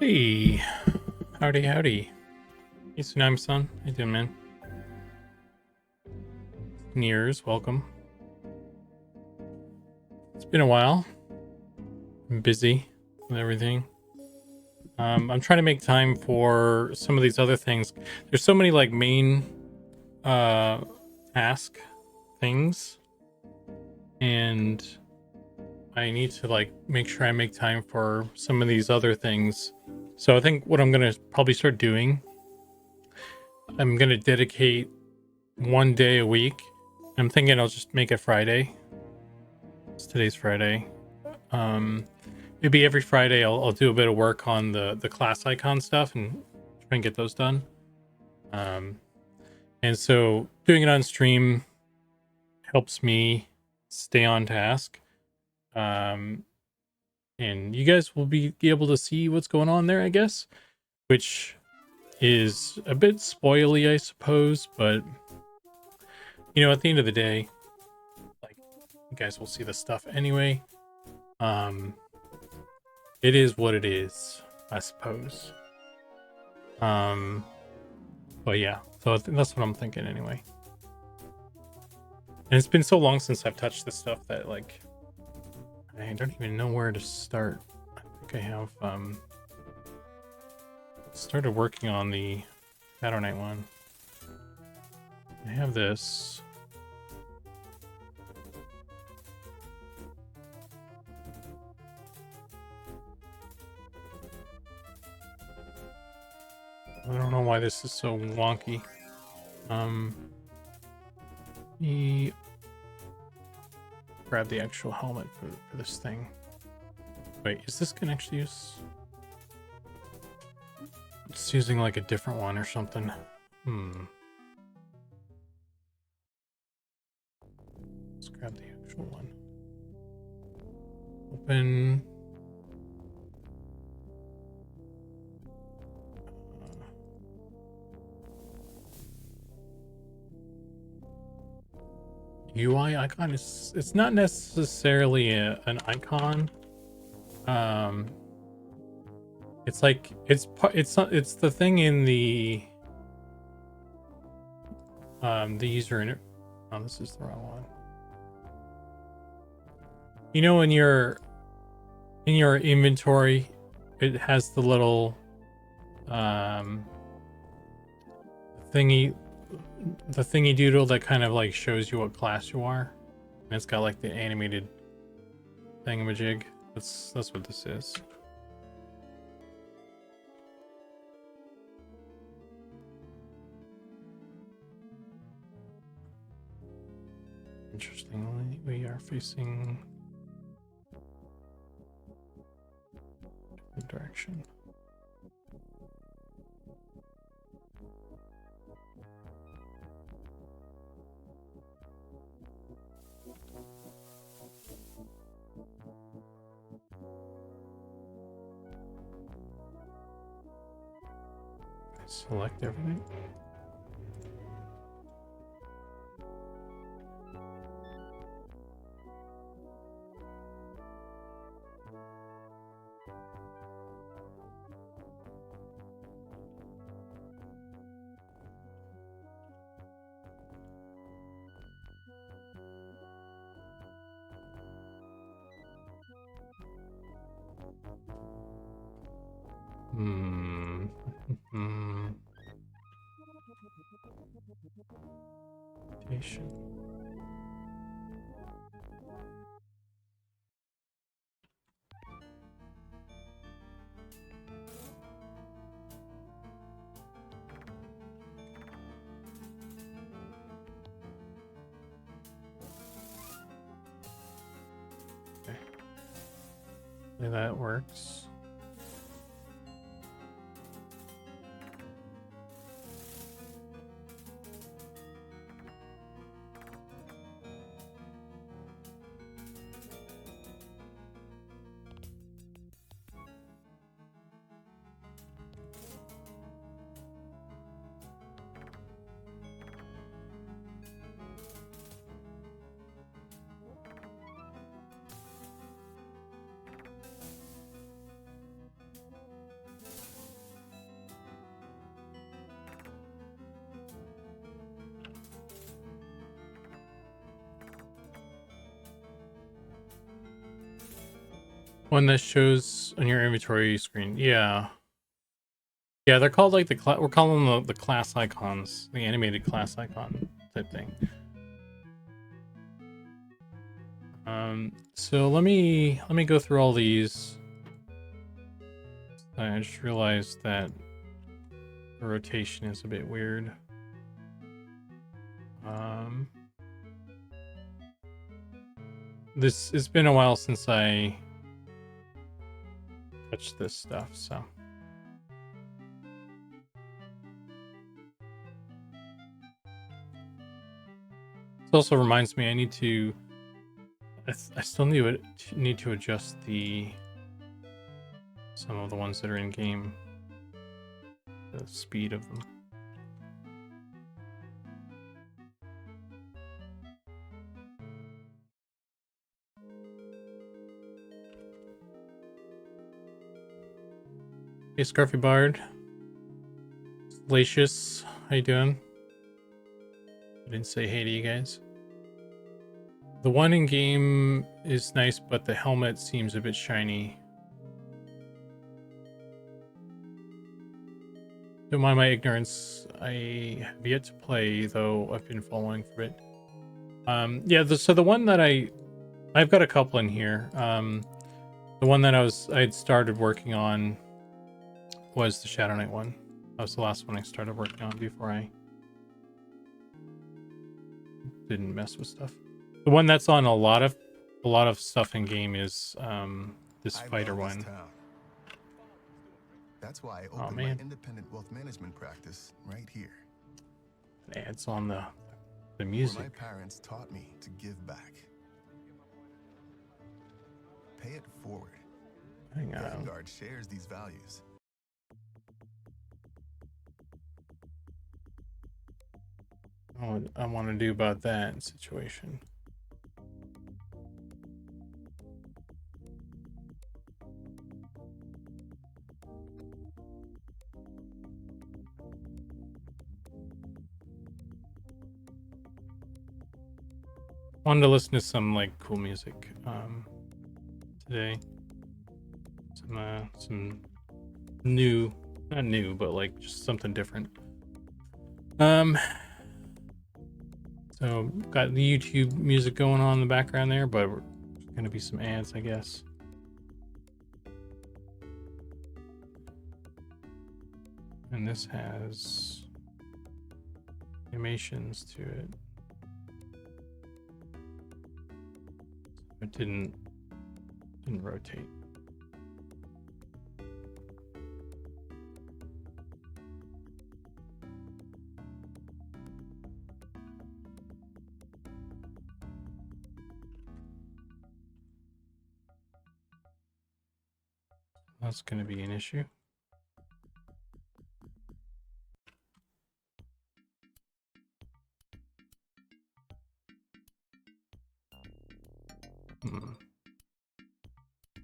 Hey, howdy. Hey, Tsunami-san. How you doing, man? Nears, welcome. It's been a while. I'm busy with everything. I'm trying to make time for some of these other things. There's so many like main task things, and I need to like make sure I make time for some of these other things. So I think what I'm gonna probably start doing, I'm gonna dedicate one day a week. I'm thinking I'll just make it Friday. Today's Friday. Maybe every Friday I'll do a bit of work on the class icon stuff and try and get those done. And so doing it on stream helps me stay on task. And you guys will be able to see what's going on there, I guess, which is a bit spoily, I suppose, but you know, at the end of the day, like, you guys will see the stuff anyway. It is what it is, I suppose. But yeah, so that's what I'm thinking anyway. And it's been so long since I've touched this stuff that like I don't even know where to start. I think I have started working on the Shadow Knight one. I have this. I don't know why this is so wonky. Grab the actual helmet for this thing. Wait, is this gonna actually use? It's using like a different one or something. Let's grab the actual one. Open. UI icon is, it's not necessarily an icon. It's like it's the thing in the user in it. Oh, this is the wrong one. You know, in your inventory, it has the little thingy doodle that kind of like shows you what class you are, and it's got like the animated thingamajig. That's what this is. Interestingly, we are facing the direction. Select everything. Station. Okay. That works. One that shows on your inventory screen. Yeah. Yeah, they're called like we're calling them the class icons, the animated class icon type thing. So let me go through all these. I just realized that the rotation is a bit weird. It's been a while since I touched this stuff, so. This also reminds me I need to. I still need to adjust some of the ones that are in game, the speed of them. Hey, Scarfy Bard. Salacious, how you doing? I didn't say hey to you guys. The one in game is nice, but the helmet seems a bit shiny. Don't mind my ignorance. I have yet to play, though I've been following for it. Yeah, so the one that I've got a couple in here. The one that I'd started working on was the Shadow Knight one. That was the last one I started working on before I didn't mess with stuff. The one that's on a lot of stuff in game is this fighter one. That's why I opened my independent wealth management practice right here. It adds on the music. Where my parents taught me to give back. Pay it forward. Vanguard shares these values. What I want to do about that situation. Wanted to listen to some like cool music today. Some new, not new, but like just something different. So got the YouTube music going on in the background there, but we're gonna be some ads, I guess. And this has animations to it. It didn't rotate. That's going to be an issue.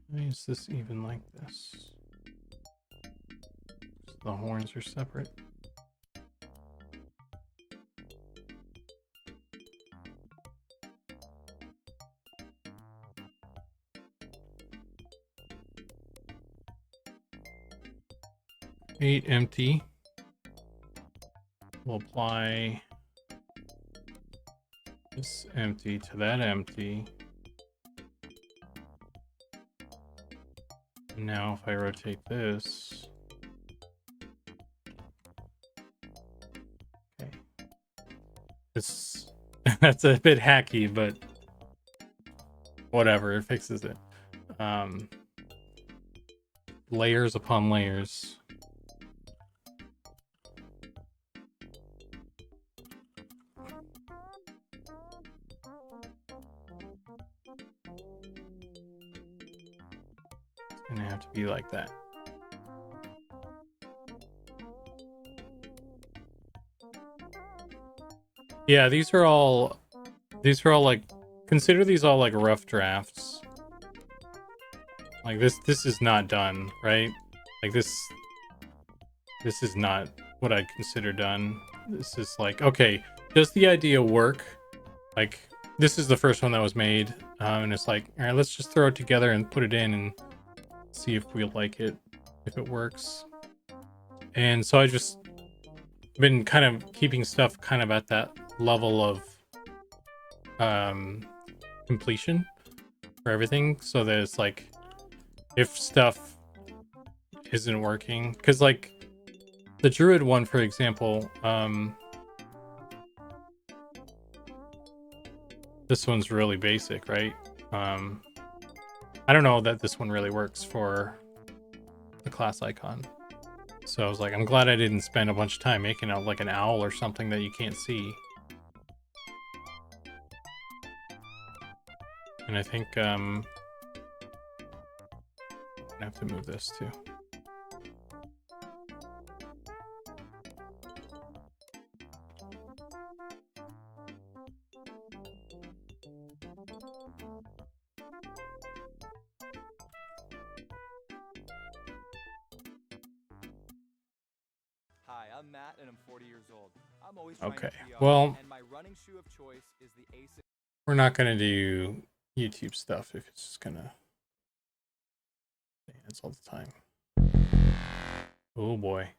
Why is this even like this? The horns are separate. Eight empty. We'll apply this empty to that empty. Now if I rotate this, okay, it's that's a bit hacky, but whatever, it fixes it. Layers upon layers. Gonna have to be like that. Yeah, these are all like, consider these all like rough drafts. Like this is not done, right? Like this is not what I'd consider done. This is like, okay, does the idea work? Like this is the first one that was made, and it's like, all right, let's just throw it together and put it in and see if we like it, if it works. And so I just been kind of keeping stuff kind of at that level of completion for everything, so that it's like if stuff isn't working, because like the druid one, for example, this one's really basic, right? I don't know that this one really works for the class icon. So I was like, I'm glad I didn't spend a bunch of time making out like an owl or something that you can't see. And I think I have to move this too. Hi, I'm Matt and I'm 40 years old. I'm always trying Okay, to be on, well, and my running shoe of choice is the Ace. we're not gonna do YouTube stuff if it's just gonna dance all the time. Oh boy.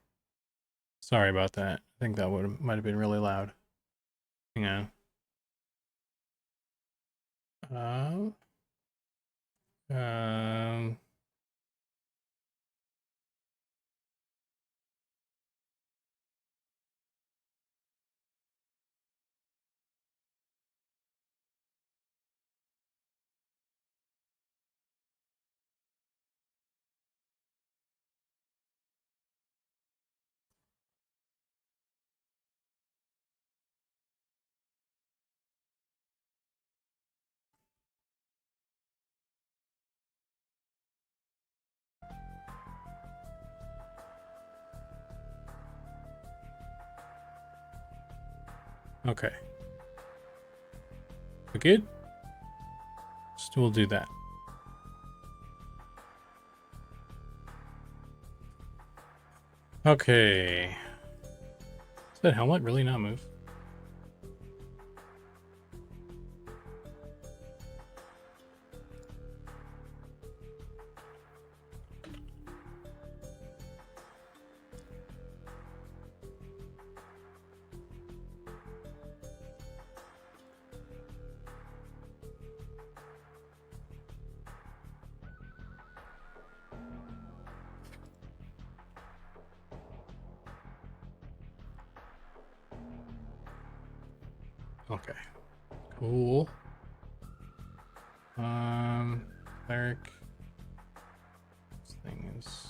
Sorry about that. I think that might have been really loud. Hang on. Um Okay. We good? We'll do that. Okay. Does that helmet really not move? Okay. Cool. Cleric. This thing is...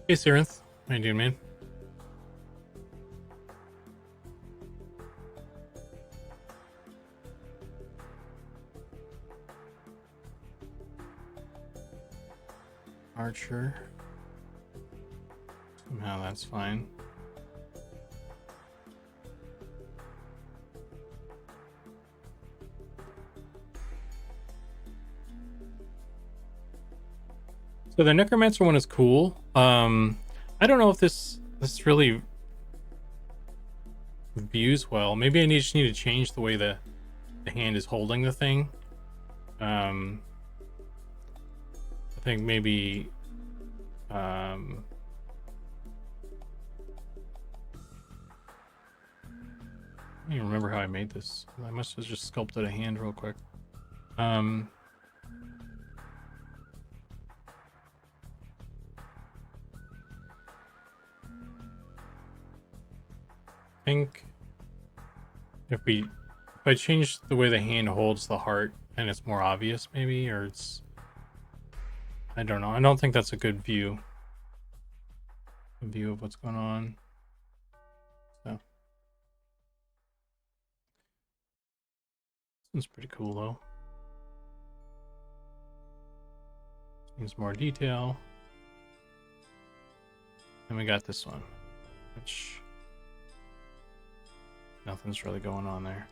Hey, Sirenth. How you doing, man? Archer. Somehow that's fine. So the Necromancer one is cool. I don't know if this really views well. Maybe I just need to change the way the hand is holding the thing. I think maybe I don't even remember how I made this. I must have just sculpted a hand real quick. I think if I change the way the hand holds the heart and it's more obvious, maybe, or it's, I don't know. I don't think that's a good view of what's going on. So this one's pretty cool though. Needs more detail. And we got this one, which nothing's really going on there.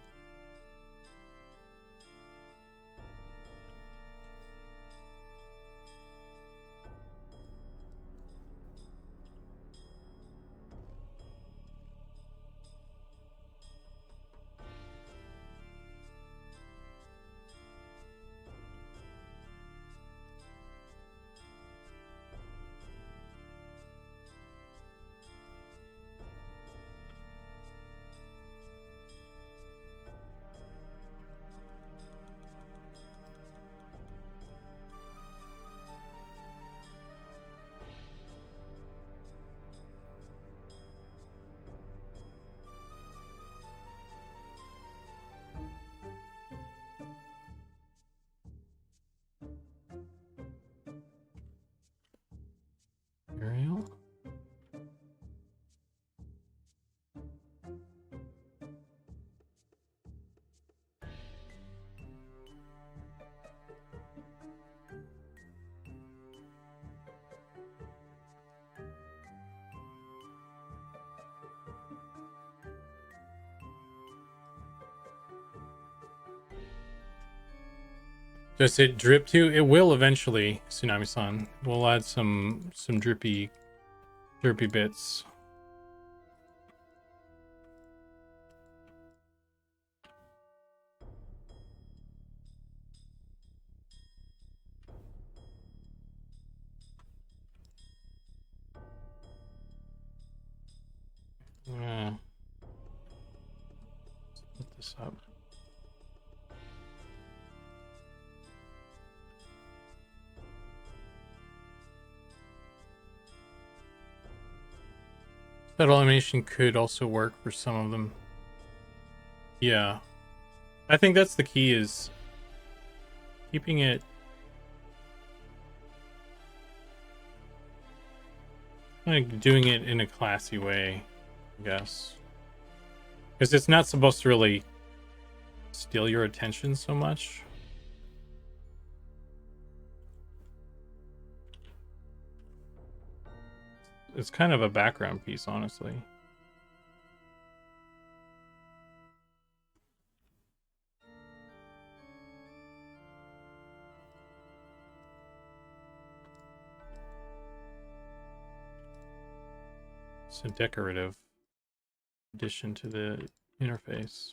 Ariel? Does it drip too? It will eventually, Tsunami-san. We'll add some drippy bits. Yeah. Let's put this up. That animation could also work for some of them. Yeah. I think that's the key, is keeping it like doing it in a classy way, I guess. Because it's not supposed to really steal your attention so much. It's kind of a background piece, honestly. It's a decorative addition to the interface.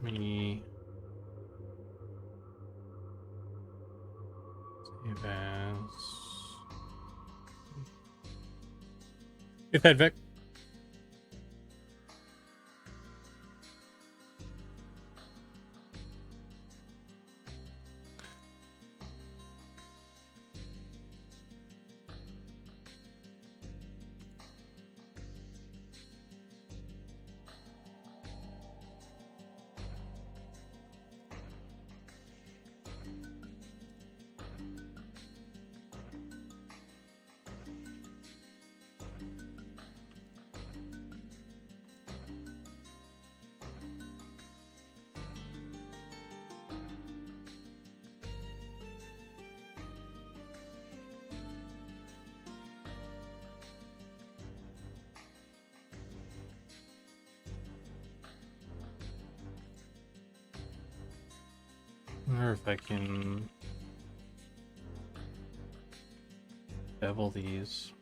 Me save as. Hit that, Vic. I wonder if I can bevel these.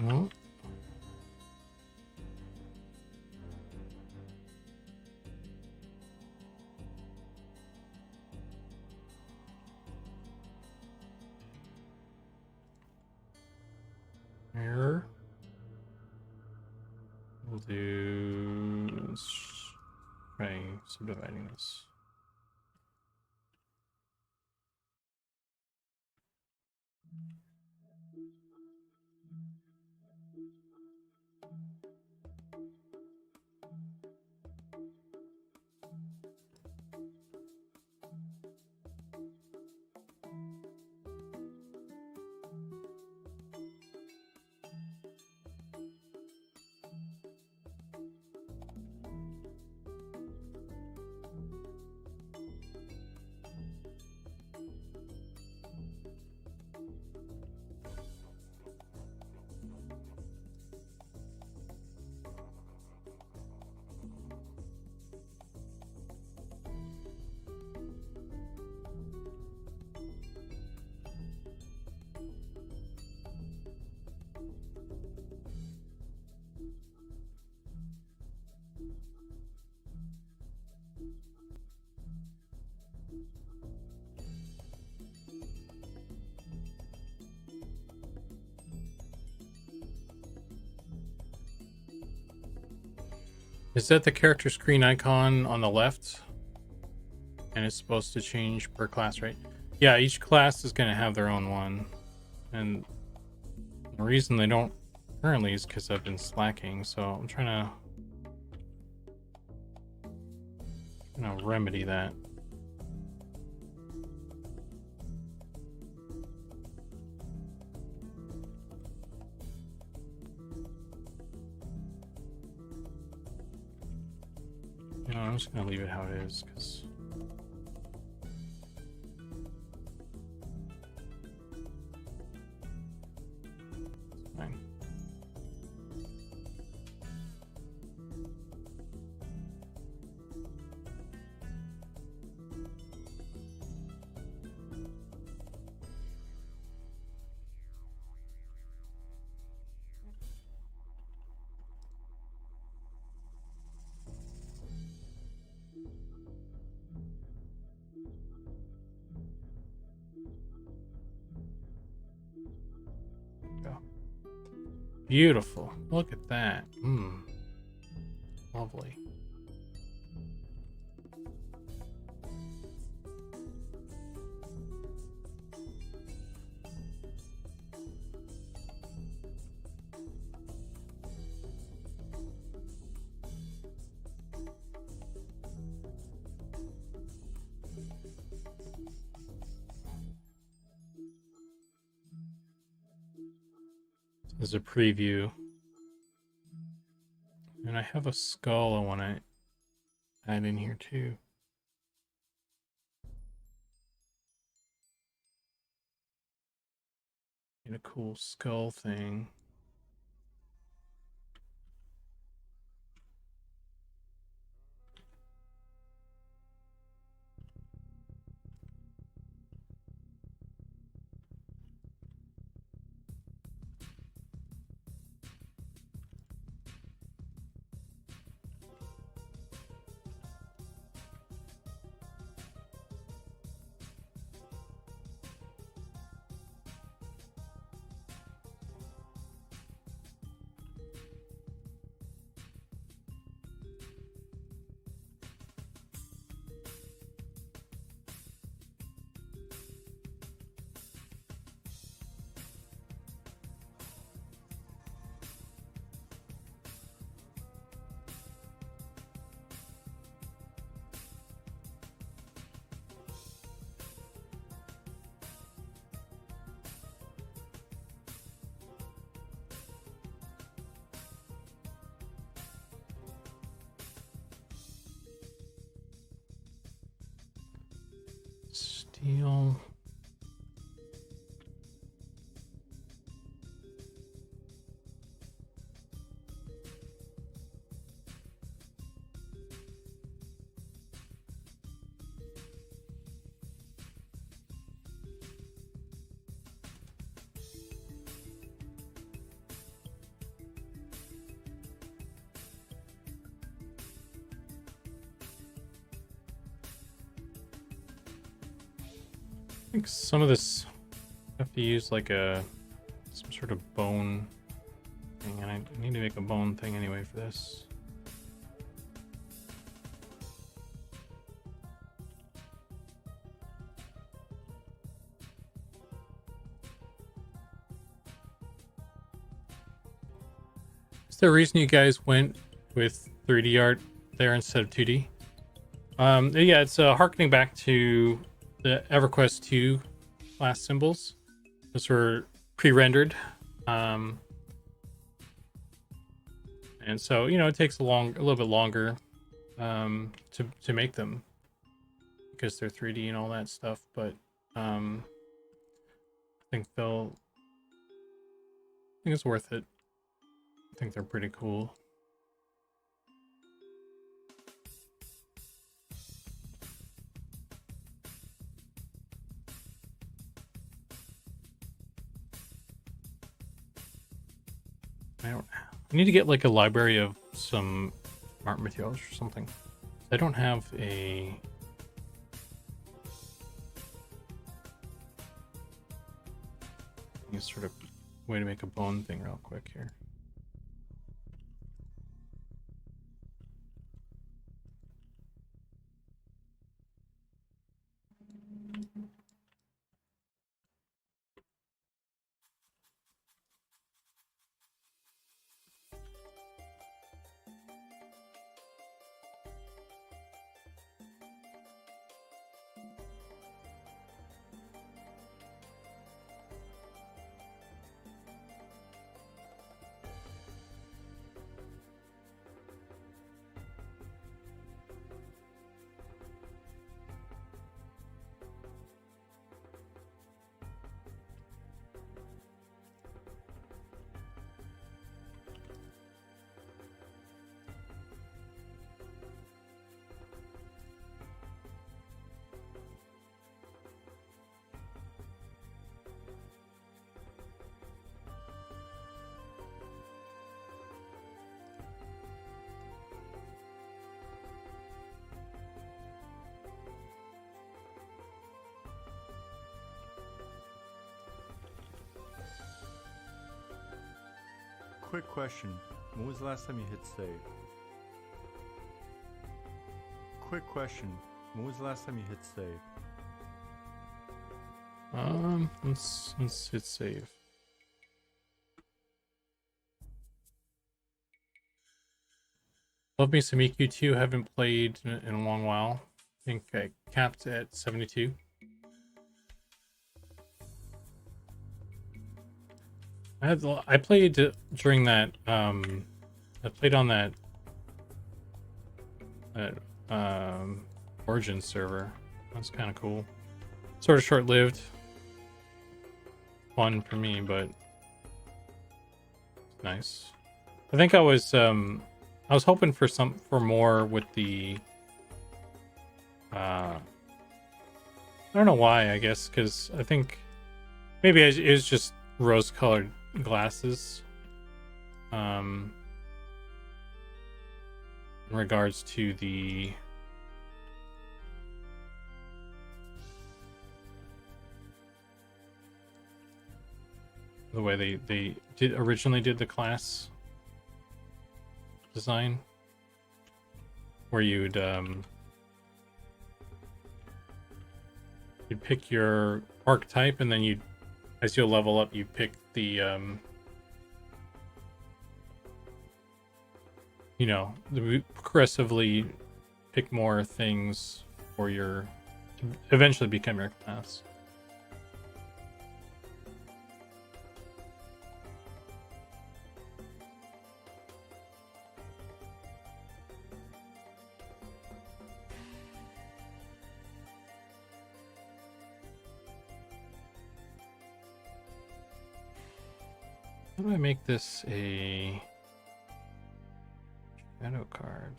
Oh. Here. We'll do. Try subdividing this. Is that the character screen icon on the left? And it's supposed to change per class, right? Yeah, each class is going to have their own one. And the reason they don't currently is because I've been slacking. So I'm trying to remedy that. You know, I'm just going to leave it how it is because it's fine. Go. Beautiful. Look at that. Lovely. As a preview. And I have a skull I want to add in here too. Get a cool skull thing. Steel. think some of this I have to use like some sort of bone thing, and I need to make a bone thing anyway for this. Is there a reason you guys went with 3D art there instead of 2D? Yeah, it's harkening back to the EverQuest 2 class symbols. Those were pre-rendered. And so, you know, it takes a little bit longer to make them because they're 3D and all that stuff, but I think it's worth it. I think they're pretty cool. I need to get like a library of some art materials or something. I don't have a sort of way to make a bone thing real quick here. Quick question. When was the last time you hit save? Quick question. When was the last time you hit save? Let's hit save. Love me some EQ2. Haven't played in a long while. I think I capped at 72. I played during that I played on that Origin server. That's kind of cool. Sort of short-lived. Fun for me, but nice. I think I was hoping for more with the I don't know why, I guess, because I think maybe it was just rose-colored glasses in regards to the way they originally did the class design, where you'd pick your archetype, and then as you level up, you pick the progressively pick more things for to eventually become your class. How do I make this a shadow card?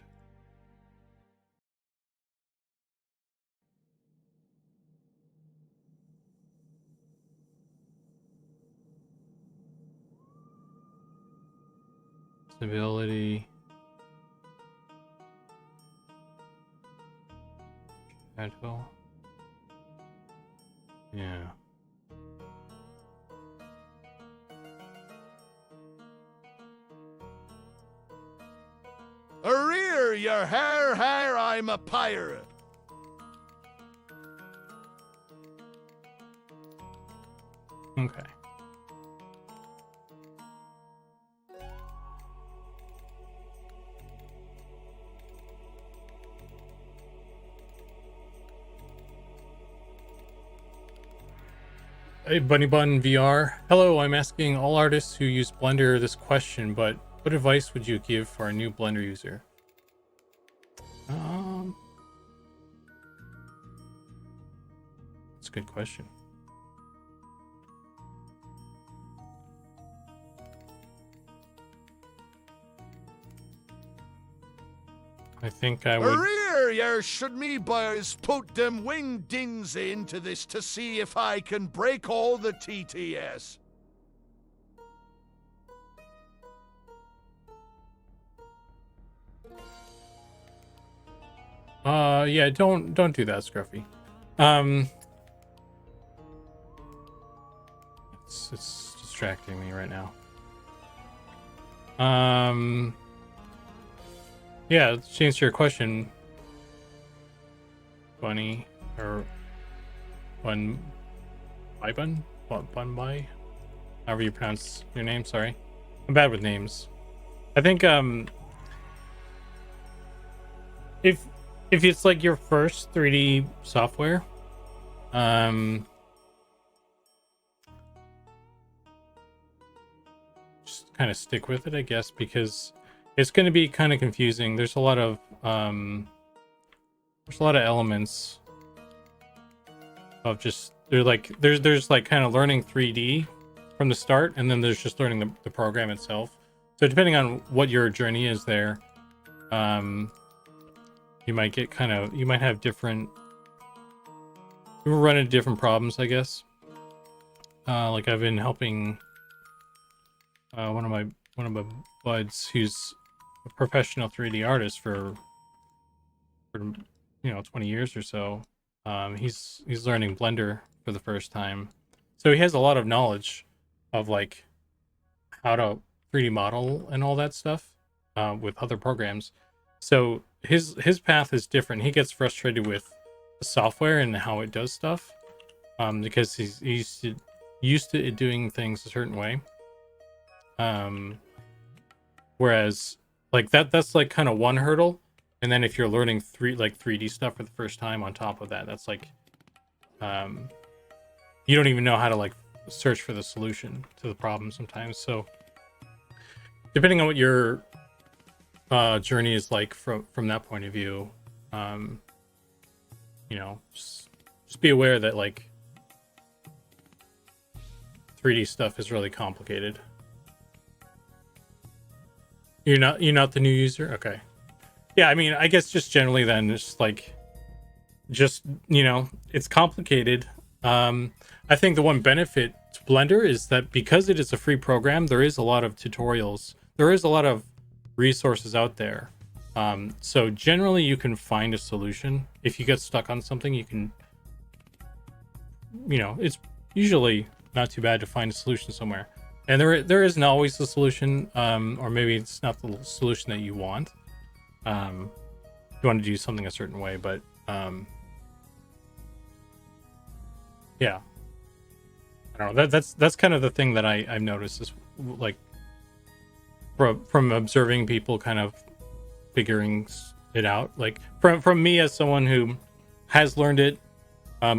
Stability. Shadow. Yeah. Arrear your hair, I'm a pirate. Okay. Hey, Bunny Bun VR. Hello, I'm asking all artists who use Blender this question, but what advice would you give for a new Blender user? That's a good question. I think I would. Arrear yer should me boys put them wingdings into this to see if I can break all the TTS. Yeah, don't do that, Scruffy. It's distracting me right now. Yeah, to answer your question, Bunny or Bun by, however you pronounce your name. Sorry, I'm bad with names. I think if it's like your first 3D software, just kind of stick with it, I guess, because it's going to be kind of confusing. There's a lot of elements of just there's like kind of learning 3D from the start, and then there's just learning the program itself. So depending on what your journey is there, you might have different, you will run into different problems, I guess. Like I've been helping one of my buds who's a professional 3D artist for 20 years or so. He's learning Blender for the first time, so he has a lot of knowledge of like how to 3D model and all that stuff with other programs. So his path is different. He gets frustrated with the software and how it does stuff, because he's used to it doing things a certain way. Whereas like that's like kind of one hurdle, and then if you're learning 3D stuff for the first time on top of that, that's like you don't even know how to like search for the solution to the problem sometimes. So depending on what your journey is like from that point of view, just be aware that like 3D stuff is really complicated. You're not the new user? Okay. Yeah, I mean, I guess just generally then it's like it's complicated. I think the one benefit to Blender is that because it is a free program, there is a lot of tutorials. There is a lot of resources out there. So generally you can find a solution. If you get stuck on something, you can, it's usually not too bad to find a solution somewhere. And there isn't always a solution, or maybe it's not the solution that you want. You want to do something a certain way, but yeah, I don't know. That's kind of the thing that I've noticed is like from observing people kind of figuring it out. Like from me as someone who has learned it,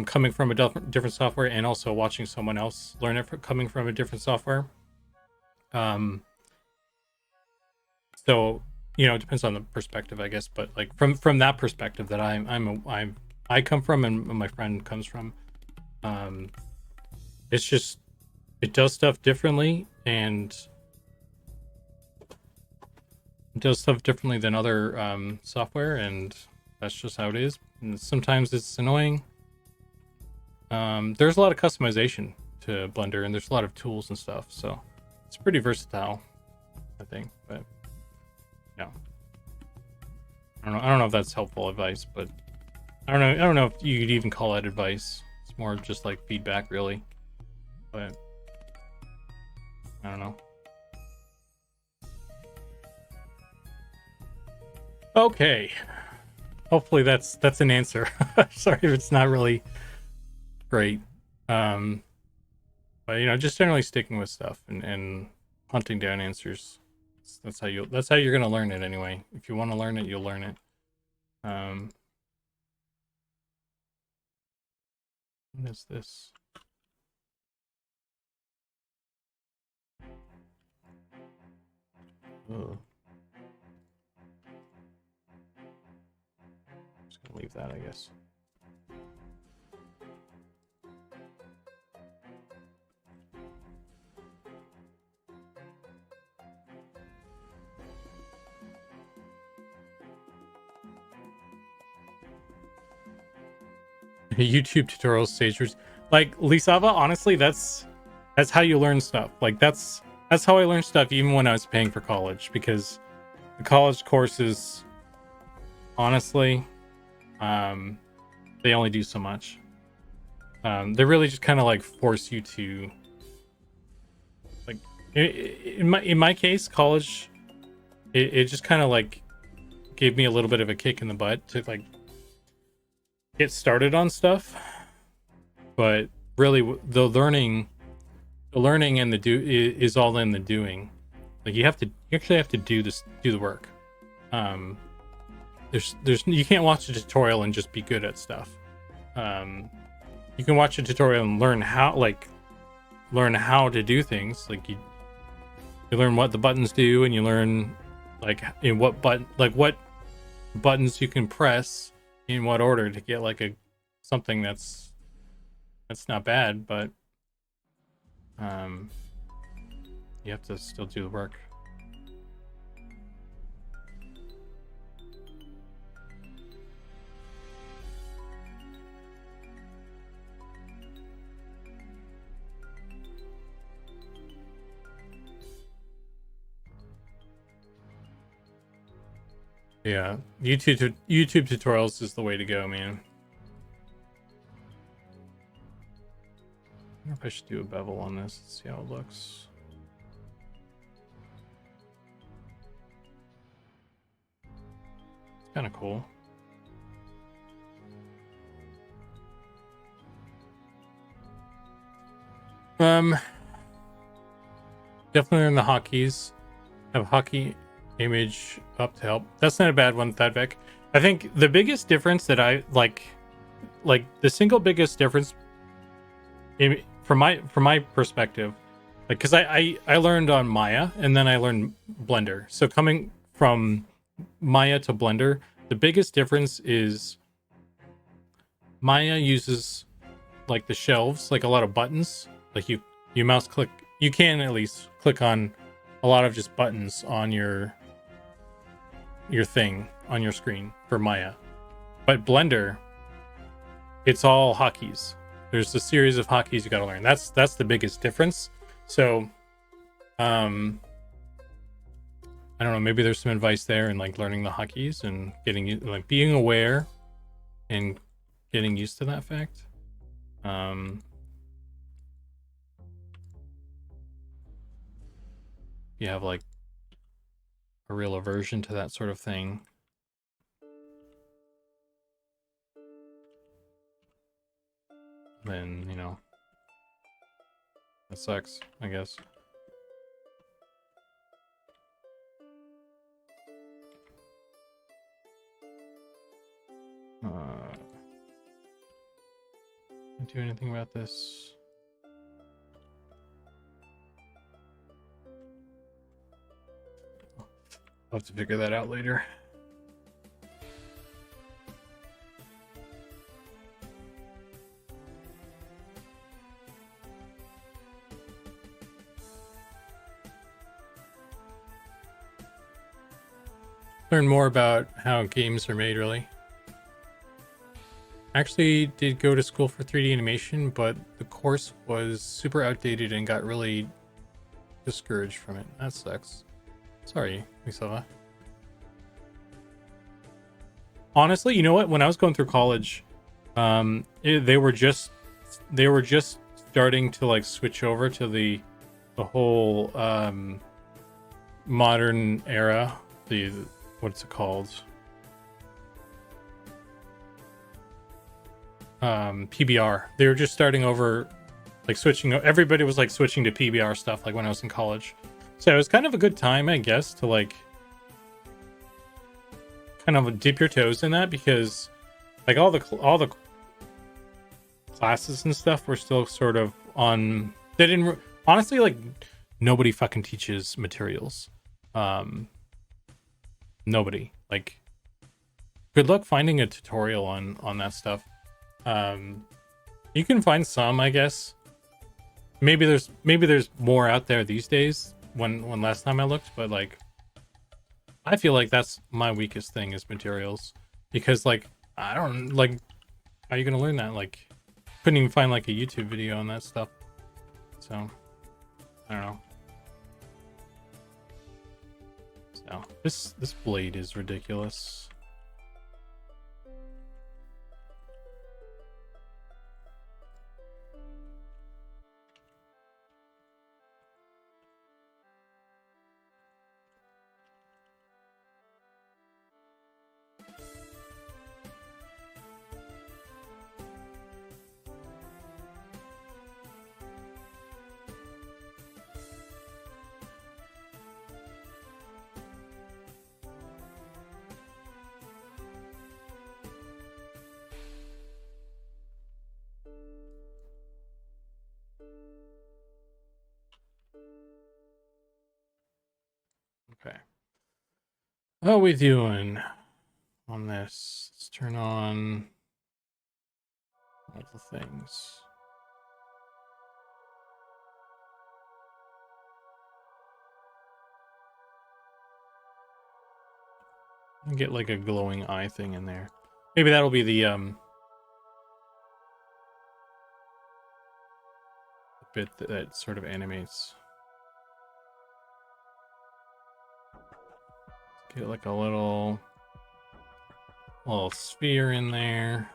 coming from a different software, and also watching someone else learn it coming from a different software. So it depends on the perspective, I guess. But like from that perspective that I come from and my friend comes from, it's just it does stuff differently, and it does stuff differently than other software, and that's just how it is. And sometimes it's annoying. There's a lot of customization to Blender, and there's a lot of tools and stuff, so it's pretty versatile, I think. But yeah, I don't know if that's helpful advice, but I don't know if you could even call it advice. It's It's more just like feedback, really. But I don't know. Okay. Hopefully that's an answer. Sorry if it's not really great. But just generally sticking with stuff and hunting down answers. That's how you're gonna learn it anyway. If you want to learn it, you'll learn it. What is this? Oh. Just gonna leave that, I guess. YouTube tutorials, stage like Lisava. Honestly, that's how you learn stuff. Like that's how I learned stuff even when I was paying for college, because the college courses, honestly, they only do so much. They really just kind of like force you to, like, in my case, college, it just kind of like gave me a little bit of a kick in the butt to like get started on stuff. But really, the learning and the do is all in the doing. Like you actually have to do the work. There's you can't watch a tutorial and just be good at stuff. You can watch a tutorial and learn how to do things. Like you learn what the buttons do, and you learn like in what buttons you can press in what order to get like something that's not bad, but you have to still do the work. Yeah, YouTube tutorials is the way to go, man. I wonder if I should do a bevel on this and see how it looks. It's kind of cool. Definitely learn the hotkeys. Have hotkey image up to help. That's not a bad one, Thadvik. I think the biggest difference that I like the single biggest difference from my perspective, like, because I learned on Maya and then I learned Blender. So coming from Maya to Blender, the biggest difference is Maya uses like the shelves, like a lot of buttons. Like you mouse click, you can at least click on a lot of just buttons on your thing on your screen for Maya. But Blender, it's all hotkeys. There's a series of hotkeys you got to learn. That's the biggest difference. So I don't know, maybe there's some advice there in like learning the hotkeys and getting like being aware and getting used to that fact. You have like a real aversion to that sort of thing. Then, that sucks, I guess. Do anything about this? I'll have to figure that out later. Learn more about how games are made, really. Actually did go to school for 3D animation, but the course was super outdated and got really discouraged from it. That sucks. Sorry, Misava. Honestly, you know what? When I was going through college, they were just they were just starting to like switch over to the whole modern era, the what's it called, PBR. They were just starting over, like switching. Everybody was like switching to PBR stuff like when I was in college, so it was kind of a good time, I guess, to like kind of dip your toes in that, because like all the classes and stuff were still sort of on. They didn't honestly, like, nobody fucking teaches materials. Nobody. Like, good luck finding a tutorial on that stuff. You can find some, I guess. Maybe there's more out there these days when last time I looked, but like I feel like that's my weakest thing is materials, because like I don't like, how are you gonna learn that? Like, couldn't even find like a YouTube video on that stuff. So I don't know. So this blade is ridiculous. Okay. How are we doing on this? Let's turn on all the things. And get like a glowing eye thing in there. Maybe that'll be the bit that sort of animates. Get like a little sphere in there.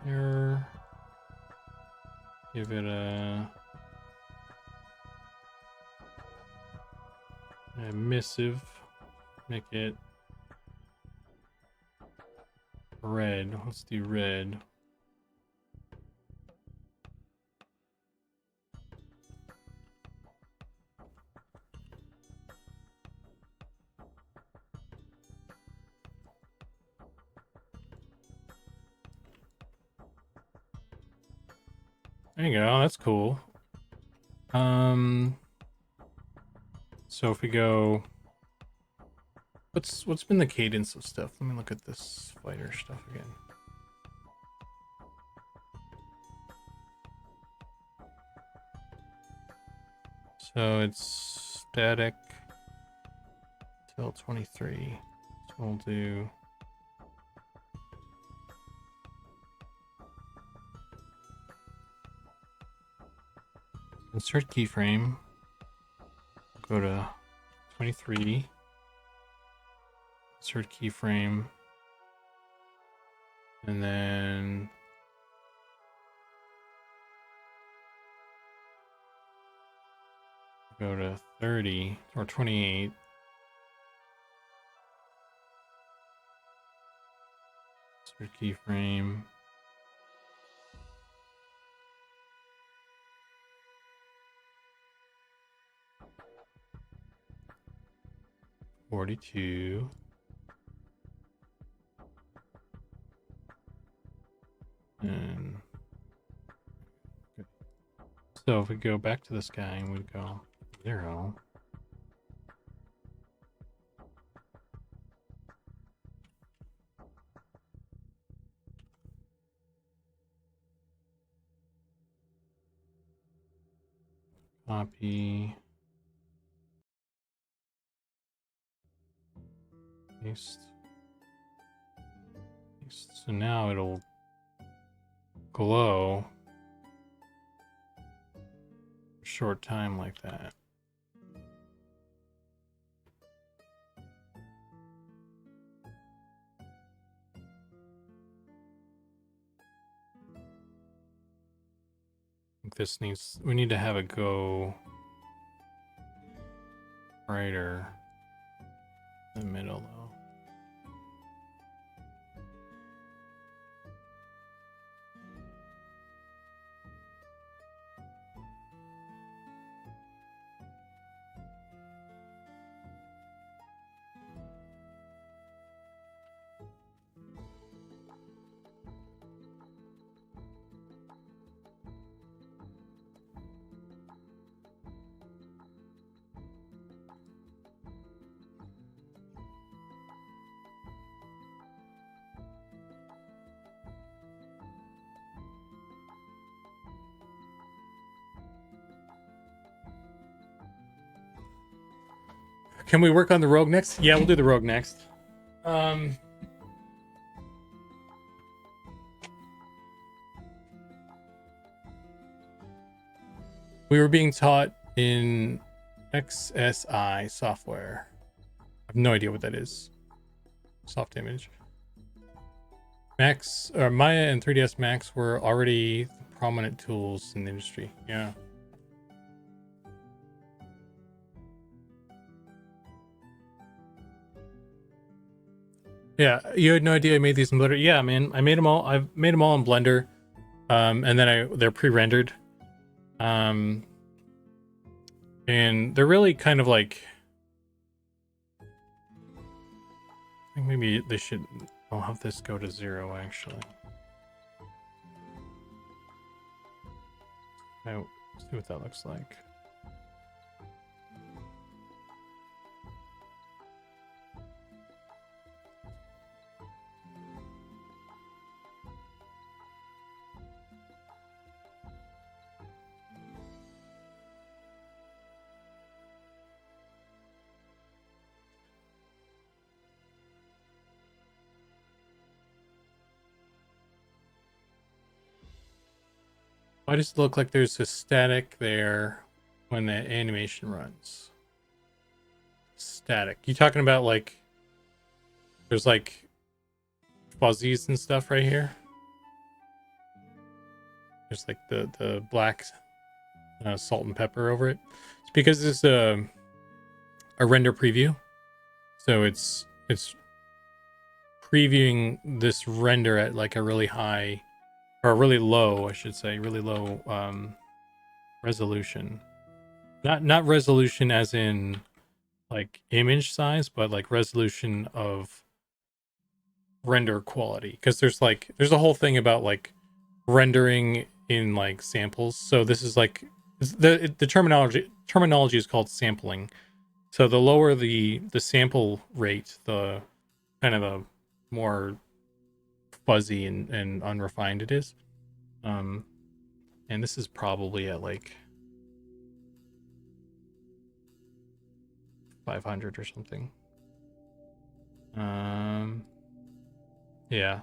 Here, give it a emissive, make it red. Let's do red. There you go, that's cool. So if we go, what's been the cadence of stuff? Let me look at this fighter stuff again. So it's static till 23. So we'll do insert keyframe. Go to 23. Insert keyframe. And then go to 30 or 28. Insert keyframe. $42. And so if we go back to this guy and we go 0. Copy. Paste. Paste. So now it'll glow for a short time like that. I think this needs, we need to have it go brighter in the middle though. Can we work on the rogue next? Yeah, we'll do the rogue next. We were being taught in XSI software. I have no idea what that is. Soft image. Max or Maya and 3ds Max were already prominent tools in the industry. Yeah. Yeah, you had no idea I made these in Blender. Yeah, man, I made them all. I've made them all in Blender, and then they're pre-rendered, and they're really kind of like. I think maybe they should. I'll have this go to 0 actually. Now, see what that looks like. Why does it look like there's a static there when the animation runs? Static. You talking about like there's like fuzzies and stuff right here? There's like the black salt and pepper over it. It's because it's a render preview, so it's previewing this render at like a really high or really low, I should say, really low resolution. Not resolution as in like image size, but like resolution of render quality. Because there's a whole thing about like rendering in like samples. So this is like the terminology is called sampling. So the lower the sample rate, the kind of the more fuzzy and unrefined it is. And this is probably at like 500 or something. Yeah.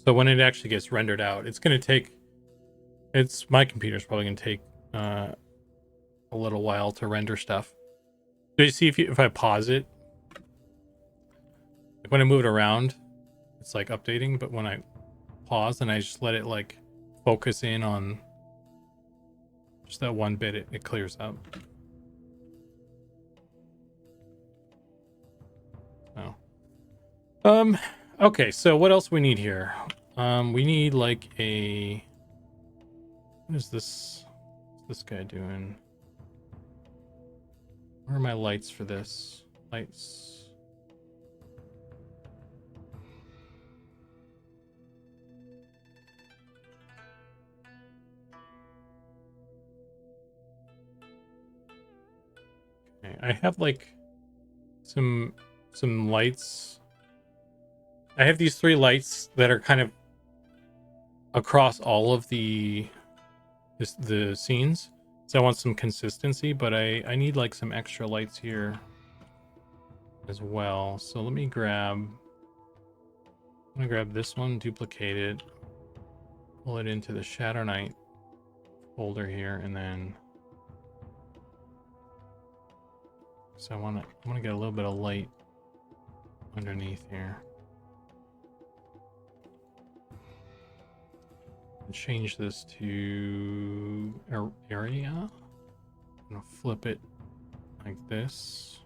So when it actually gets rendered out, it's going to take, my computer's probably going to take a little while to render stuff. Do you see if I pause it, like when I move it around, it's like updating, but when I pause and I just let it like focus in on just that one bit, it clears out. Oh. Okay, so what else we need here? We need like a, what is this? What's this guy doing? Where are my lights for this? Lights. Okay, I have like some lights I have these 3 lights that are kind of across all of the scenes. So I want some consistency, but I need like some extra lights here as well. So let me grab, I'm gonna grab this one, duplicate it, pull it into the Shadow Knight folder here, and then so I want to get a little bit of light underneath here. And change this to area. I'm gonna flip it like this.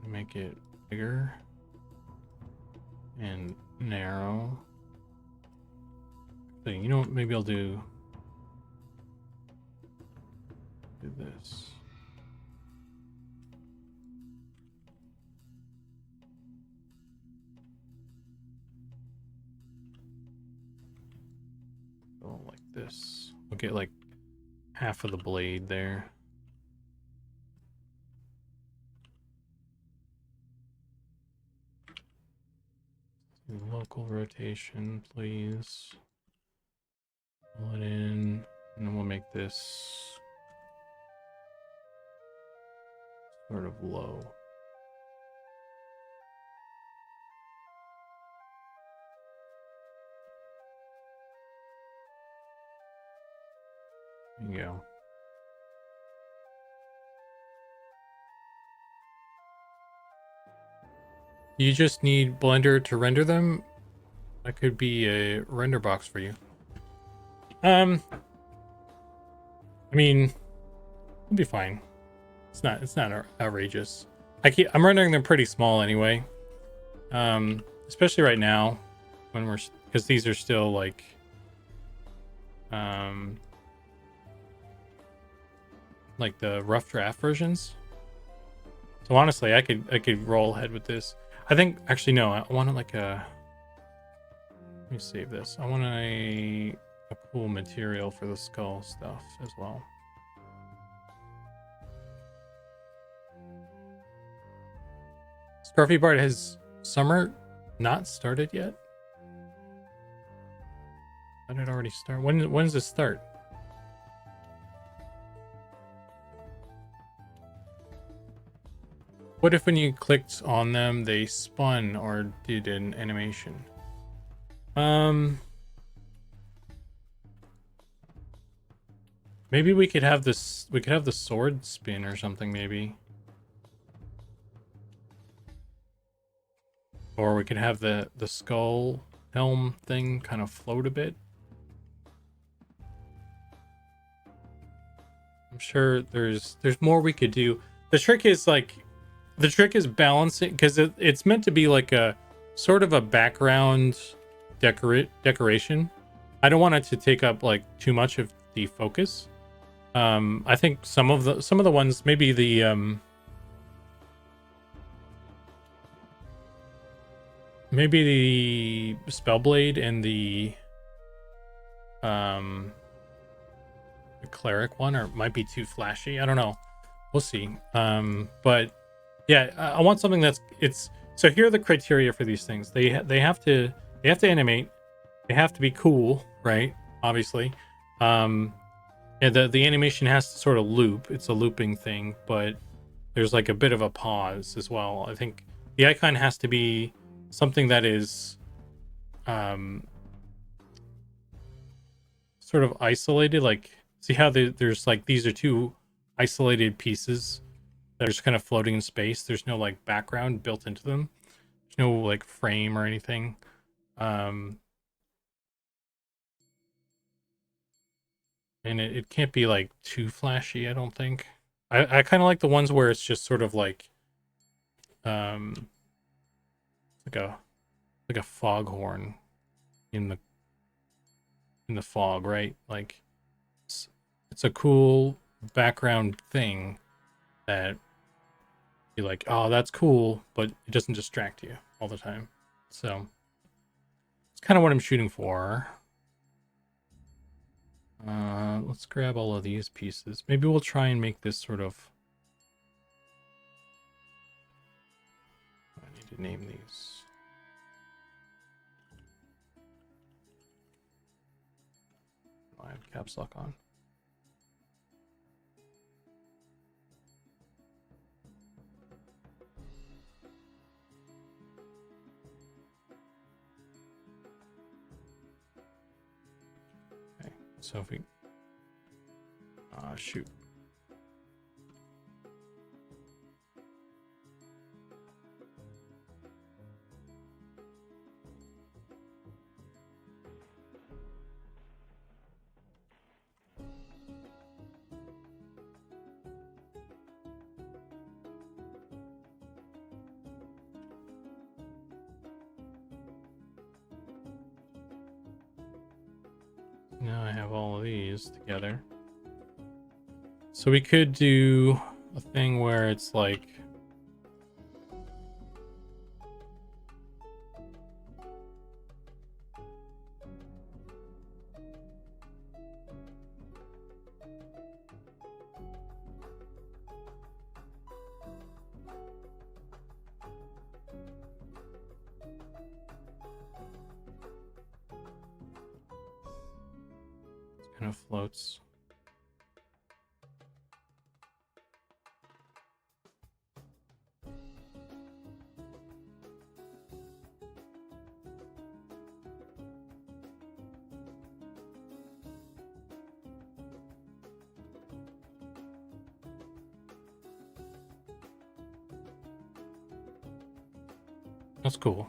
Make it bigger and narrow. So, you know what? Maybe I'll do this. Go like this. We'll get like half of the blade there. Local rotation, please. Pull it in, and then we'll make this sort of low. There you go. You just need Blender to render them. That could be a render box for you. I mean, it'll be fine. It's not outrageous. I'm rendering them pretty small anyway. Especially right now when because these are still like the rough draft versions. So honestly, I could roll ahead with this. I think actually no, I want like a, let me save this. I want a cool material for the skull stuff as well. Scruffy Bart, has summer not started yet? Did it already start? When does it start? What if when you clicked on them, they spun or did an animation? Maybe we could have this. We could have the sword spin or something, maybe. Or we could have the skull helm thing kind of float a bit. I'm sure there's more we could do. The trick is balancing, because it's meant to be like a sort of a background decoration. I don't want it to take up like too much of the focus. I think some of the ones, maybe the Spellblade and the cleric one might be too flashy. I don't know. We'll see. But yeah, I want something so here are the criteria for these things. They have to animate. They have to be cool, right? Obviously. And the animation has to sort of loop. It's a looping thing, but there's like a bit of a pause as well. I think the icon has to be something that is sort of isolated. Like, see how there's like, these are two isolated pieces that are just kind of floating in space. There's no like background built into them. There's no like frame or anything. And it can't be like too flashy, I don't think. I kind of like the ones where it's just sort of like like a foghorn in the fog, right? Like it's a cool background thing that you're like, oh, that's cool, but it doesn't distract you all the time. So it's kind of what I'm shooting for. Let's grab all of these pieces. Maybe we'll try and make this sort of, I need to name these. caps lock on. Okay, so if we shoot. Now I have all of these together. So we could do a thing where it's like it kind of floats. That's cool.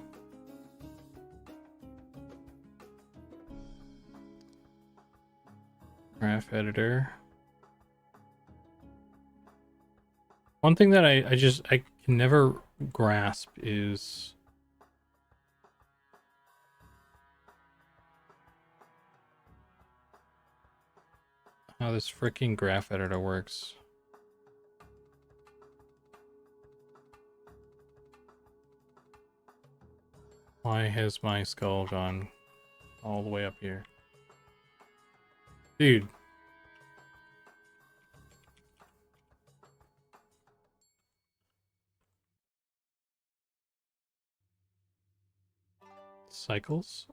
Graph editor. One thing that I can never grasp is how this freaking graph editor works. Why has my skull gone all the way up here? Dude. Cycles?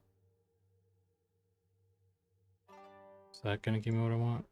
Is that gonna give me what I want?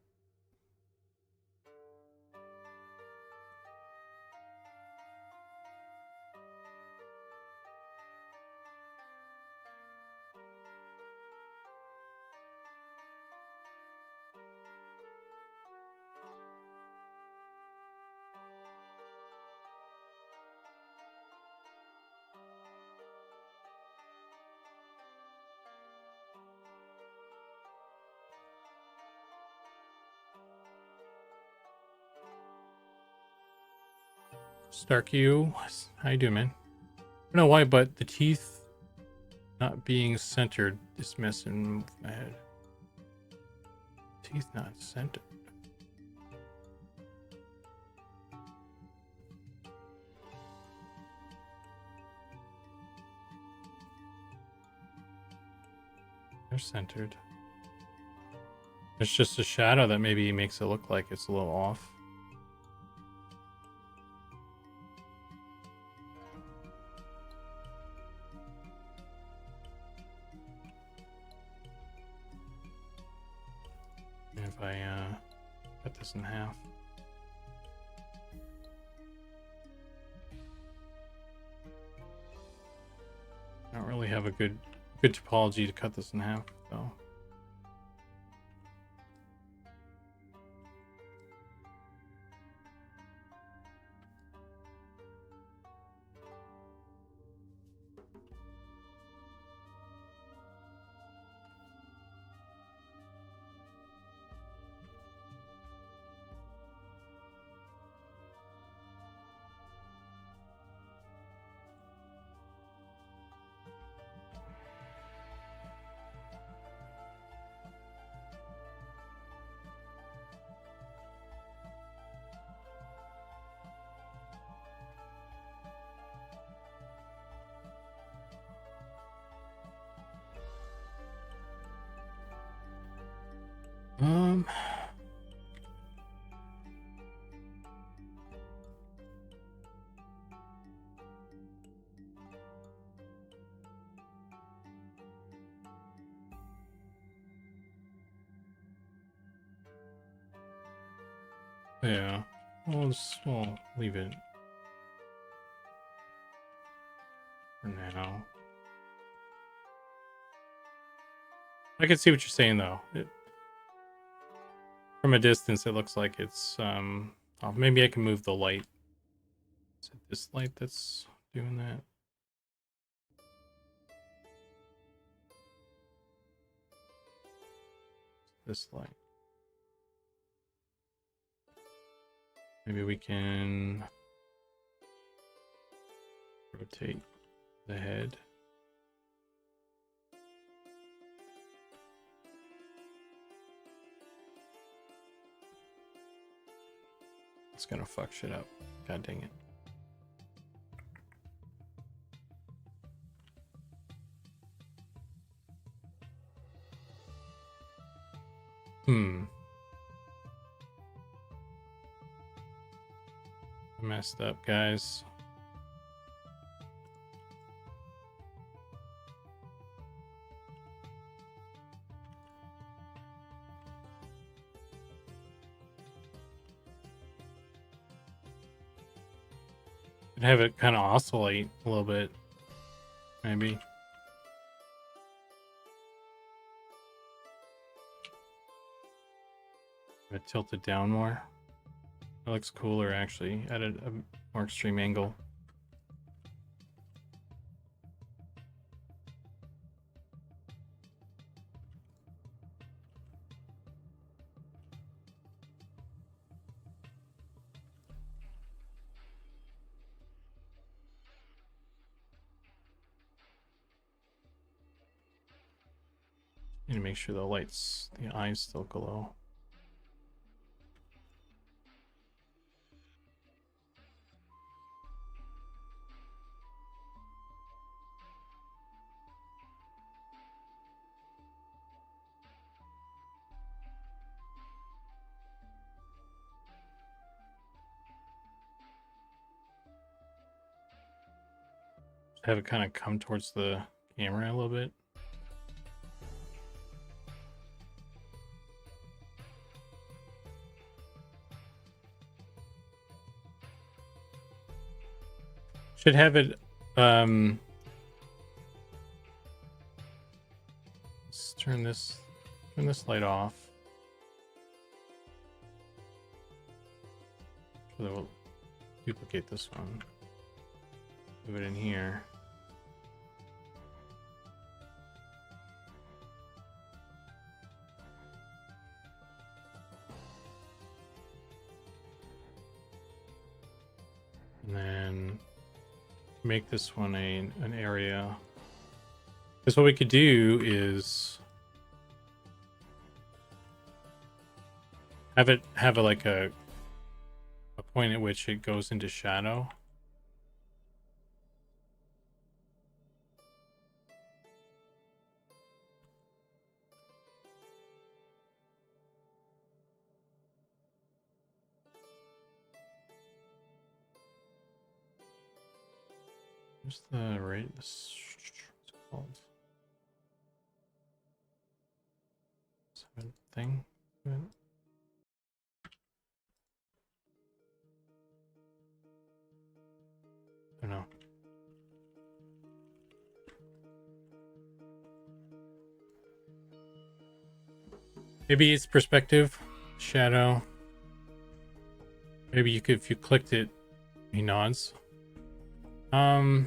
Stark you, how you doing, man? I don't know why, but the teeth not being centered is messing with my head. Teeth not centered. They're centered. It's just a shadow that maybe makes it look like it's a little off. If I cut this in half. I don't really have a good topology to cut this in half, though. Um, Yeah. We'll leave it for now. I can see what you're saying though. From a distance, it looks like it's oh, maybe I can move the light. Is it this light that's doing that? This light. Maybe we can rotate the head. It's gonna fuck shit up. God dang it. I messed up, guys. Could have it kind of oscillate a little bit, maybe. Tilt it down more. It looks cooler actually at a more extreme angle. Need to make sure the eyes still glow. Have it kind of come towards the camera a little bit. Should have it let's turn this light off. So that we'll duplicate this one. Move it in here. And then make this one an area. Because what we could do is have like a point at which it goes into shadow. Where's the right? What's it called? Thing. I don't know. Maybe it's perspective, shadow. Maybe you could, if you clicked it, he nods. I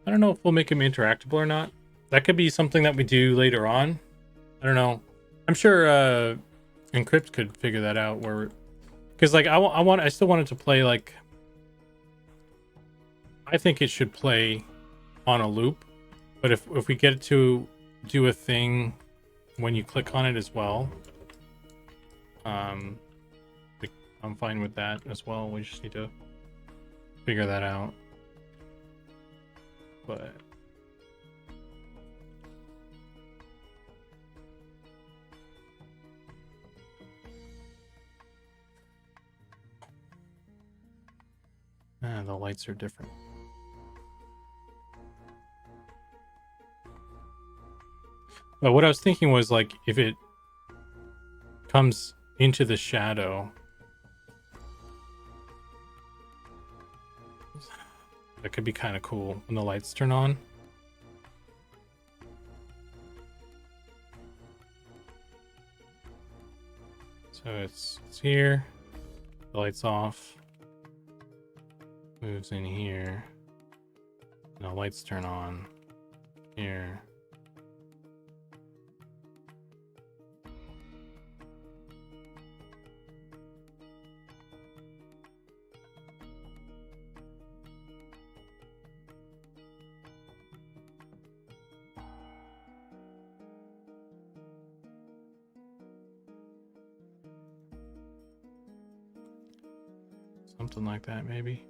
don't know if we'll make him interactable or not. That could be something that we do later on. I don't know. I'm sure Encrypt could figure that out. Because like I still want it to play like. I think it should play on a loop, but if we get it to do a thing when you click on it as well, I'm fine with that as well. We just need to figure that out. But the lights are different. But what I was thinking was like if it comes into the shadow. That could be kind of cool when the lights turn on. So it's here. The light's off. Moves in here. Now lights turn on here. Something like that, maybe.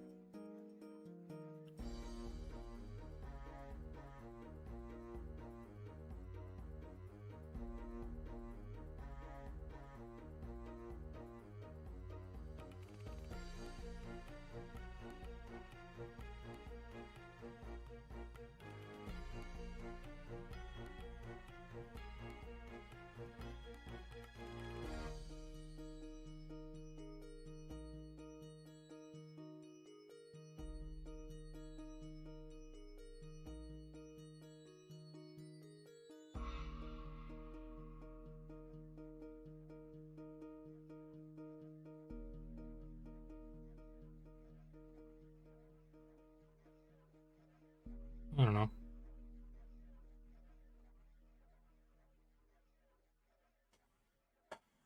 I don't know.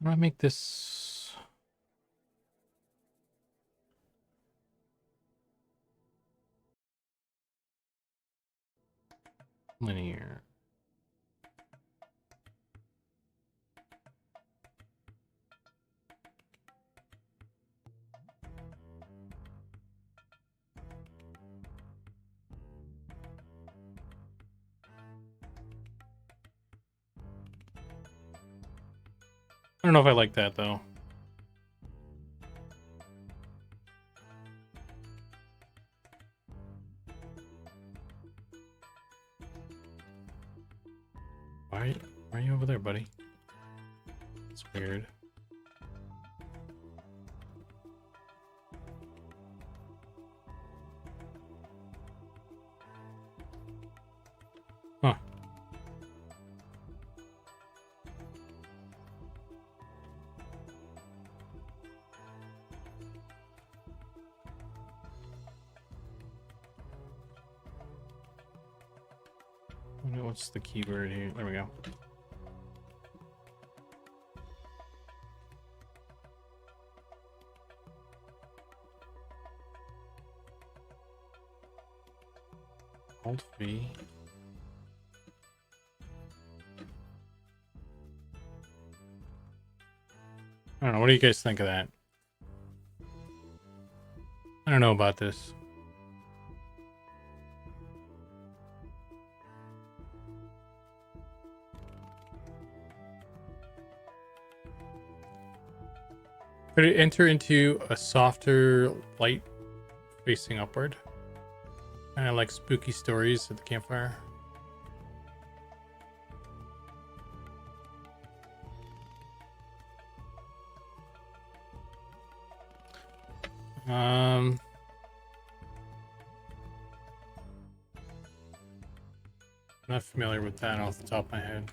How do I make this linear? I don't know if I like that though. Why are you over there, buddy? It's weird. Huh. What's the keyword here? There we go. Alt V. I don't know. What do you guys think of that? I don't know about this. Could it enter into a softer light facing upward? Kind of like spooky stories at the campfire. Not familiar with that off the top of my head.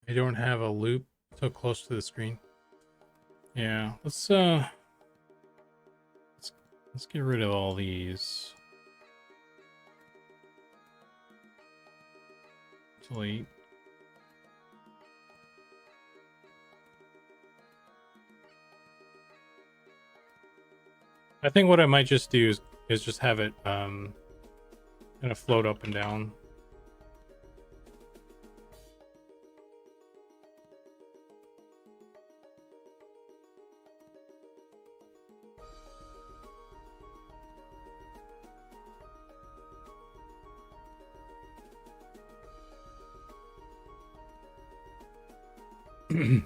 I don't have a loop so close to the screen. Yeah, let's get rid of all these. Delete. I think what I might just do is just have it kind of float up and down. Like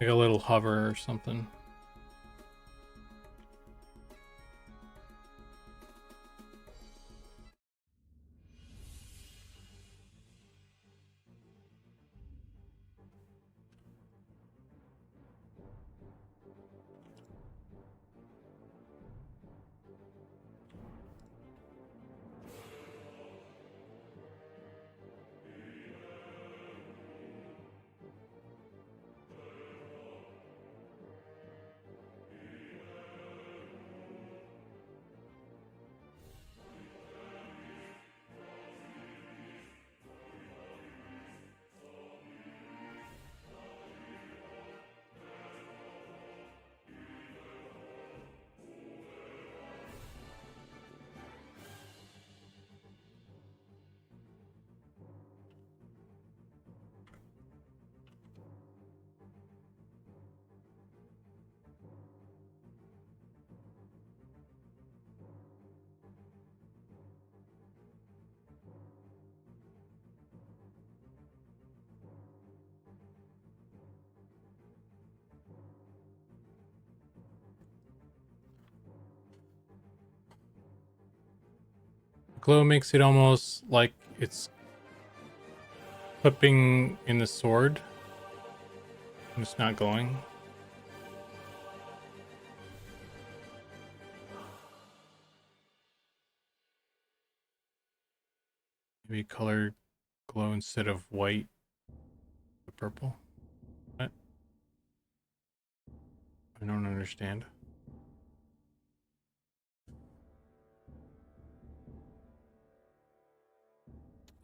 a little hover or something. Glow makes it almost like it's clipping in the sword. And it's not going. Maybe color glow instead of white, the purple. What? I don't understand.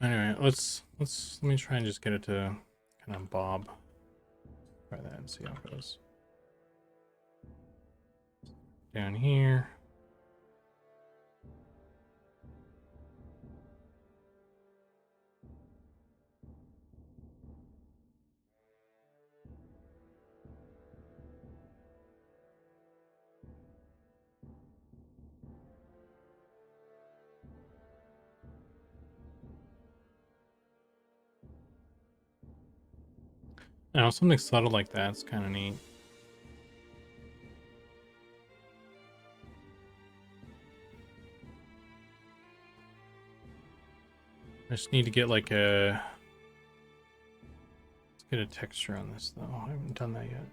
Anyway, let me try and just get it to kind of bob. Try that and see how it goes. Down here. Now something subtle like that's kind of neat. I just need to get like a... Let's get a texture on this though. I haven't done that yet.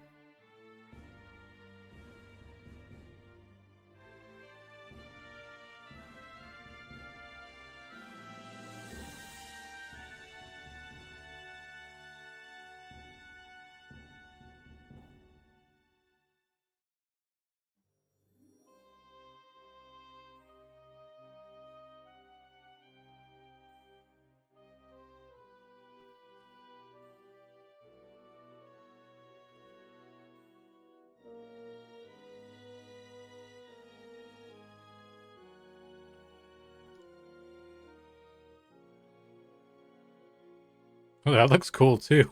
Oh, that looks cool too.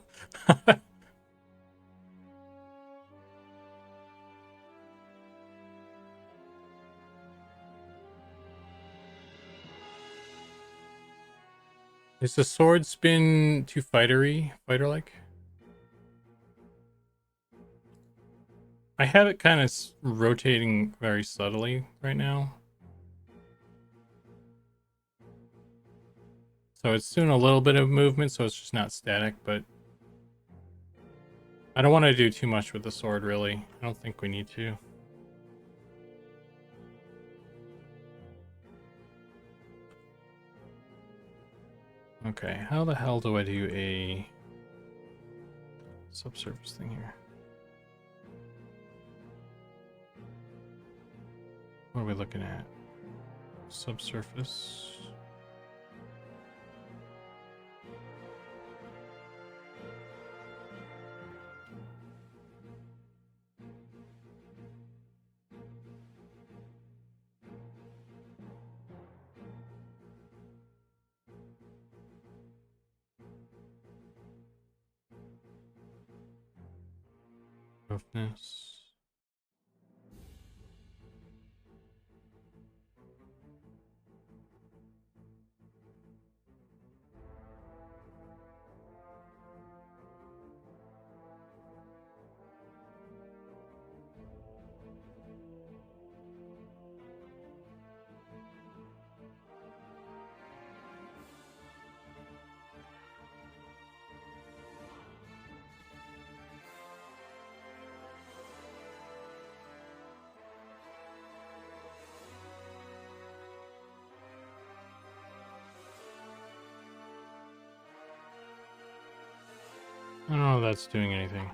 Is the sword spin too fighter-like? I have it kind of rotating very subtly right now. So it's doing a little bit of movement, so it's just not static, but I don't want to do too much with the sword, really. I don't think we need to. Okay, how the hell do I do a subsurface thing here? What are we looking at? Subsurface. Roughness. I don't know if that's doing anything.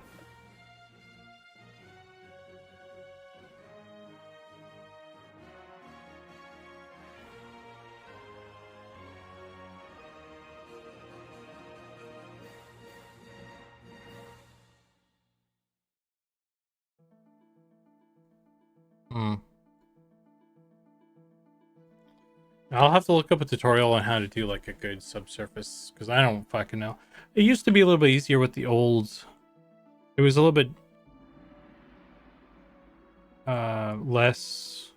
I'll have to look up a tutorial on how to do like a good subsurface because I don't fucking know. It used to be a little bit easier with the old. It was a little bit less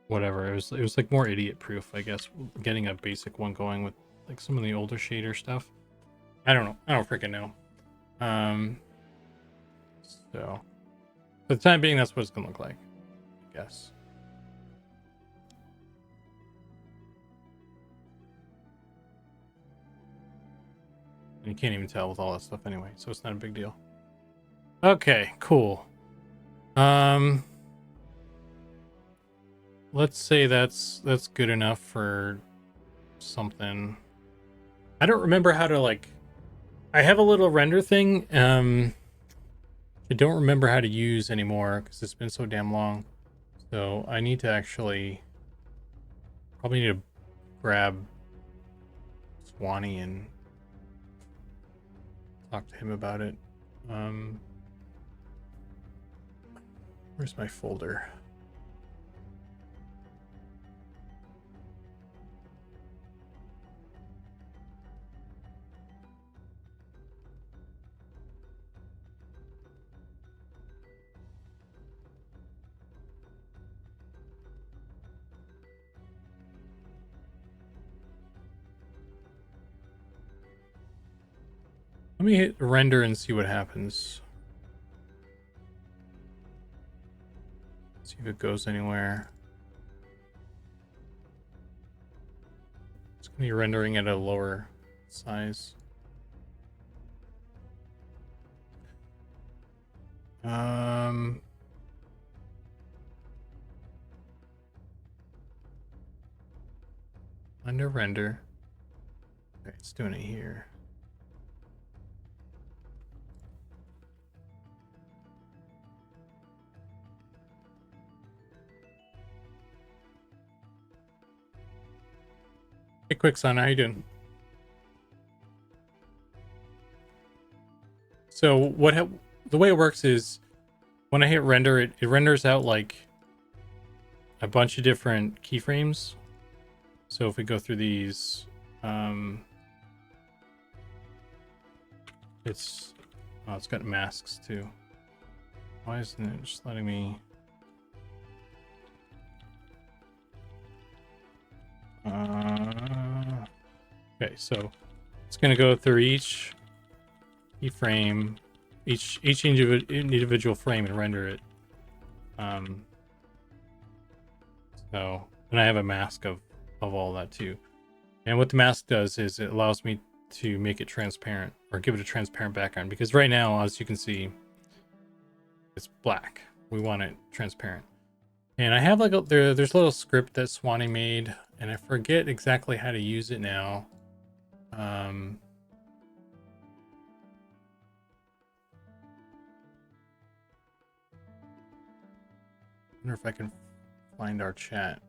whatever. It was like more idiot proof, I guess. Getting a basic one going with like some of the older shader stuff. I don't know. I don't freaking know. So for the time being, that's what it's gonna look like, I guess. And you can't even tell with all that stuff anyway, so it's not a big deal. Okay, cool. Let's say that's good enough for something. I don't remember how to like. I have a little render thing. I don't remember how to use anymore because it's been so damn long. So I need to actually probably need to grab Swanee and talk to him about it. Where's my folder? Let me hit render and see what happens. See if it goes anywhere. It's gonna be rendering at a lower size. Under render. Okay, it's doing it here. Hey, Quickson, how you doing? So the way it works is when I hit render, it renders out like a bunch of different keyframes. So if we go through these, it's got masks too. Why isn't it just letting me? Okay, so it's gonna go through each keyframe, each individual frame and render it. So, and I have a mask of all that too. And what the mask does is it allows me to make it transparent or give it a transparent background because right now, as you can see, it's black. We want it transparent. And I have like there's a little script that Swanee made, and I forget exactly how to use it now. I wonder if I can find our chat.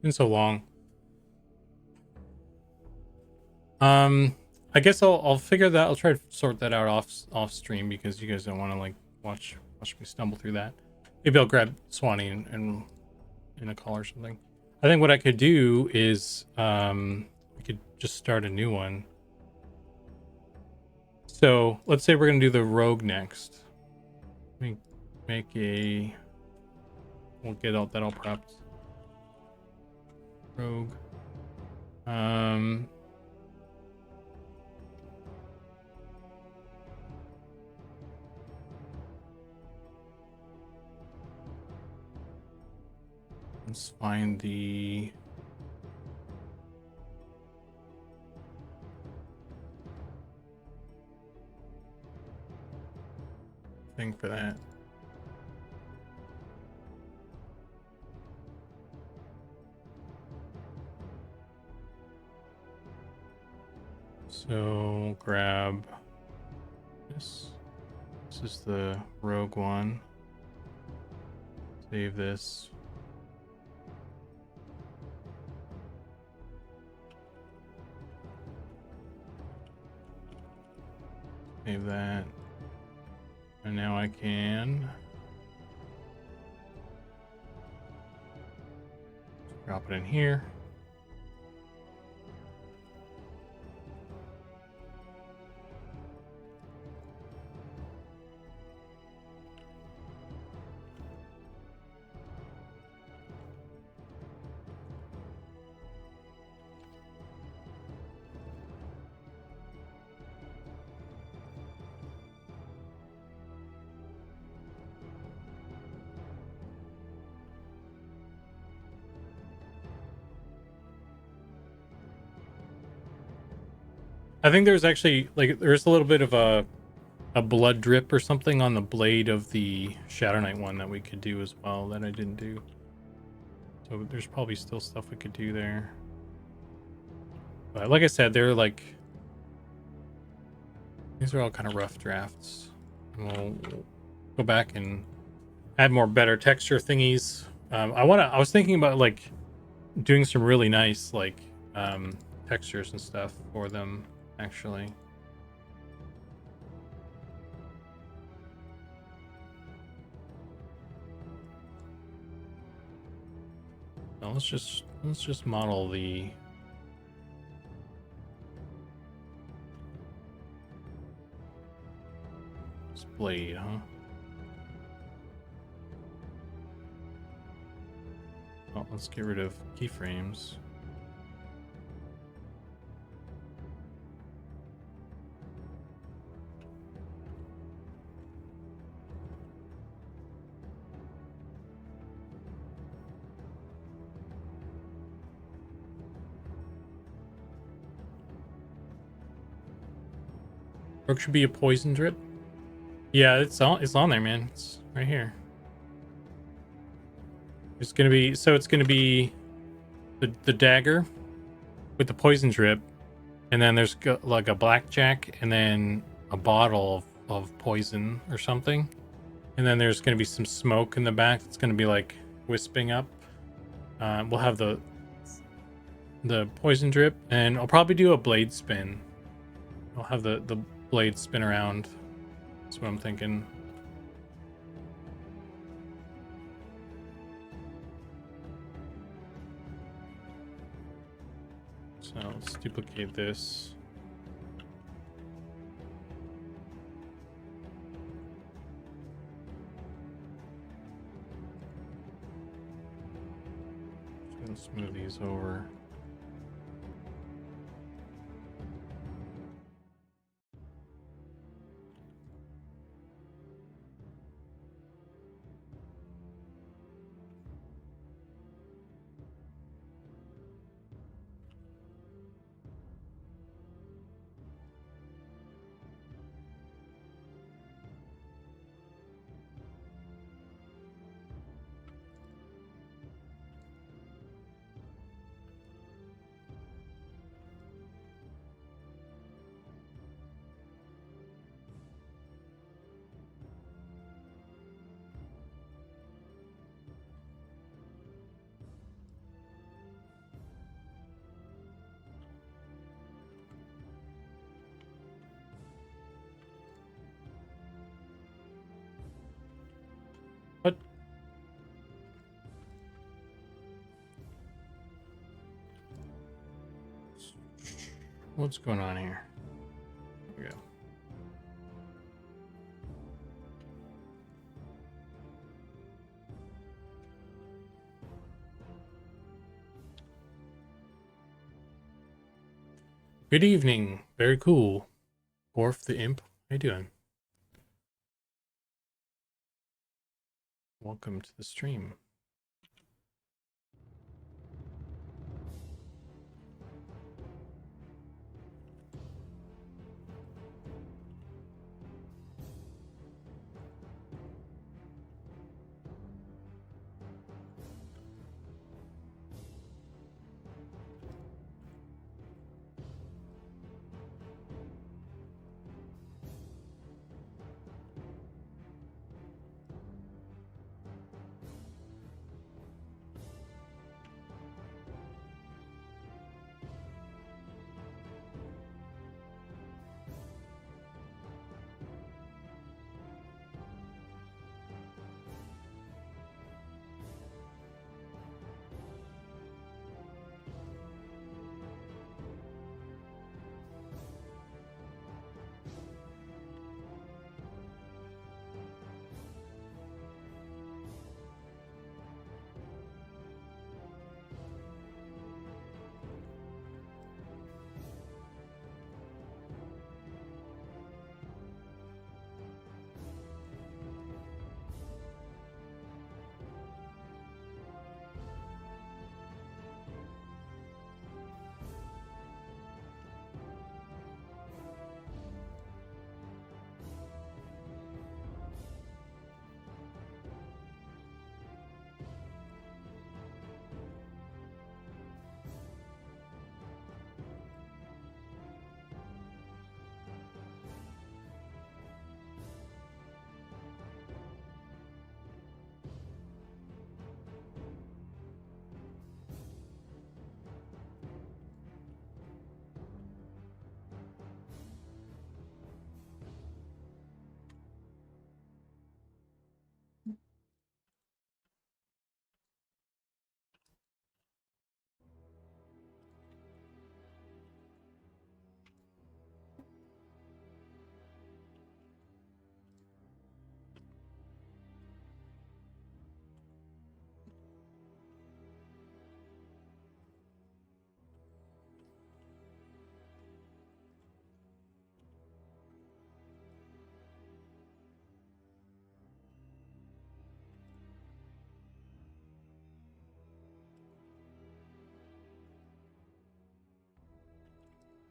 Been so long. I guess I'll figure that. I'll try to sort that out off stream because you guys don't want to like watch me stumble through that. Maybe I'll grab Swanee and in a call or something. I think what I could do is we could just start a new one. So let's say we're gonna do the rogue next. Let me make a. We'll get all that all prepped. Rogue. Let's find the thing for that. So grab this. This is the rogue one. Save this. Save that. And now I can drop it in here. I think there's actually like there's a little bit of a blood drip or something on the blade of the Shadow Knight one that we could do as well that I didn't do. So there's probably still stuff we could do there. But like I said, they're like these are all kind of rough drafts. And we'll go back and add more better texture thingies. I was thinking about like doing some really nice like textures and stuff for them actually. Now let's just model the blade, huh? Oh, let's get rid of keyframes. Rook should be a poison drip. Yeah, it's on there, man. It's right here. It's gonna be the dagger with the poison drip, and then there's like a blackjack, and then a bottle of poison or something, and then there's gonna be some smoke in the back. It's gonna be like wisping up. We'll have the poison drip, and I'll probably do a blade spin. I'll have the blade spin around. That's what I'm thinking. So let's duplicate this. Just gonna smooth these over. What's going on here? Here we go. Good evening. Very cool. Orf the Imp. How you doing? Welcome to the stream.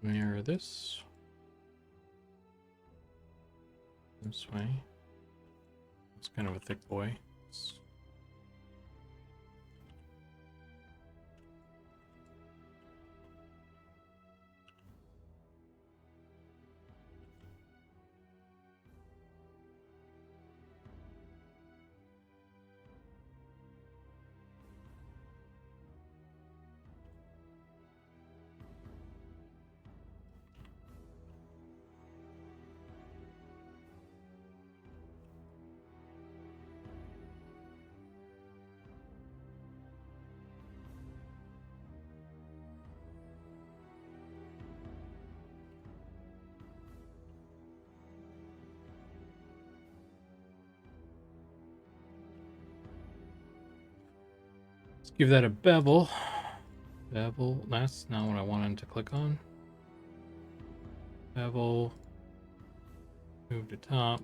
Mirror this way. It's kind of a thick boy. Let's give that a bevel. Bevel, that's not what I wanted to click on. Bevel, move to top.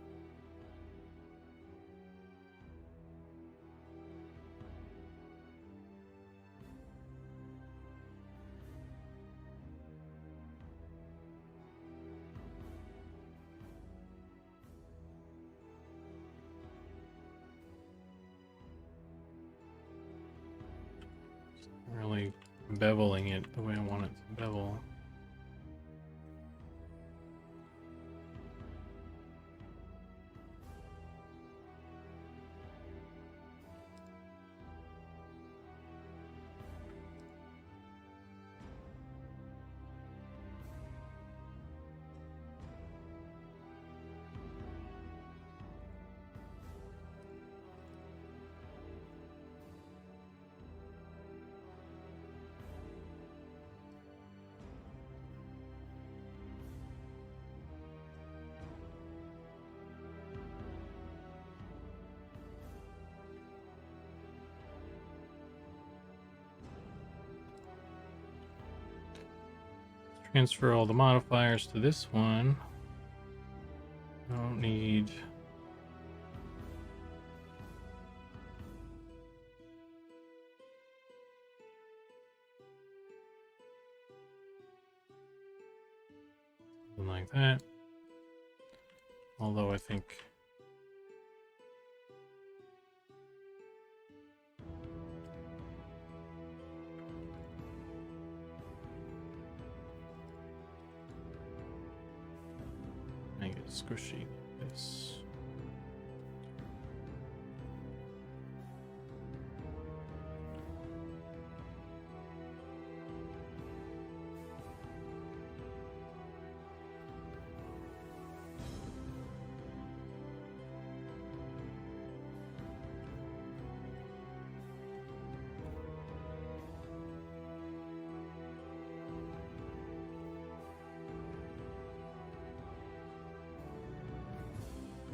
Really beveling it the way I want it to bevel. Transfer all the modifiers to this one. I don't need... something like that. Although I think... make it squishy like this.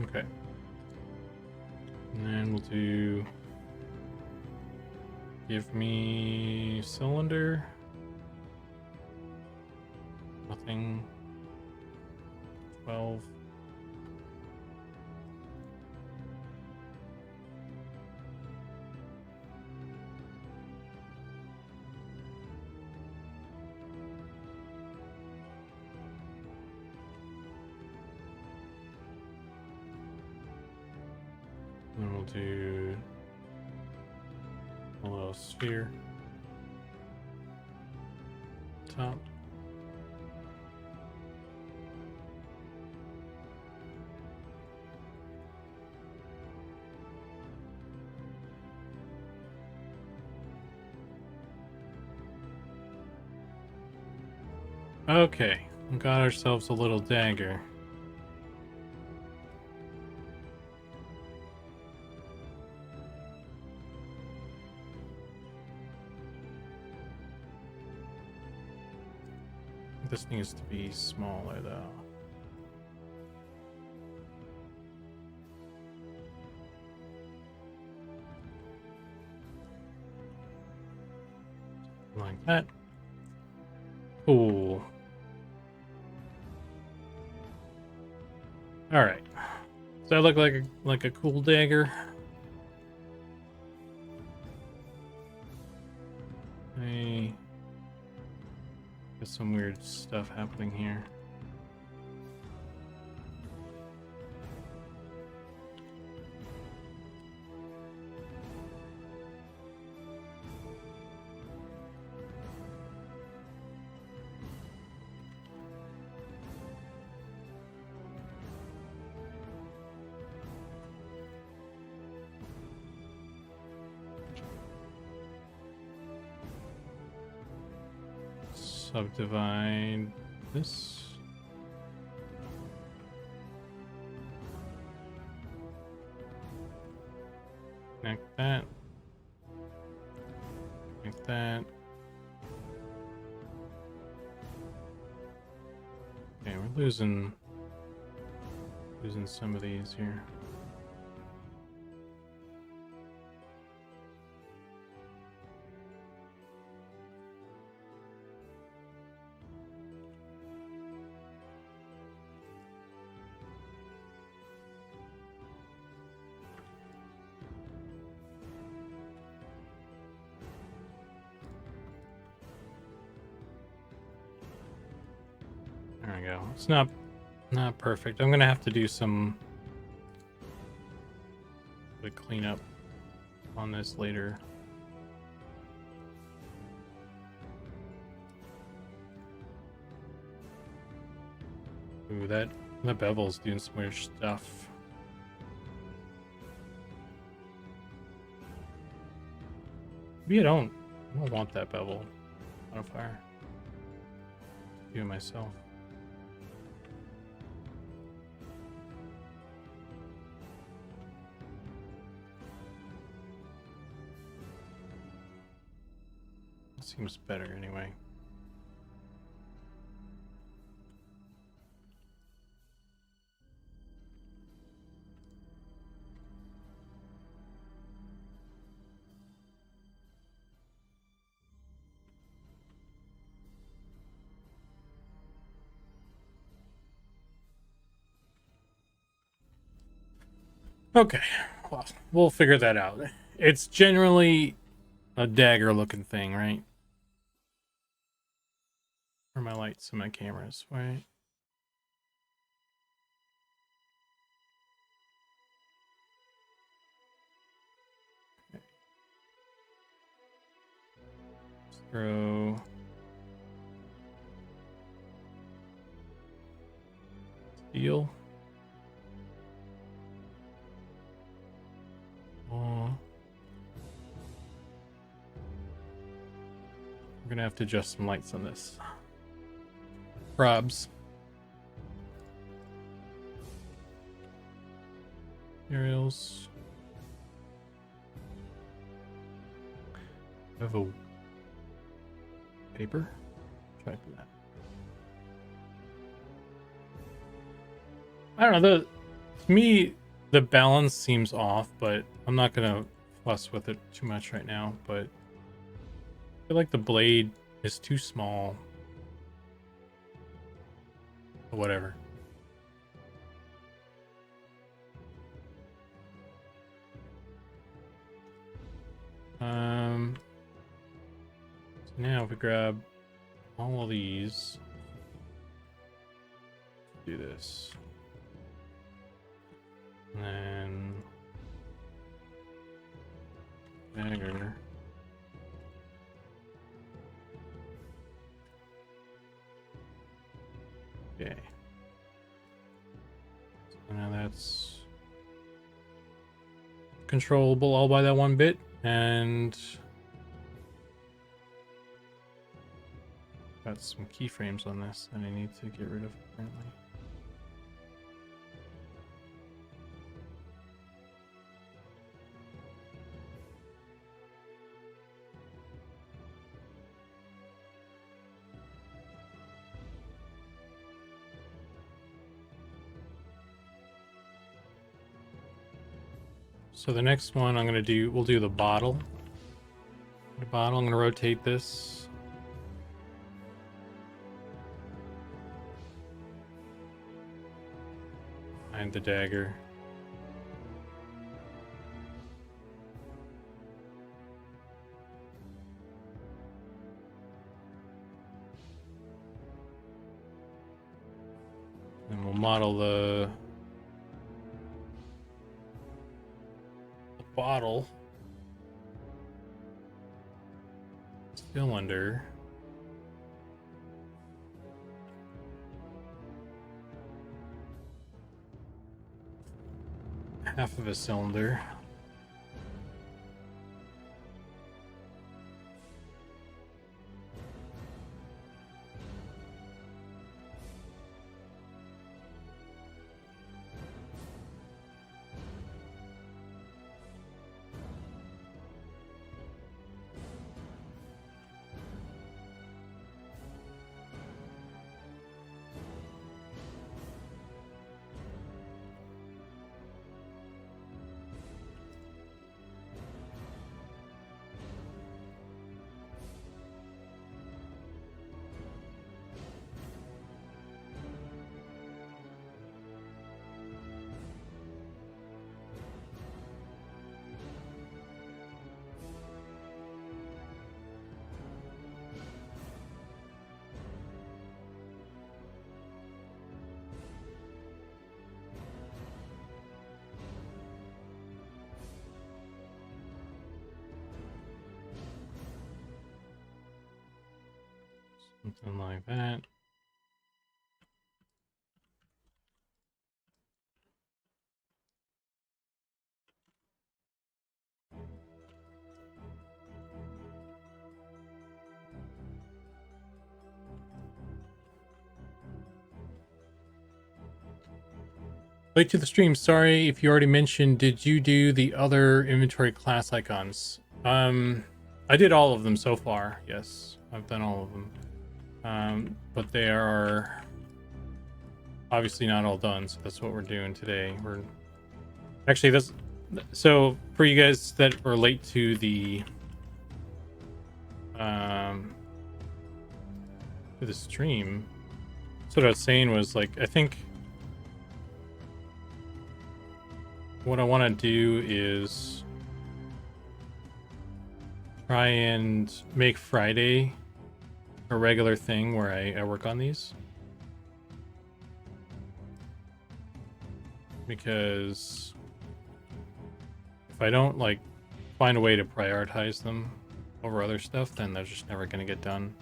Okay. And then we'll do... give me cylinder. Nothing. 12. Then we'll do a little sphere. Top. Okay, we got ourselves a little dagger. This needs to be smaller though. Like that. Cool. All right. Does that look like a cool dagger? Hey. There's some weird stuff happening here. Subdivide this. Connect that. Like that. Okay, we're losing some of these here. There we go. It's not perfect. I'm gonna have to do some cleanup on this later. Ooh, that bevel's doing some weird stuff. Maybe I don't want that bevel modifier. Do it myself. Seems better anyway. Okay, well, we'll figure that out. It's generally a dagger looking thing, right? Where are my lights and my cameras, right? Throw steel. Oh. We're gonna have to adjust some lights on this. Probs. Materials. I have a paper. Try for that. I don't know. To me, the balance seems off, but I'm not gonna fuss with it too much right now. But I feel like the blade is too small. But whatever. So now if we grab all of these, do this, and then dagger. Okay. So now that's controllable all by that one bit, and got some keyframes on this that I need to get rid of apparently. So the next one I'm gonna do, we'll do the bottle. The bottle, I'm gonna rotate this. Behind the dagger. And we'll model the bottle cylinder. Half of a cylinder. Something like that. Late to the stream. Sorry if you already mentioned. Did you do the other inventory class icons? I did all of them so far. Yes, I've done all of them. But they are obviously not all done. So that's what we're doing today. We're actually that's so for you guys that were late to the stream. So what I was saying was like I think what I want to do is try and make Friday a regular thing where I work on these. Because if I don't like find a way to prioritize them over other stuff, then they're just never going to get done.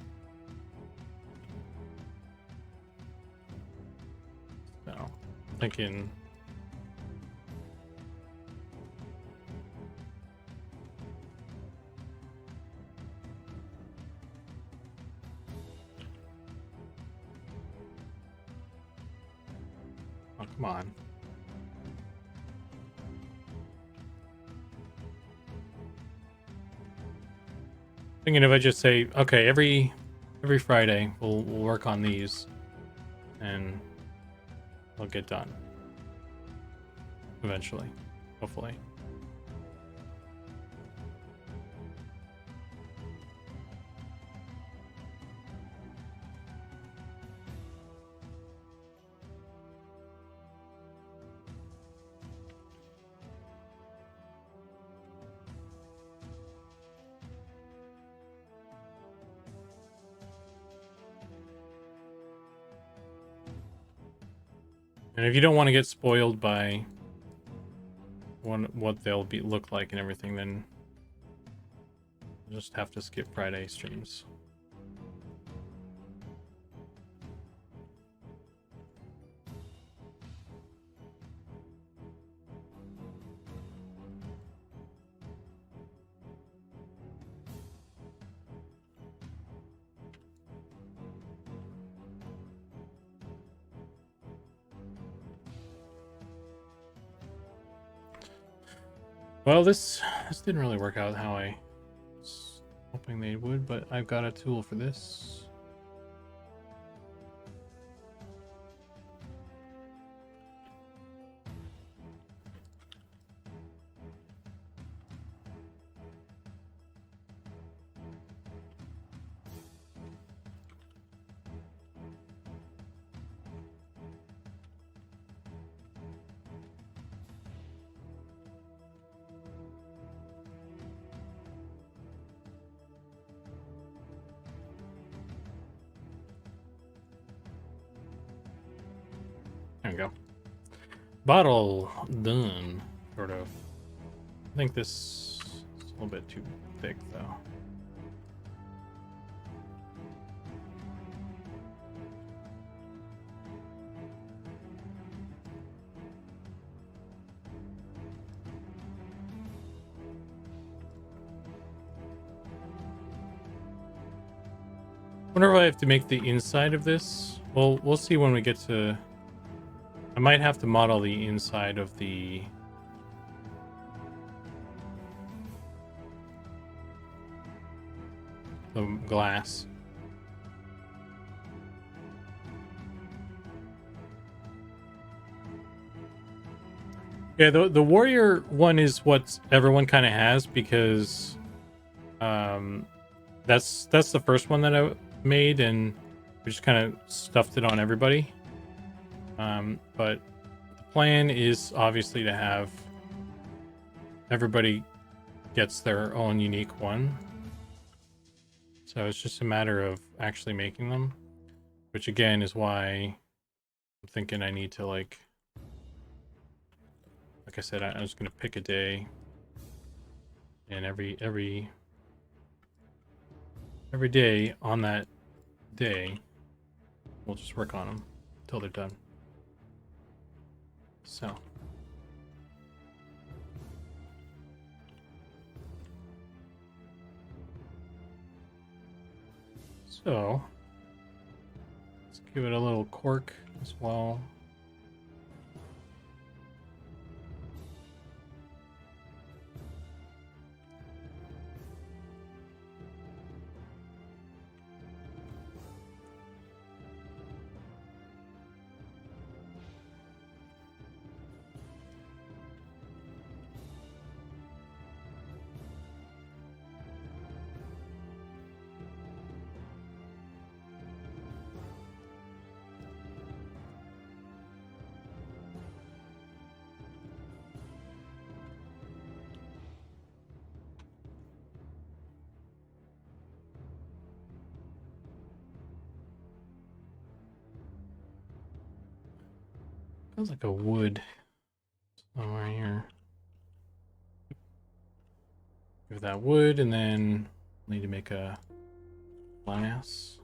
So, thinking oh, come on. Thinking if I just say, okay, every Friday we'll work on these, and they'll get done eventually, hopefully. And if you don't want to get spoiled by what they'll look like and everything, then you'll just have to skip Friday streams. Well, this didn't really work out how I was hoping they would, but I've got a tool for this. There we go. Bottle done, sort of. I think this is a little bit too thick, though. Wonder if I have to make the inside of this. Well, we'll see when we get to... I might have to model the inside of the glass. Yeah, the warrior one is what everyone kind of has because that's the first one that I made, and we just kind of stuffed it on everybody. But the plan is obviously to have everybody gets their own unique one. So it's just a matter of actually making them, which again is why I'm thinking I need to like I said, I was going to pick a day, and every day on that day, we'll just work on them until they're done. So. Let's give it a little cork as well. Sounds like a wood somewhere here. Give that wood, and then need to make a glass.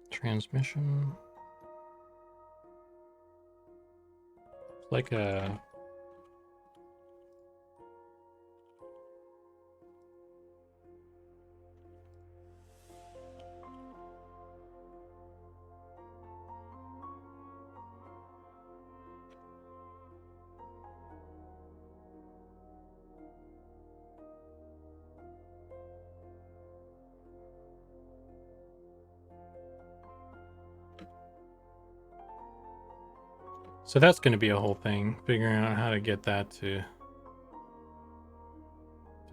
Transmission. It's like a so that's going to be a whole thing, figuring out how to get that to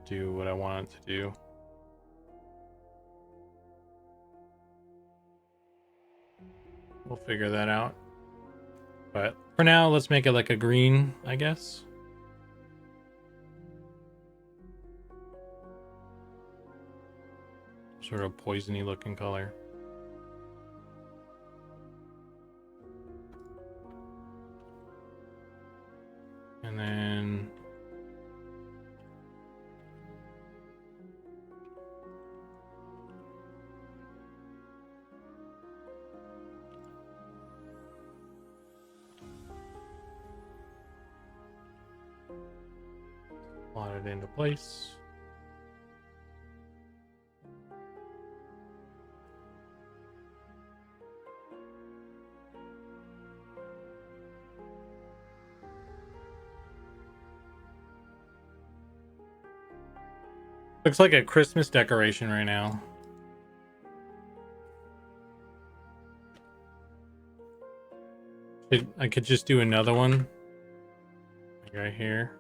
do what I want it to do. We'll figure that out. But for now, let's make it like a green, I guess. Sort of poisony looking color. And then slot it into place. Looks like a Christmas decoration right now. I could just do another one. Like right here.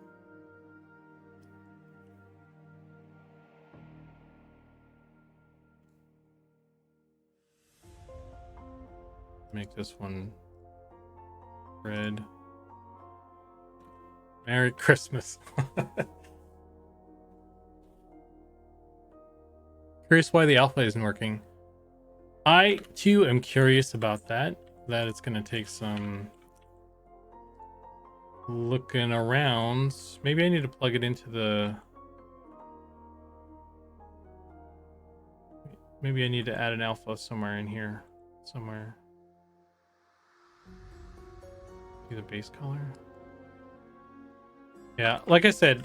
Make this one red. Merry Christmas. Curious why the alpha isn't working. I too am curious about that. That it's gonna take some looking around. Maybe I need to plug it into the. Maybe I need to add an alpha somewhere in here. Somewhere. See the base color. Yeah, like I said,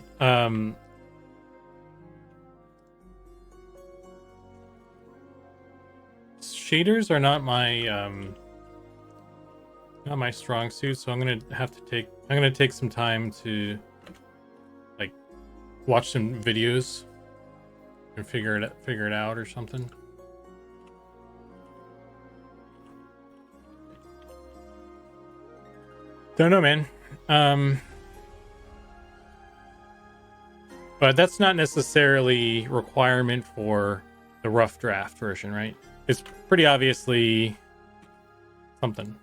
shaders are not my strong suit, so I'm gonna take some time to like watch some videos and figure it out or something. Don't know, man. But that's not necessarily requirement for the rough draft version, right? It's pretty obviously something.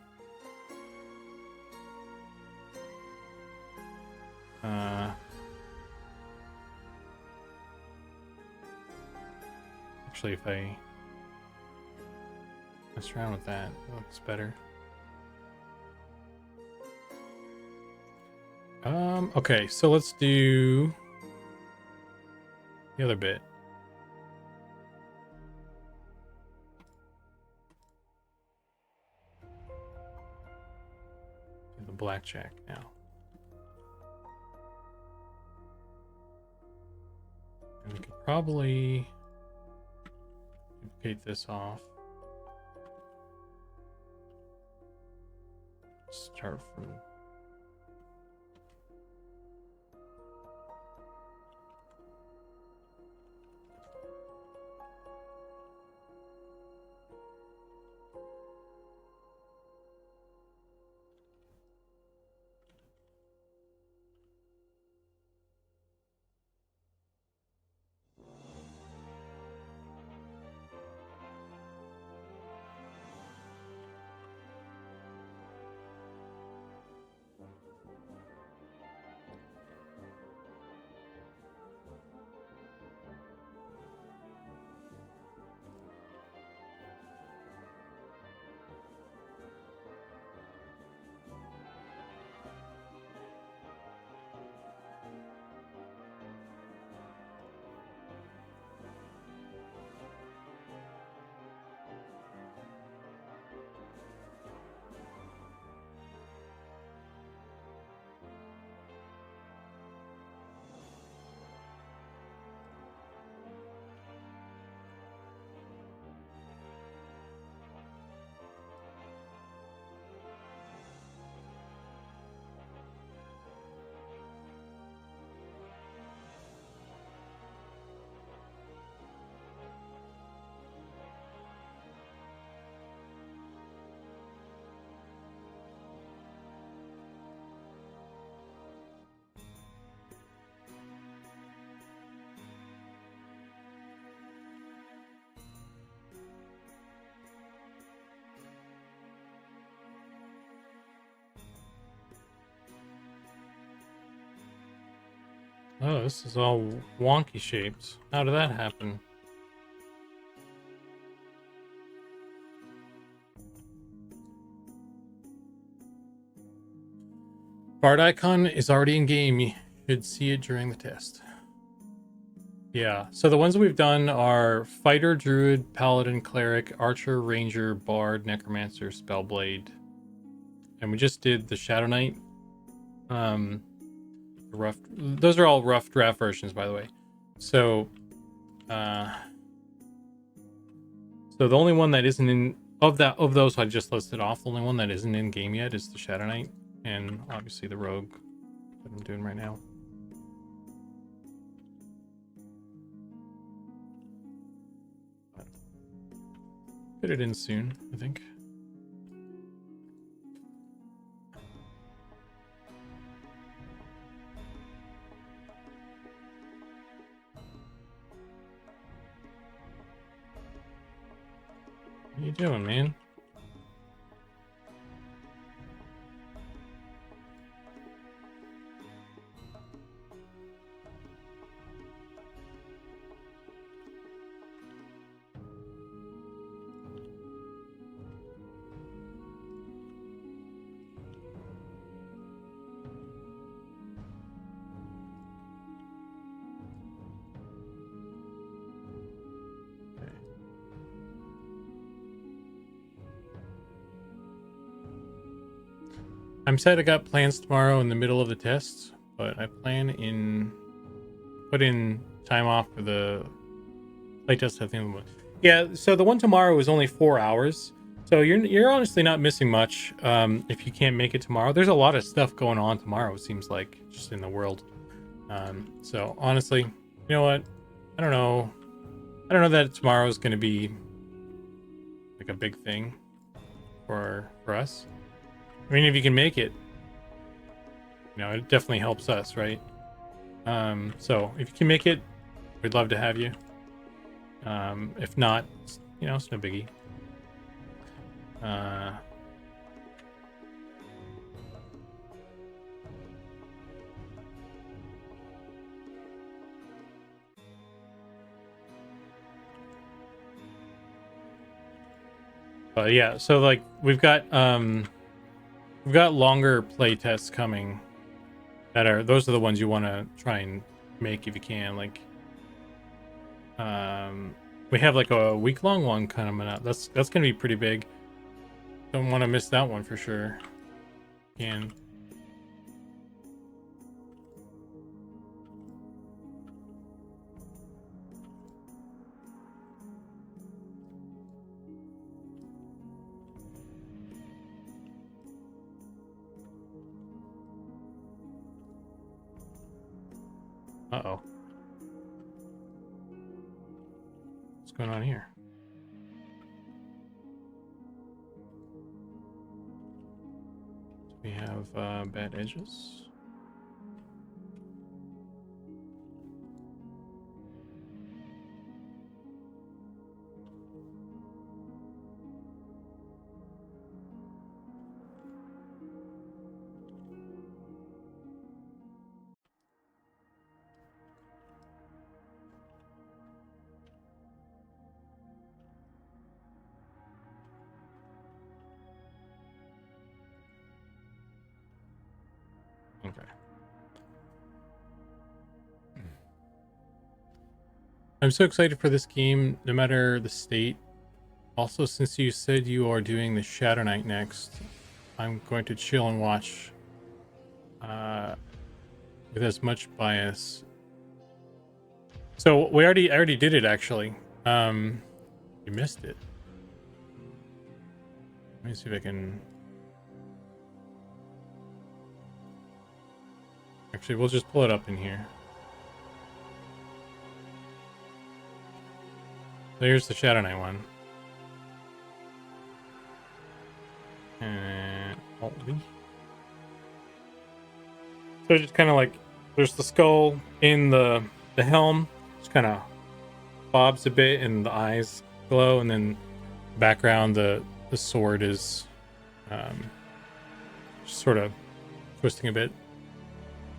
Actually, if I mess around with that, it looks better. Okay, so let's do the other bit. The blackjack now. And we could probably duplicate this off. Start from Oh, this is all wonky shaped. How did that happen? Bard icon is already in game. You should see it during the test. Yeah, so the ones that we've done are Fighter, Druid, Paladin, Cleric, Archer, Ranger, Bard, Necromancer, Spellblade. And we just did the Shadow Knight. Those are all rough draft versions, by the way. So, so the only one that isn't in of those I just listed off, the only one that isn't in game yet is the Shadow Knight, and obviously the Rogue that I'm doing right now. Fit it in soon, I think. What are you doing, man? I'm sad I got plans tomorrow in the middle of the tests, but I plan put in time off for the playtest at the end of the month. Yeah, so the one tomorrow is only 4 hours, so you're honestly not missing much. If you can't make it tomorrow, there's a lot of stuff going on tomorrow. It seems like just in the world. So honestly, you know what? I don't know that tomorrow is going to be like a big thing for us. I mean, if you can make it, you know, it definitely helps us, right? So if you can make it, we'd love to have you. If not, you know, it's no biggie. But yeah, so like we've got longer play tests coming those are the ones you want to try and make if you can. Like we have like a week-long one coming out. That's gonna be pretty big. Don't want to miss that one for sure. Can. Uh-oh. What's going on here? We have bad edges. Okay. I'm so excited for this game, no matter the state. Also, since you said you are doing the Shadow Knight next, I'm going to chill and watch with as much bias. So I already did it actually. You missed it. Let me see if I can. Actually, we'll just pull it up in here. So here's the Shadow Knight one. And Alt-V. So just kind of like, there's the skull in the helm. Just kind of bobs a bit and the eyes glow. And then background, the sword is just sort of twisting a bit.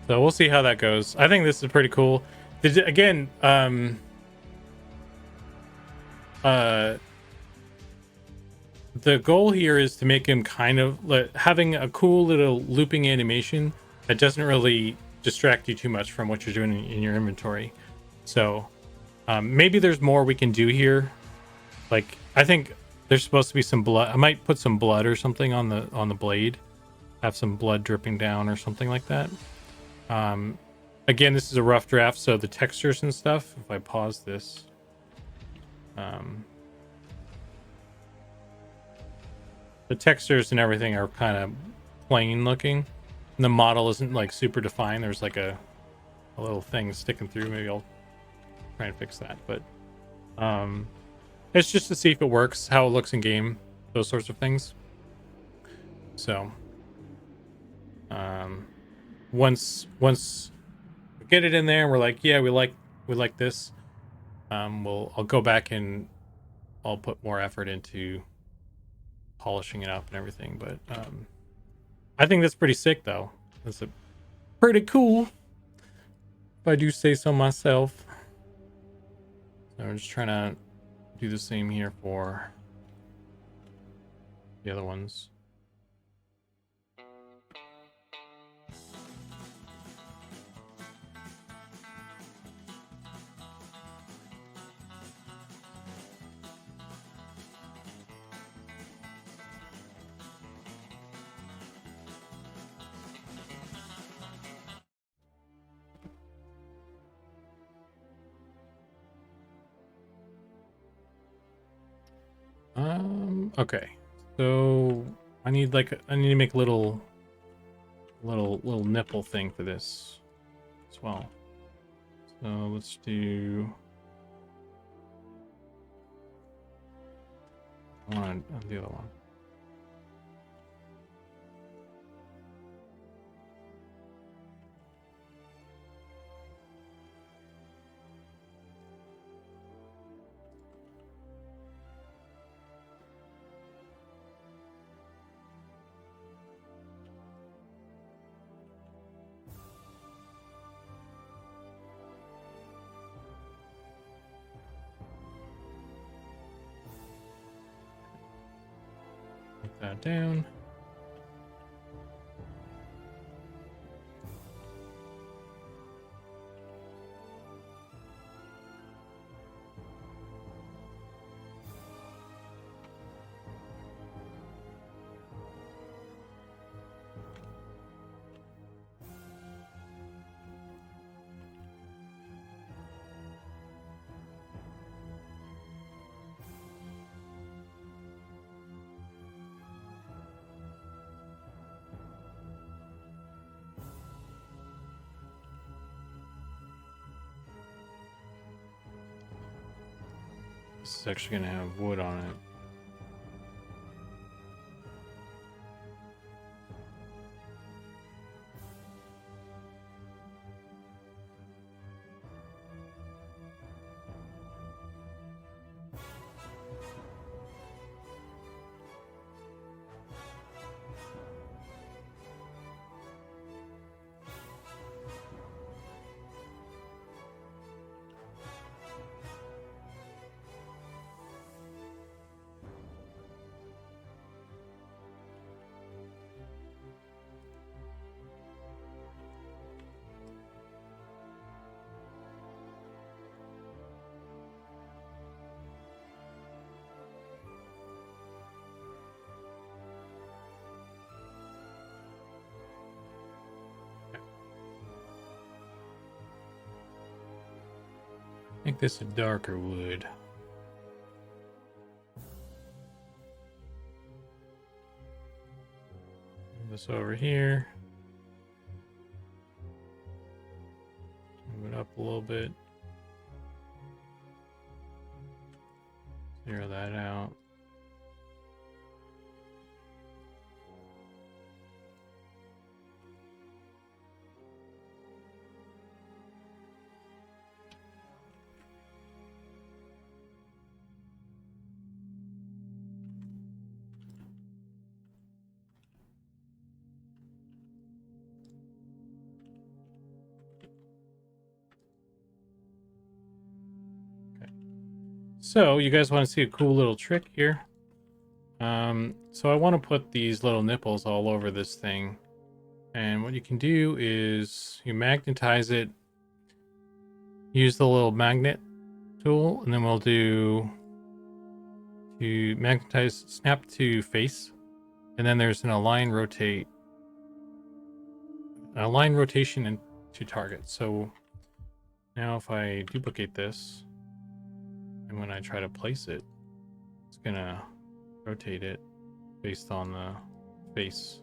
So we'll see how that goes. I think this is pretty cool. Again, the goal here is to make him kind of having a cool little looping animation that doesn't really distract you too much from what you're doing in your inventory. So maybe there's more we can do here. Like, I think there's supposed to be some blood. I might put some blood or something on the blade, have some blood dripping down or something like that. Again, this is a rough draft, so the textures and stuff, if I pause this, the textures and everything are kind of plain looking. And the model isn't like super defined. There's like a little thing sticking through. Maybe I'll try and fix that. But it's just to see if it works, how it looks in game, those sorts of things. So once we get it in there and we're like, yeah, we like this, I'll go back and I'll put more effort into polishing it up and everything. But I think that's pretty sick, though. That's pretty cool, if I do say so myself. So I'm just trying to do the same here for the other ones. Okay, so I need to make a little nipple thing for this as well. So let's do one on the other one. Put that down. This is actually gonna have wood on it. Make this a darker wood. Move this over here. Move it up a little bit. Zero that out. So you guys want to see a cool little trick here? So I want to put these little nipples all over this thing. And what you can do is you magnetize it, use the little magnet tool, and then we'll do to magnetize, snap to face, and then there's an align rotation into target. So now if I duplicate this, and when I try to place it, it's gonna rotate it based on the face.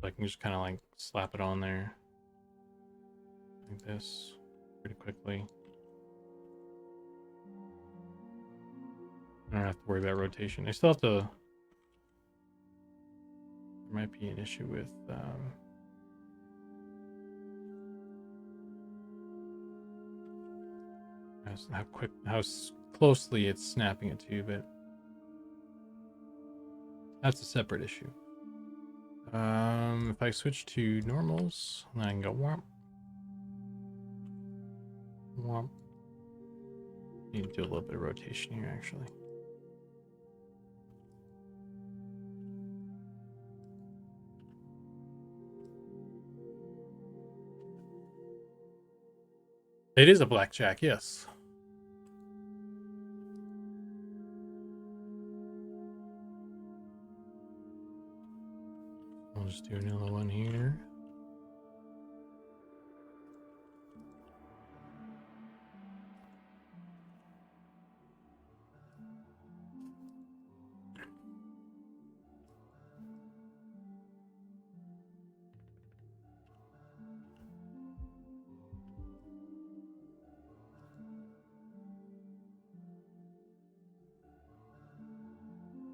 I can just kind of like slap it on there like this pretty quickly. I don't have to worry about rotation. I still have to. There might be an issue with how closely it's snapping it to you, but that's a separate issue. If I switch to normals, then I can go womp. Womp. Need to do a little bit of rotation here, actually. It is a blackjack, yes. I'll just do another one here.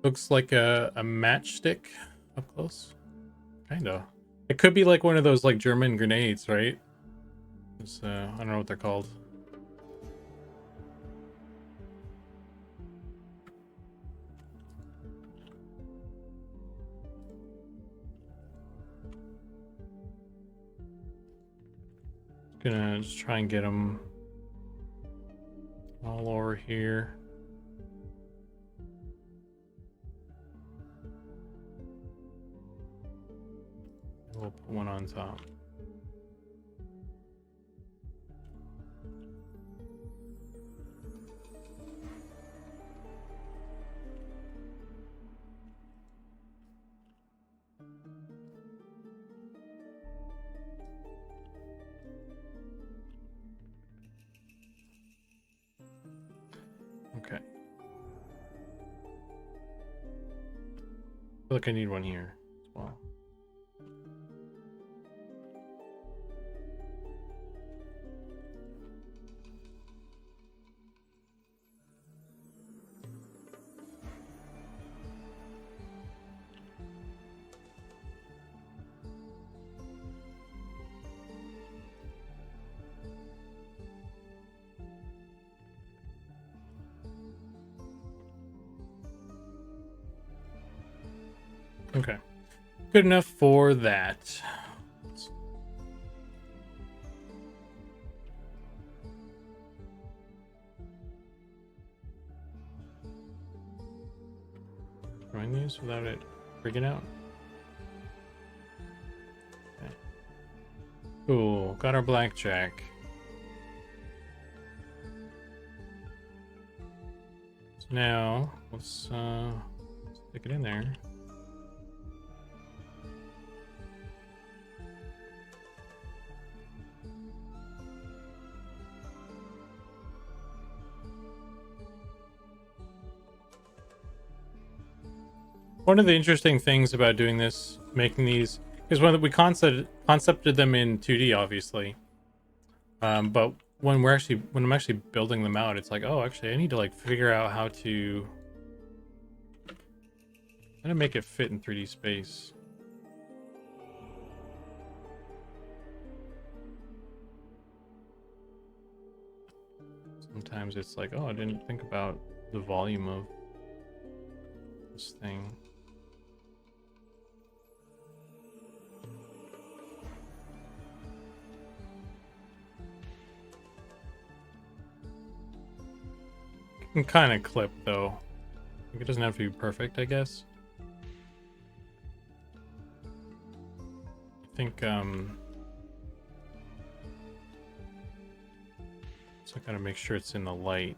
Looks like a matchstick up close. Kinda. It could be like one of those like German grenades, right? I don't know what they're called. Gonna just try and get them all over here. We'll put one on top. Okay. I feel like I need one here as well. Okay. Good enough for that. Trying these without it freaking out. Okay. Cool. Got our blackjack. So now let's stick it in there. One of the interesting things about doing this, making these, is when we concepted them in 2D, obviously. But when I'm actually building them out, it's like, oh, actually, I need to like figure out how to make it fit in 3D space. Sometimes it's like, oh, I didn't think about the volume of this thing. can kind of clip though. It doesn't have to be perfect, I guess. I think so I gotta make sure it's in the light.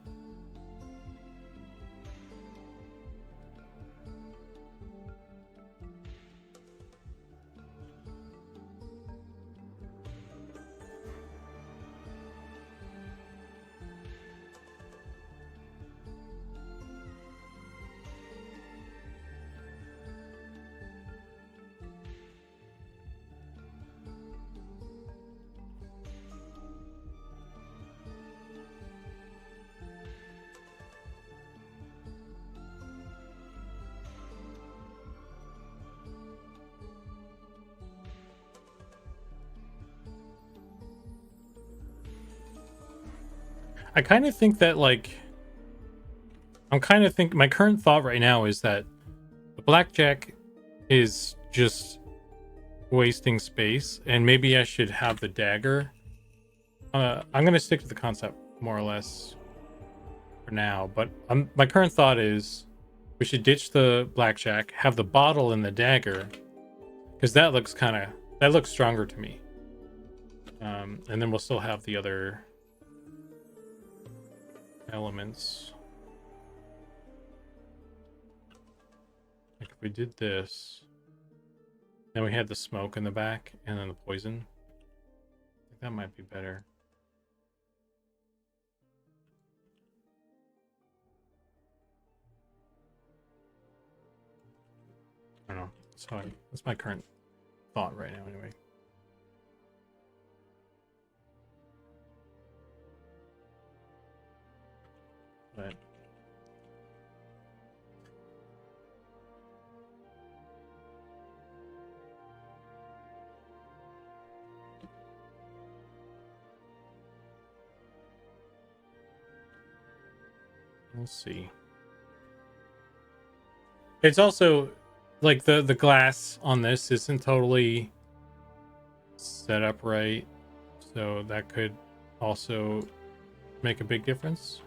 I kind of think that, like, my current thought right now is that the blackjack is just wasting space, and maybe I should have the dagger. I'm gonna stick to the concept more or less for now, but my current thought is we should ditch the blackjack, have the bottle and the dagger, because that looks stronger to me. And then we'll still have the other elements. Like if we did this, then we had the smoke in the back and then the poison. I think that might be better. I don't know. That's my current thought right now anyway. But we'll see. It's also like the glass on this isn't totally set up right, so that could also make a big difference.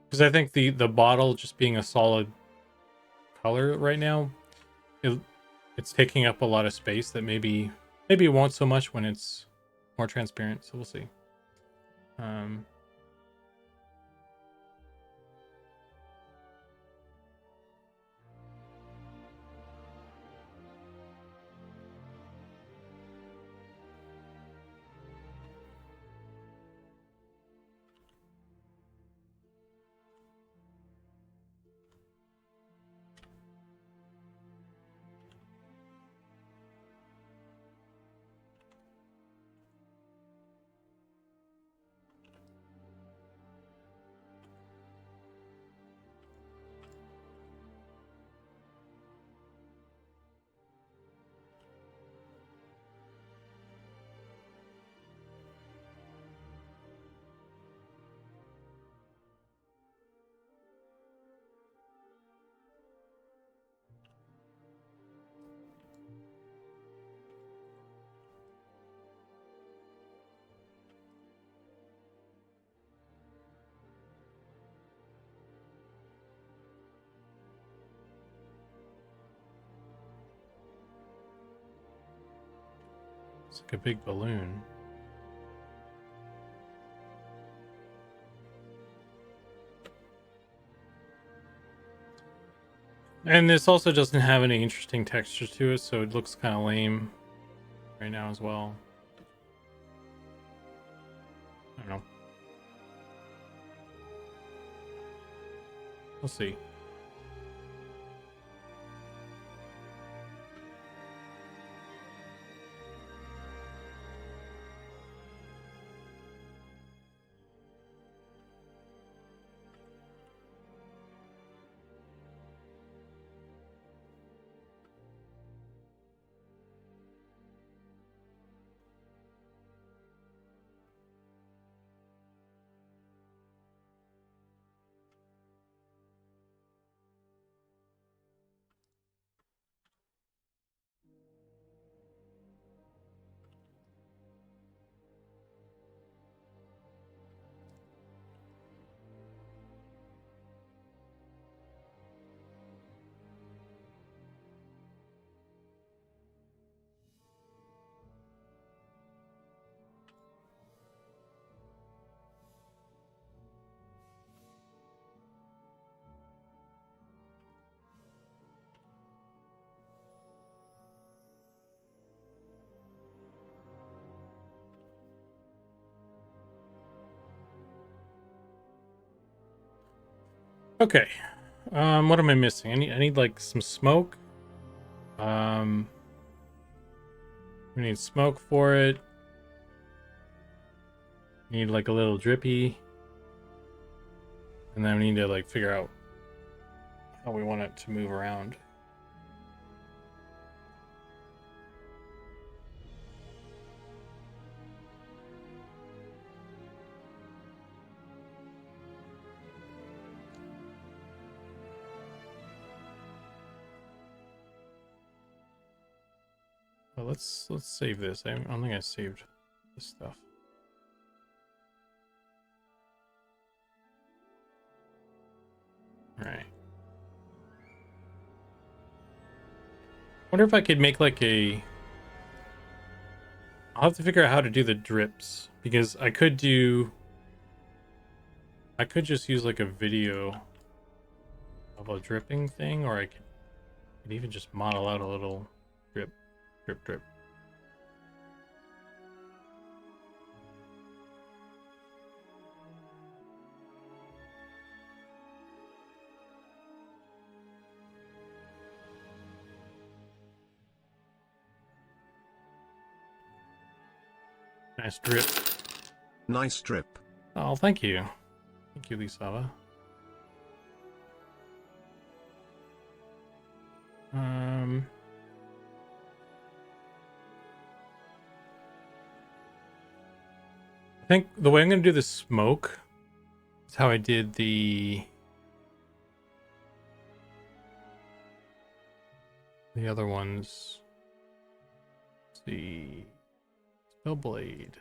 Because I think the bottle just being a solid color right now, it's taking up a lot of space that maybe it won't so much when it's more transparent. So we'll see. It's like a big balloon. And this also doesn't have any interesting texture to it, so it looks kind of lame right now as well. I don't know. We'll see. Okay. What am I missing? I need like some smoke. We need smoke for it. Need like a little drippy. And then we need to like figure out how we want it to move around. Well, let's save this. I don't think I saved this stuff. All right. Wonder if I could make like a. I'll have to figure out how to do the drips because I could just use like a video of a dripping thing, or I could even just model out a little drip, drip, drip. Nice drip. Nice drip. Oh, thank you. Thank you, Lisava. I think the way I'm going to do the smoke is how I did the other ones. Let's see. Spellblade.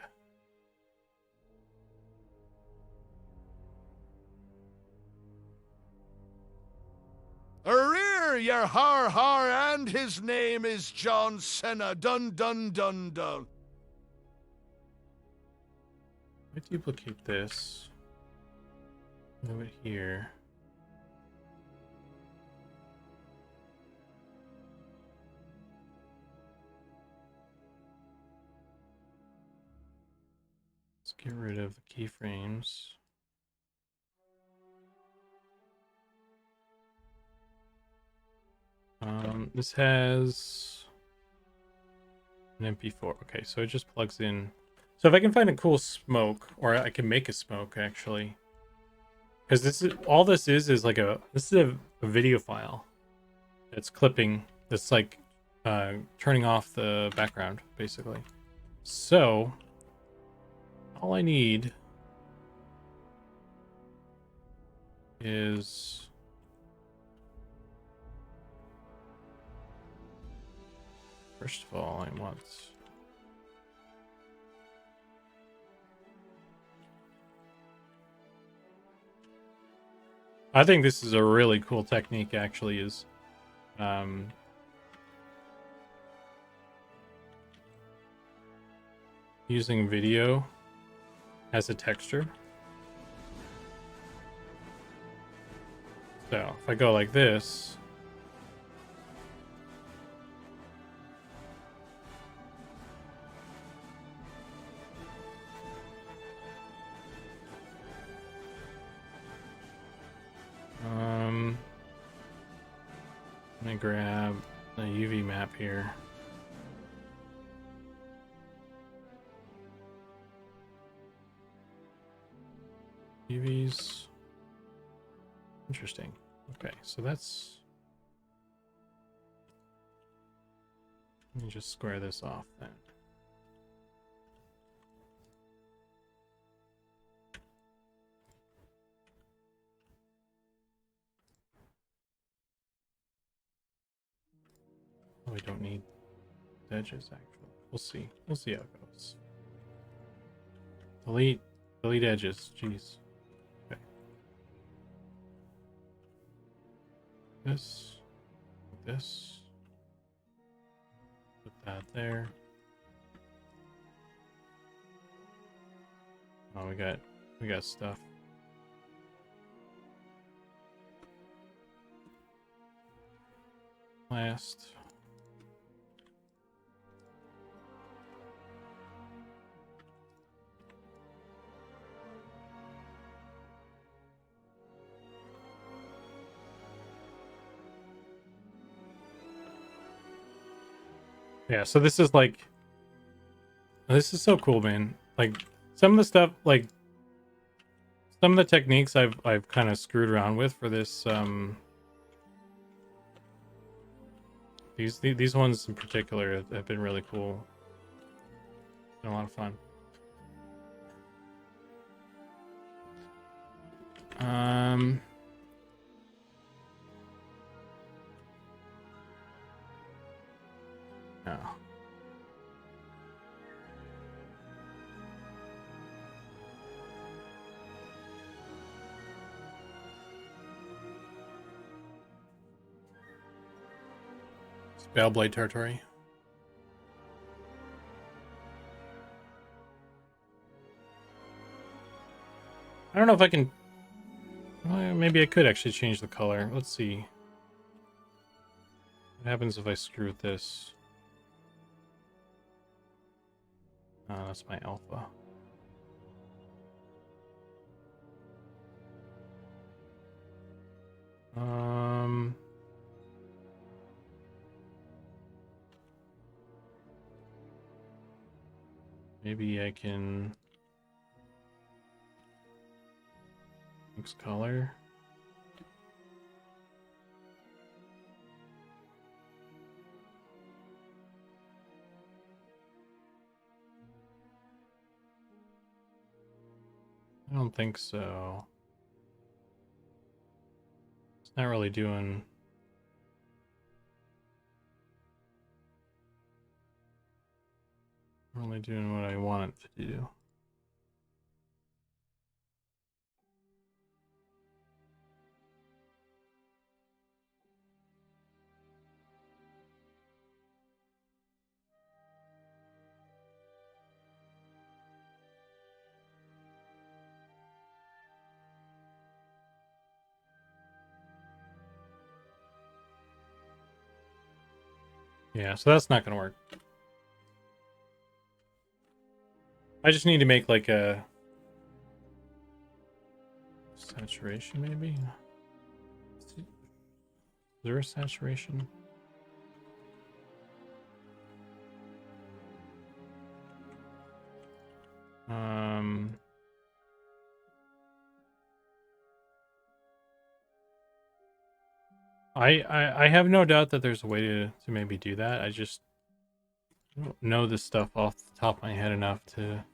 Arir, yer har har, and his name is John Cena. Dun dun dun dun. I duplicate this. Move it here. Let's get rid of the keyframes. This has an MP4. Okay, so it just plugs in. So if I can find a cool smoke, or I can make a smoke actually, because this is all this is like this is a video file. It's clipping. That's like turning off the background basically. So all I need is first of all, I want I think this is a really cool technique actually is using video as a texture. So if I go like this, let me grab the UV map here. UVs. Interesting. Okay, so that's. Let me just square this off then. Oh, we don't need edges actually. We'll see. We'll see how it goes. Delete edges. Jeez. Okay. This. This. Put that there. Oh, we got stuff. Last. Yeah, so this is like, this is so cool, man. Like some of the stuff, like some of the techniques I've kind of screwed around with for this. These ones in particular have been really cool. Been a lot of fun. No. Spellblade territory. I don't know if I can. Well, maybe I could actually change the color. Let's see. What happens if I screw with this? Oh, that's my alpha. Maybe I can mix color. I don't think so. It's not really doing. Really doing what I want it to do. Yeah, so that's not gonna work. I just need to make like a saturation, maybe. Is there a saturation? I have no doubt that there's a way to maybe do that. I just don't know this stuff off the top of my head enough to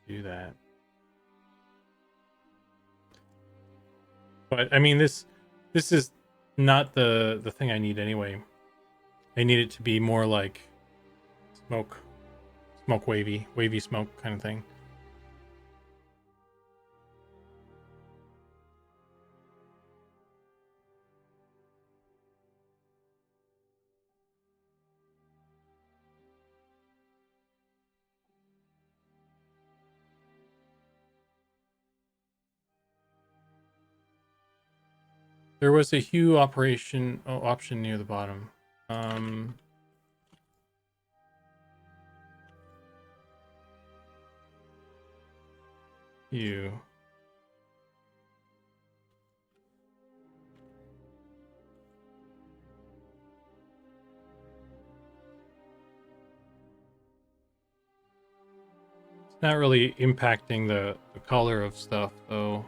do that. But I mean, this is not the thing I need anyway. I need it to be more like smoke wavy smoke kind of thing. There was a hue option near the bottom. Hue. It's not really impacting the color of stuff though.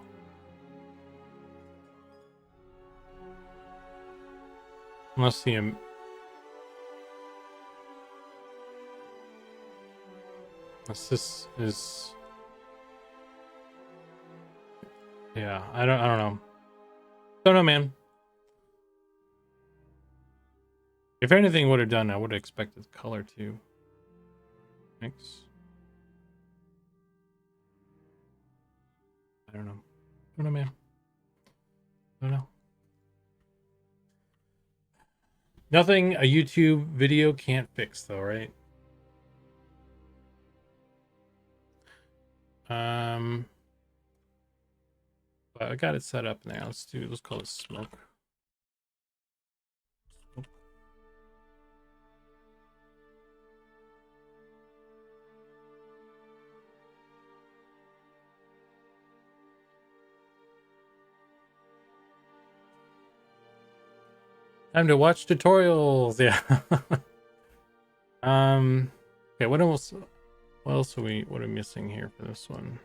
Unless the unless this is, yeah, I don't know. Don't know, man. If anything would have done, I would have expected the color to mix. I don't know. Don't know, man. I don't know. Nothing a YouTube video can't fix, though, right? But I got it set up now. Let's call it smoke. Time to watch tutorials. Yeah. Okay, what else? What else are we? What are we missing here for this one?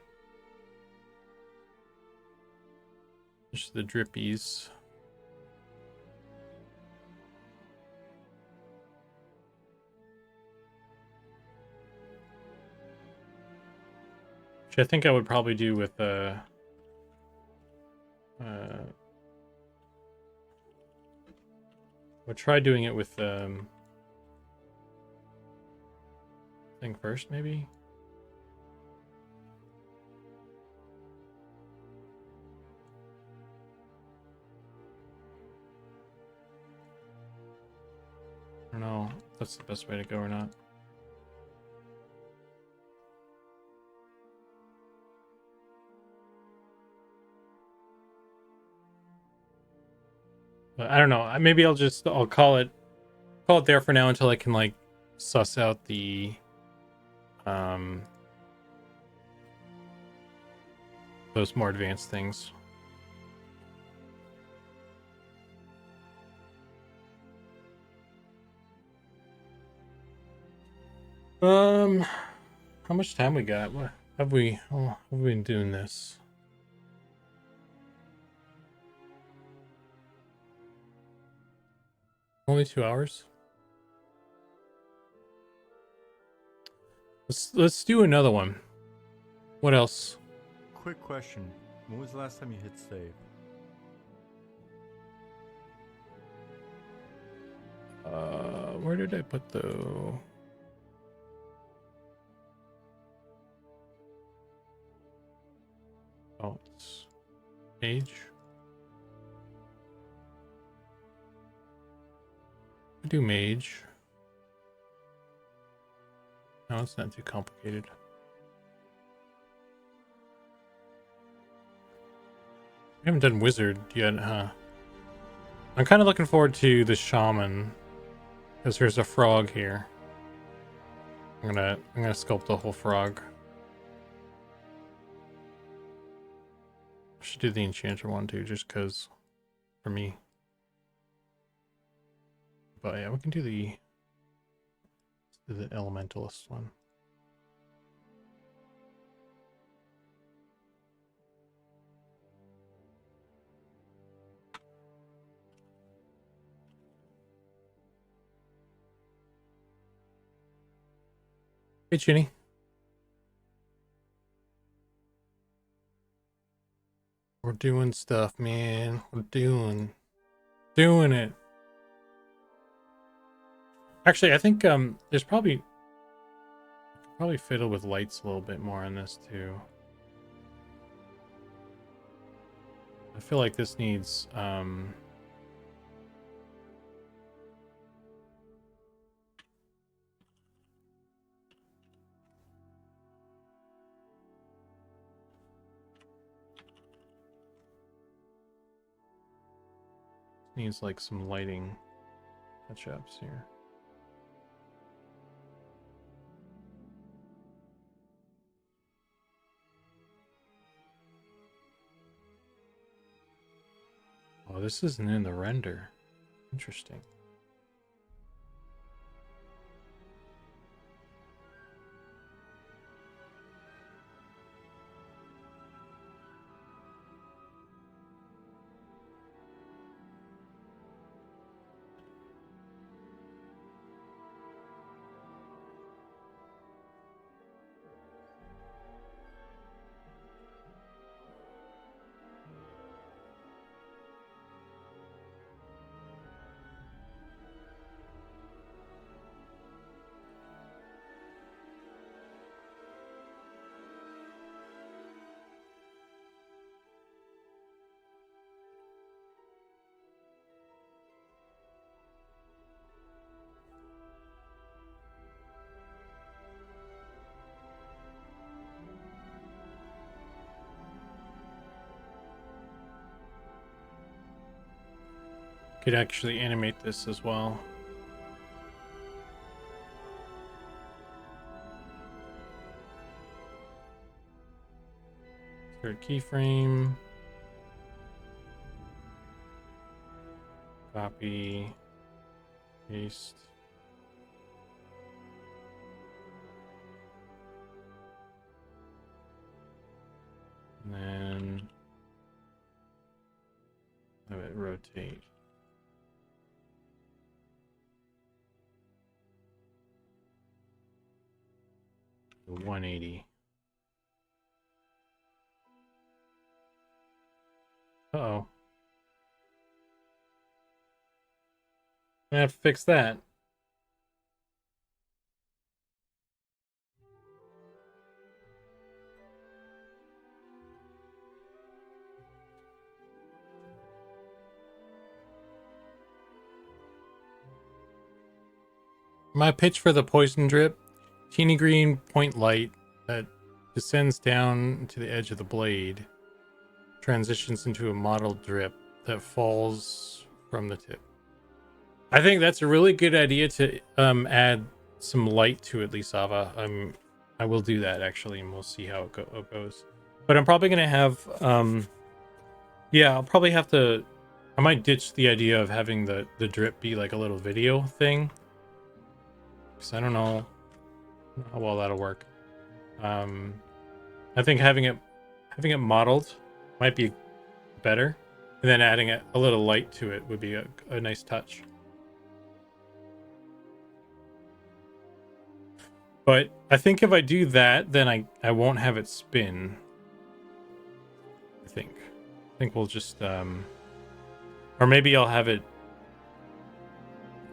Just the drippies. Which I think I would probably do with we'll try doing it with thing first, maybe. I don't know if that's the best way to go or not. But I don't know. Maybe I'll call it there for now until I can like suss out the those more advanced things. How much time we got? What have we? Oh, have we been doing this? Only 2 hours. Let's do another one. What else? Quick question. When was the last time you hit save? Where did I put the? Oh, it's page. I do mage. No, it's not too complicated. We haven't done wizard yet, huh? I'm kind of looking forward to the shaman, because there's a frog here. I'm gonna sculpt the whole frog. I should do the enchanter one too, just because for me. But yeah, we can do the elementalist one. Hey, Chinny. We're doing stuff, man. We're doing it. Actually, I think there's probably fiddle with lights a little bit more on this too. I feel like this needs like some lighting touch-ups here. Oh, this isn't in the render. Interesting. Could actually animate this as well. Third keyframe. Copy, paste. And then have it rotate. To 180. Uh-oh. I have to fix that. My pitch for the poison drip: teeny green point light that descends down to the edge of the blade, transitions into a mottled drip that falls from the tip. I think that's a really good idea to add some light to it, Lisava. I will do that actually, and we'll see how it goes. But I'm probably gonna have yeah, I'll probably have to. I might ditch the idea of having the drip be like a little video thing, because I don't know how well that'll work. I think having it modeled might be better, and then adding a little light to it would be a nice touch. But I think if I do that, then I won't have it spin. I think we'll just or maybe I'll have it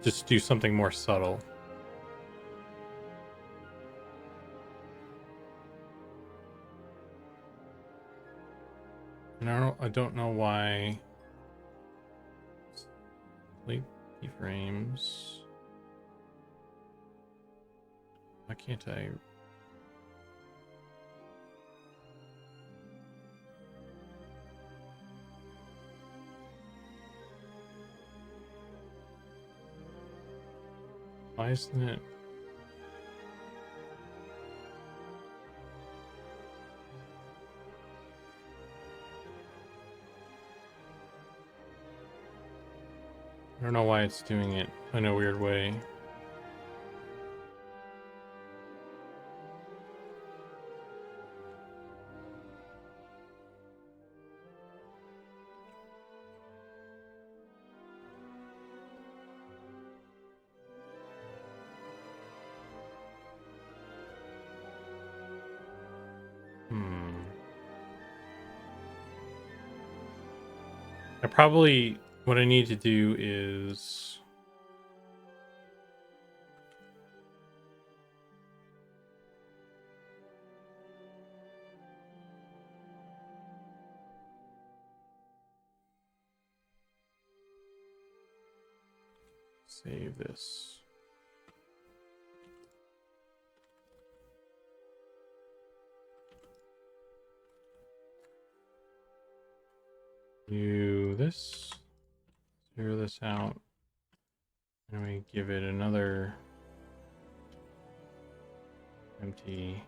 just do something more subtle. And I don't know why. Delete keyframes. Why can't I? Why isn't it? I don't know why it's doing it in a weird way. Probably what I need to do is save this. Do this, zero this out, and we give it another empty.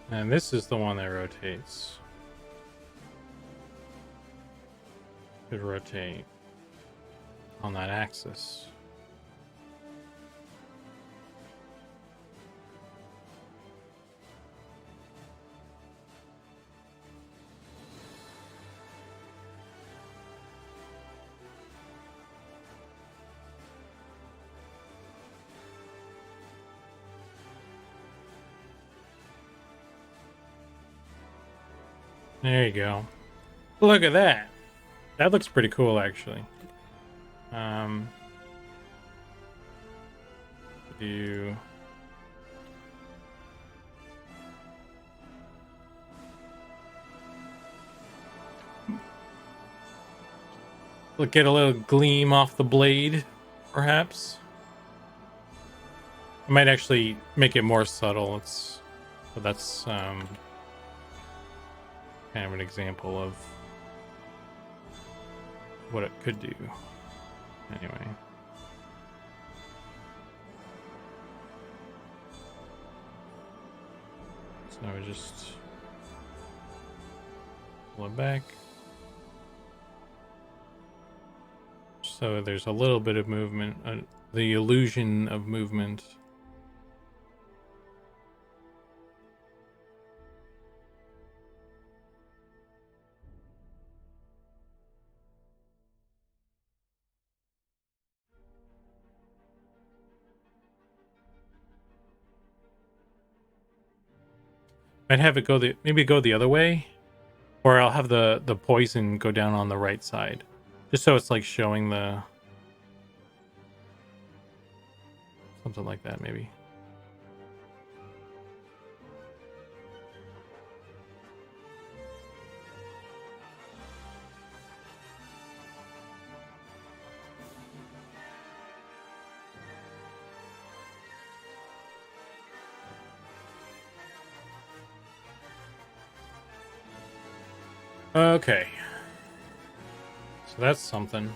And this is the one that rotates. Could rotate on that axis. There you go. Look at that. That looks pretty cool, actually. Do get a little gleam off the blade, perhaps. I might actually make it more subtle. But that's kind of an example of what it could do. Anyway. So I would just pull it back. So there's a little bit of movement, the illusion of movement. I'd have it go maybe go the other way, or I'll have the poison go down on the right side, just so it's like showing the something like that maybe. Okay. So that's something.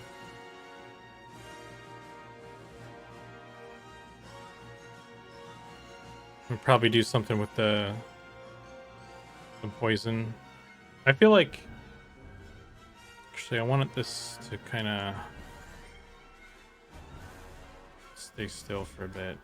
We'll probably do something with the poison. I feel like actually I wanted this to kind of stay still for a bit.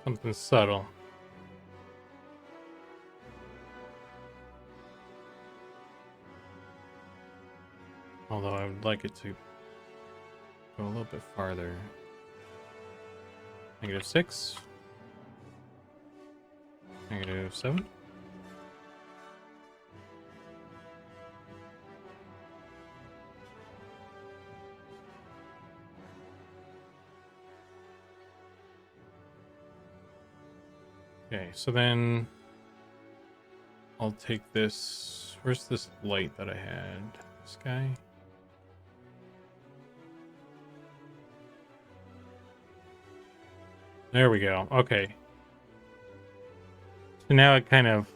Something subtle. Although I would like it to go a little bit farther. -6. -7. Okay, so then I'll take this. Where's this light that I had? This guy? There we go. Okay. So now it kind of...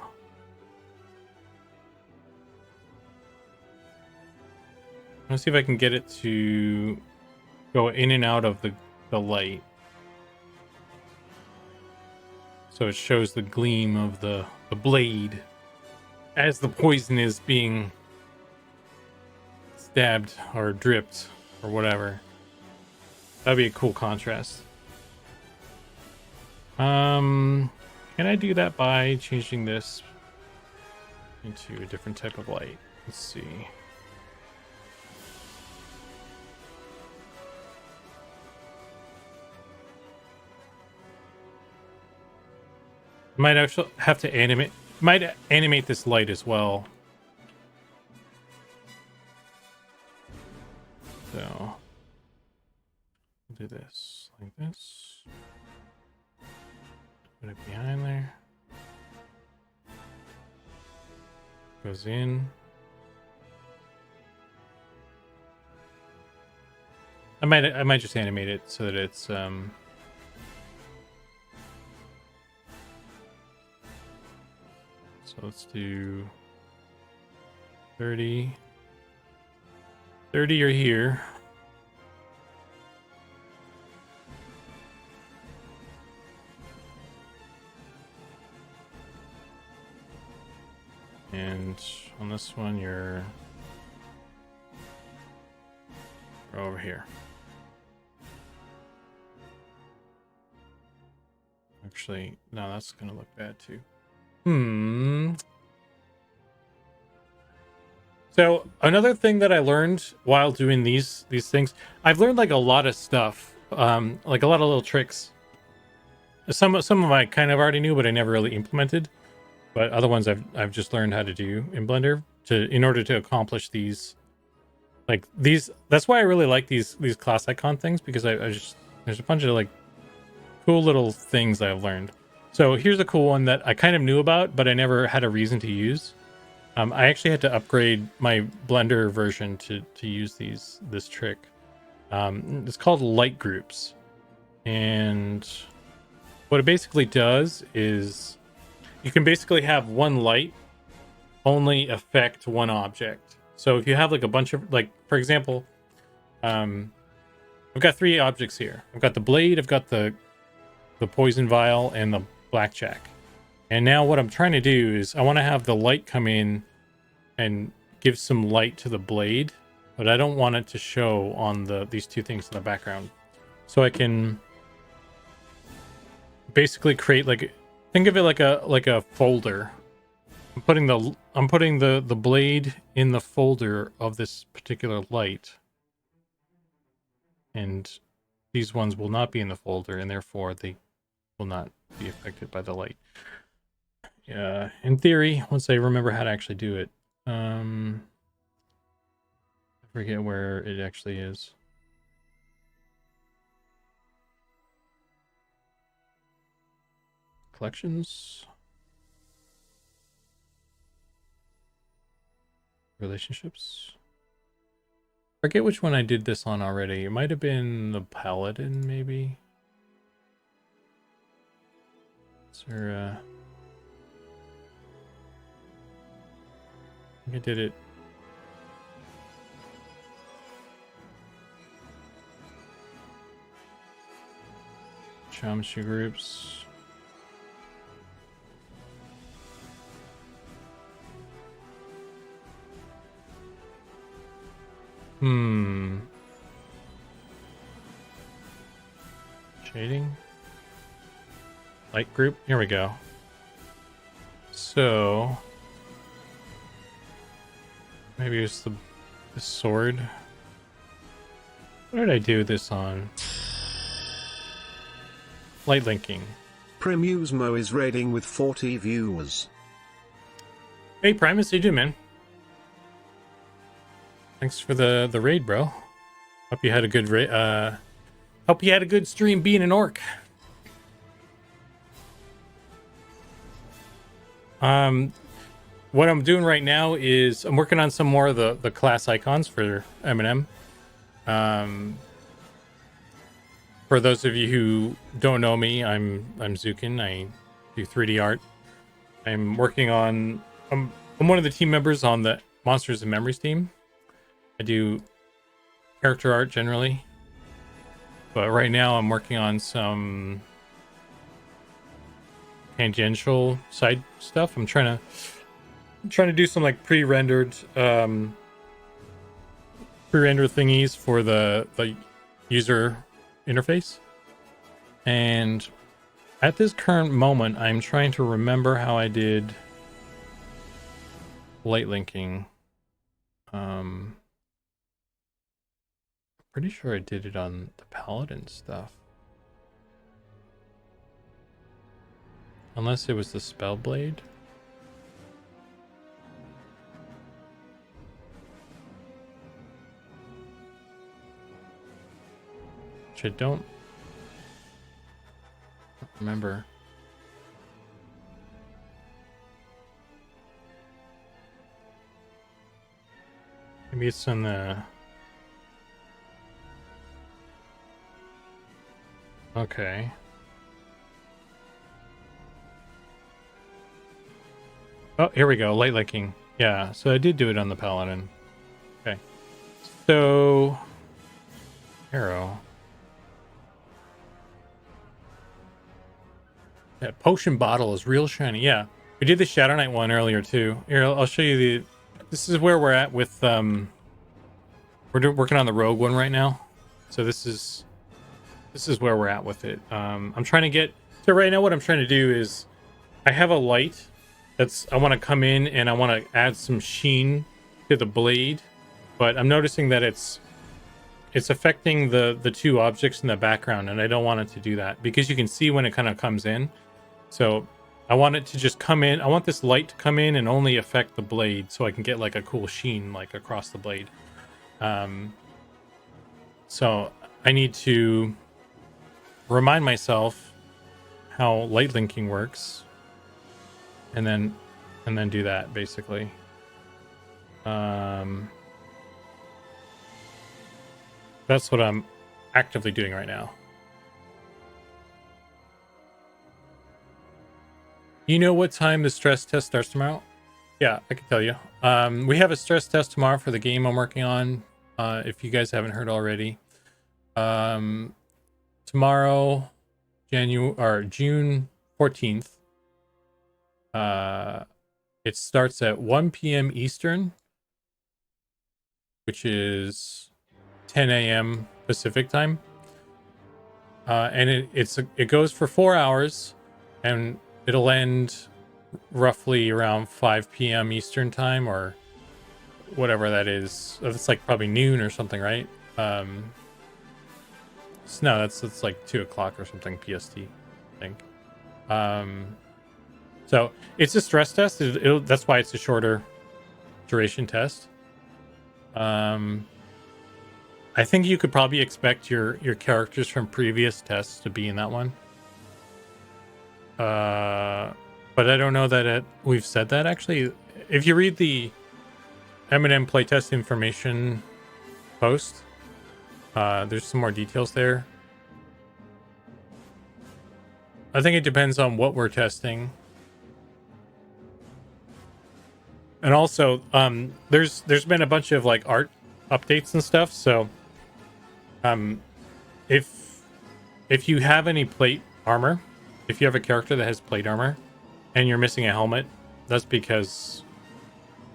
Let's see if I can get it to go in and out of the light. So it shows the gleam of the blade as the poison is being stabbed or dripped or whatever. That'd be a cool contrast. Can I do that by changing this into a different type of light? Let's see. Might actually have to animate this light as well. So do this like this. Put it behind there. Goes in. I might just animate it so that it's so let's do 30. 30 are here. And on this one, you're over here. Actually, no, that's gonna look bad too. So another thing that I learned while doing these things, I've learned like a lot of stuff, like a lot of little tricks. Some of them I kind of already knew, but I never really implemented. But other ones I've just learned how to do in Blender in order to accomplish these. Like these, that's why I really like these class icon things, because I just, there's a bunch of like cool little things that I've learned. So here's a cool one that I kind of knew about, but I never had a reason to use. I actually had to upgrade my Blender version to use this trick. It's called light groups, and what it basically does is you can basically have one light only affect one object. So if you have like a bunch of, like, for example, I've got 3 objects here. I've got the blade, I've got the poison vial, and the blackjack. And now what I'm trying to do is I want to have the light come in and give some light to the blade, but I don't want it to show on these 2 things in the background. So I can basically create, like, think of it like a folder. I'm putting the blade in the folder of this particular light, and these ones will not be in the folder, and therefore they will not be affected by the light. In theory, once I remember how to actually do it. I forget where it actually is. Collections. Relationships. Forget which one I did this on already. It might have been the Paladin, maybe. Is there I think I did it. Geometry groups. Shading. Light group. Here we go. So maybe it's the sword. What did I do this on? Light linking. Primusmo is raiding with 40 viewers. Hey Primus, how you doing, man? Thanks for the raid, bro. Hope you had a good hope you had a good stream being an orc. What I'm doing right now is I'm working on some more of the class icons for M&M. For those of you who don't know me, I'm Zukan. I do 3D art. I'm working on I'm one of the team members on the Monsters and Memories team. I do character art generally, but right now I'm working on some tangential side stuff. I'm trying to do some like pre-rendered thingies for the user interface. And at this current moment, I'm trying to remember how I did light linking. Pretty sure I did it on the paladin stuff. Unless it was the spell blade. Which I don't remember. Maybe it's on the... Okay. Oh, here we go. Light linking. Yeah, so I did do it on the paladin. Okay. So... Arrow. That potion bottle is real shiny. Yeah, we did the Shadow Knight one earlier too. Here, I'll show you the... This is where we're at with... We're working on the rogue one right now. So this is where we're at with it. I'm trying to get... So right now what I'm trying to do is... I have a light that's... I want to come in and I want to add some sheen to the blade. But I'm noticing that it's affecting the two objects in the background, and I don't want it to do that because you can see when it kind of comes in. So I want it to just come in. I want this light to come in and only affect the blade so I can get like a cool sheen like across the blade. So I need to remind myself how light linking works and then do that basically. That's what I'm actively doing right now. You know what time the stress test starts tomorrow? Yeah, I can tell you. We have a stress test tomorrow for the game I'm working on. If you guys haven't heard already. Tomorrow, June 14th. It starts at 1 p.m. Eastern, which is 10 a.m. Pacific time. And it goes for 4 hours, and it'll end roughly around 5 p.m. Eastern time, or whatever that is. It's like probably noon or something, right? No, it's like 2 o'clock or something PST, I think. So it's a stress test. That's why it's a shorter duration test. I think you could probably expect your characters from previous tests to be in that one. But I don't know that we've said that actually. If you read the M&M playtest information post, there's some more details there. I think it depends on what we're testing. And also, there's been a bunch of like art updates and stuff, so if you have any plate armor, if you have a character that has plate armor and you're missing a helmet, that's because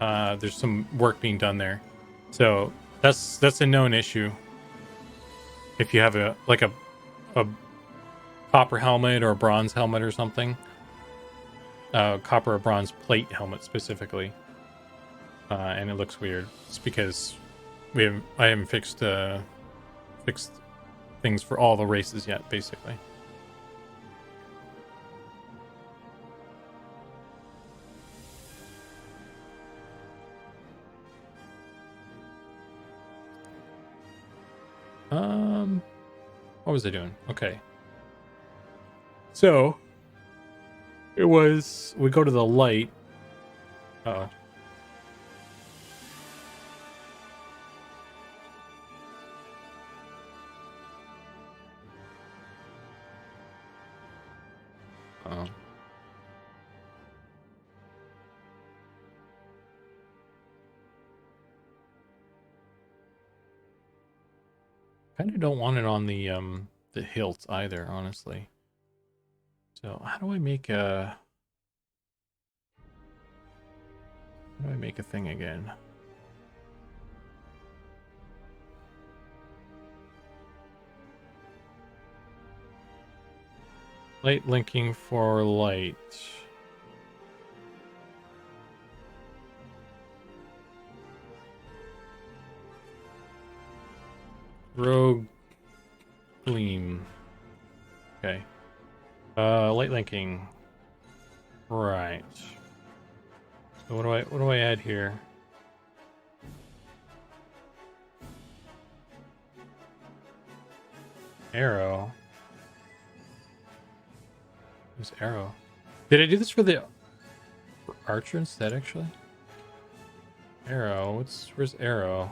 there's some work being done there. So that's a known issue. If you have a copper helmet or a bronze helmet or something, copper or bronze plate helmet specifically, and it looks weird, it's because I haven't fixed things for all the races yet, basically. What was I doing? Okay. So we go to the light. Uh-oh. Kind of don't want it on the hilt either, honestly. So how do I make a thing again? Light linking for light. Rogue gleam. Okay. Light linking. Right. So what do I add here? Arrow. Who's arrow? Did I do this for the archer instead, actually? Arrow. Where's arrow?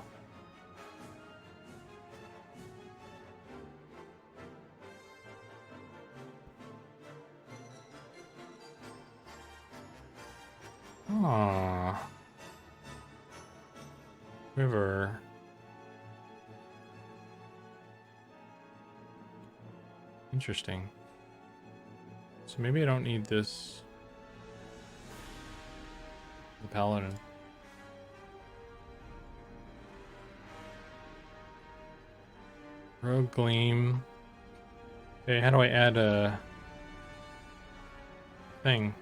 Ah. River. Interesting. So maybe I don't need this. The paladin. Rogue gleam. Okay, how do I add a thing?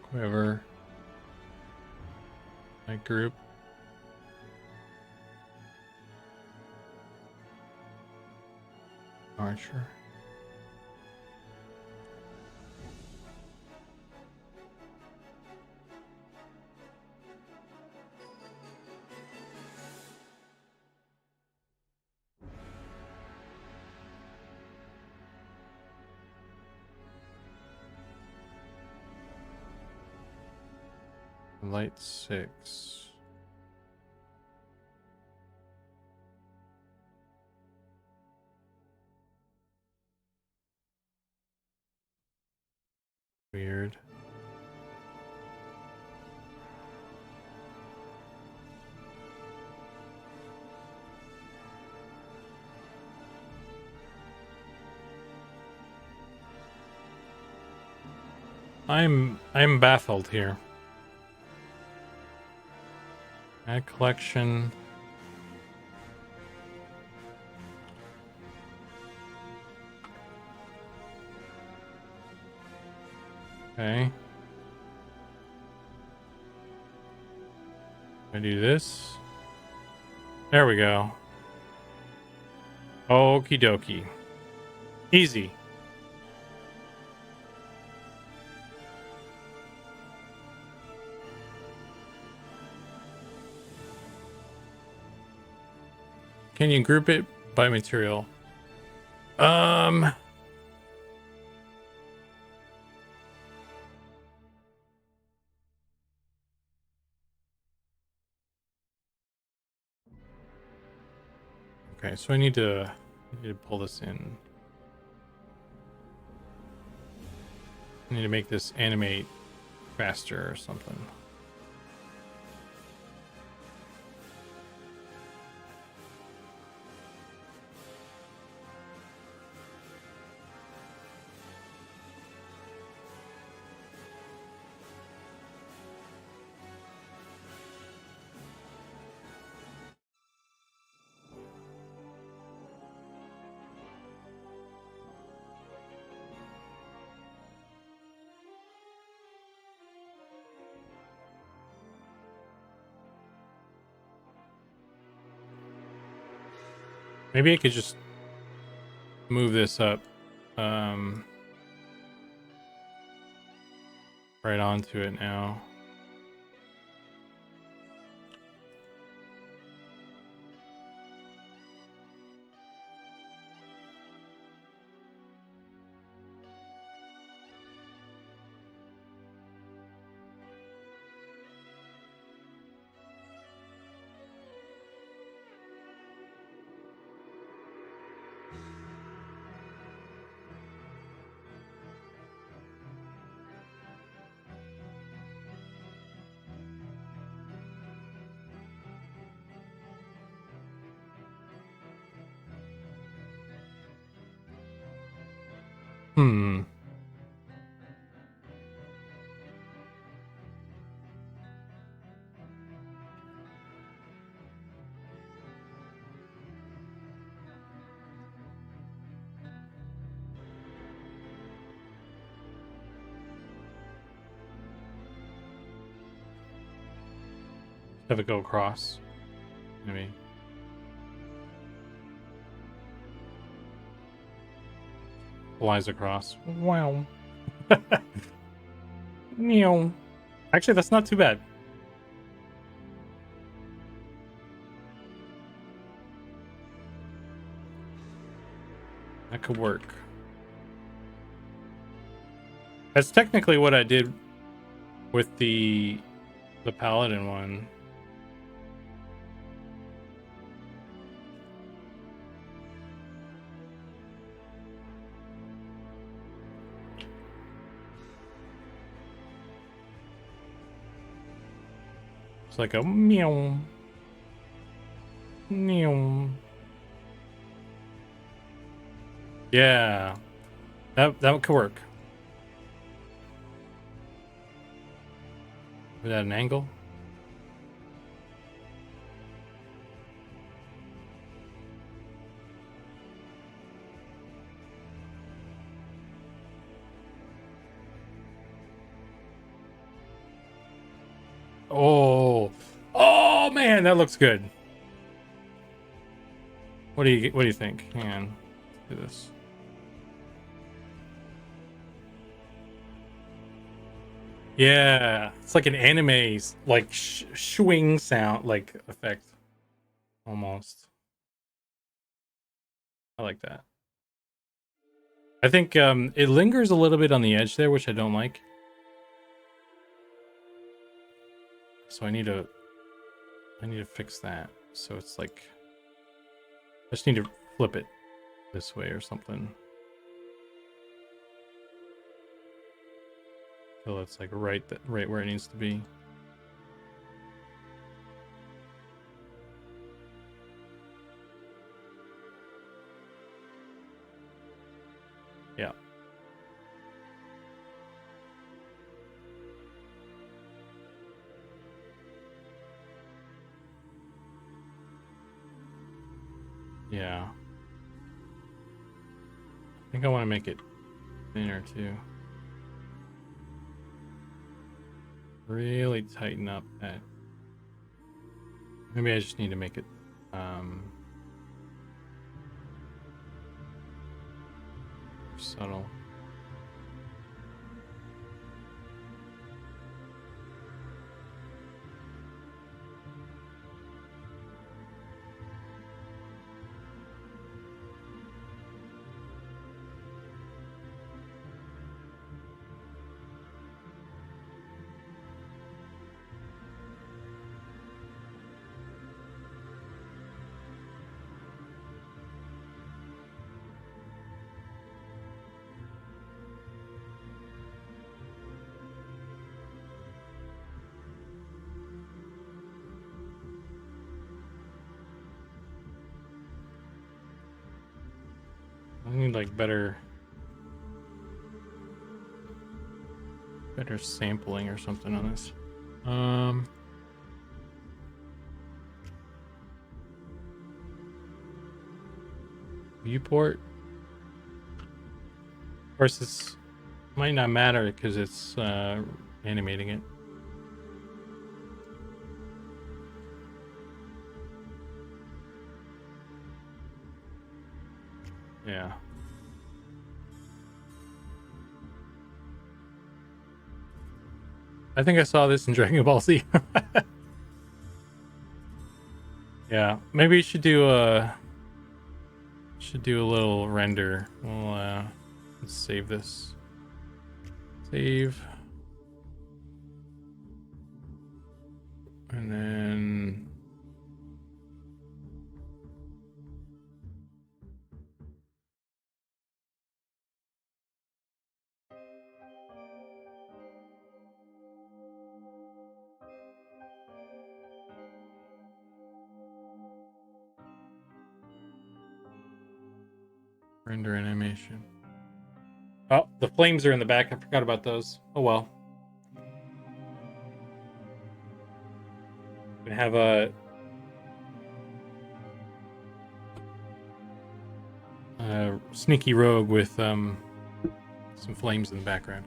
Quiver. My group. Archer. Light 6. Weird. I'm baffled here. Add collection. Okay. I do this. There we go. Okie dokie. Easy. Can you group it by material? Okay, so I need to pull this in. I need to make this animate faster or something. Maybe I could just move this up right onto it now. Hmm. Have it go across. Maybe. Flies across. Wow. Meow. Actually, that's not too bad. That could work. That's technically what I did with the paladin one. It's like a meow. Meow. Yeah. That could work. With that an angle? Oh man, that looks good. What do you think? Hang on. Do this. Yeah, it's like an anime like swing sound like effect almost. I like that. I think it lingers a little bit on the edge there, which I don't like. So I need to fix that. So it's like I just need to flip it this way or something. So it's like right where it needs to be. Yeah. Yeah. I think I want to make it thinner too. Really tighten up that. Maybe I just need to make it subtle. I need like better sampling or something on this. Viewport. Of course, this might not matter because it's animating it. Yeah. I think I saw this in Dragon Ball Z. Yeah, maybe you should do a little render. We'll let's save this. Save. And then render animation. Oh, the flames are in the back. I forgot about those. Oh well. Gonna have a sneaky rogue with some flames in the background.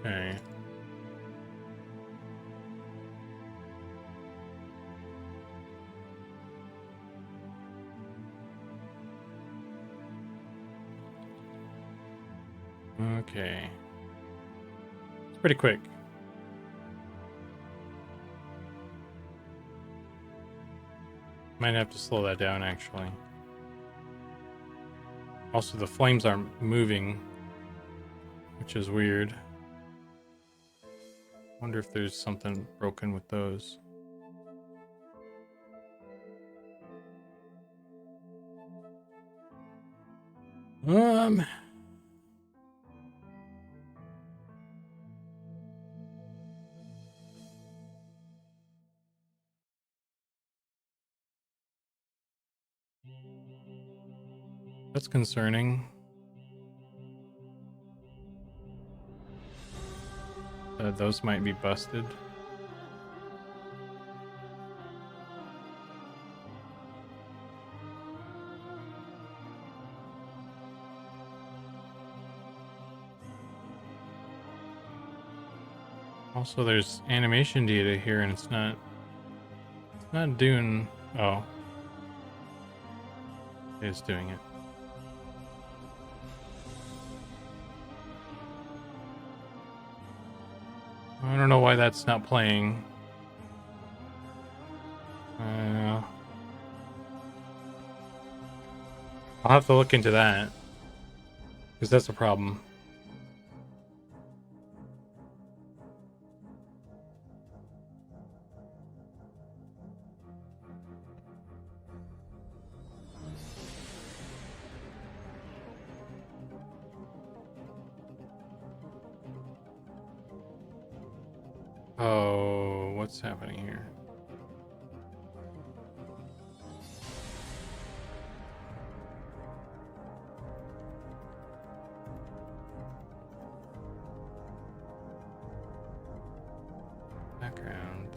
Okay. Okay. It's pretty quick. Might have to slow that down, actually. Also, the flames aren't moving, which is weird. Wonder if there's something broken with those. That's concerning. Those might be busted. Also, there's animation data here, and it's not doing. Oh, it's doing it. I don't know why that's not playing. I'll have to look into that, because that's a problem. Oh, what's happening here? Background.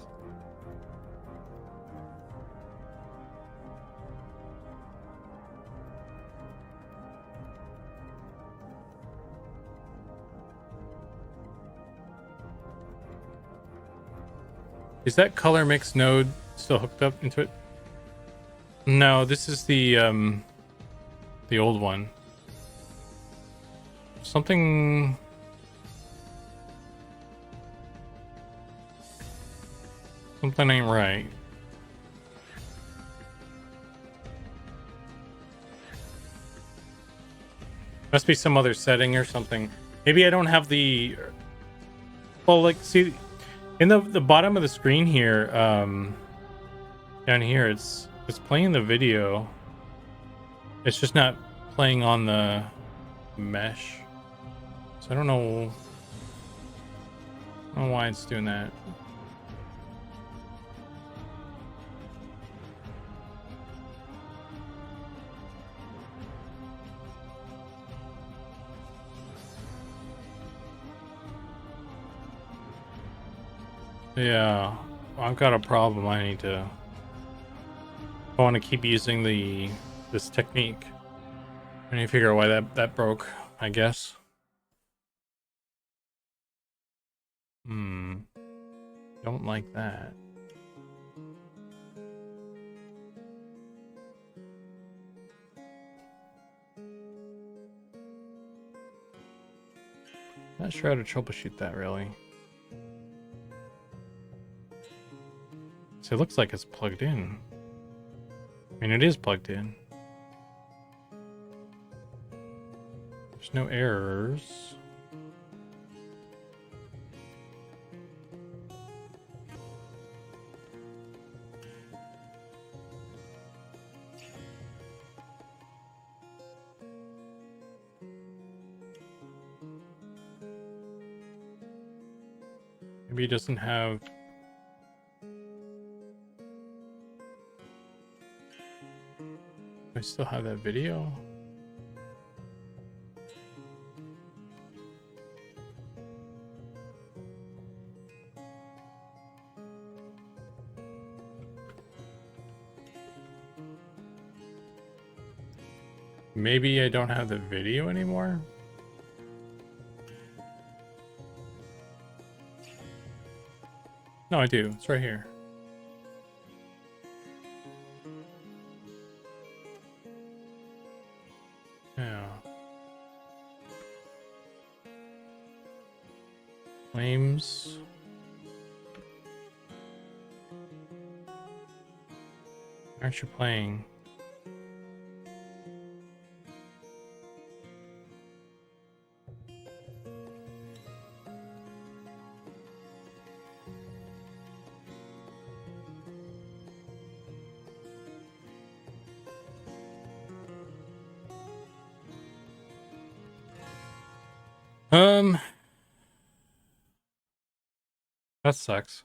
Is that color mix node still hooked up into it? No, this is the old one. Something ain't right. Must be some other setting or something. Maybe I don't have the. Well, like, see, in the bottom of the screen here, down here, it's playing the video. It's just not playing on the mesh. So I don't know why it's doing that. Yeah, I've got a problem. I need to. I want to keep using this technique. I need to figure out why that broke, I guess. Don't like that. Not sure how to troubleshoot that, really. So it looks like it's plugged in. I mean, it is plugged in. There's no errors. Maybe it doesn't have. I still have that video. Maybe I don't have the video anymore. No, I do. It's right here. Yeah. Flames. Aren't you playing? That sucks.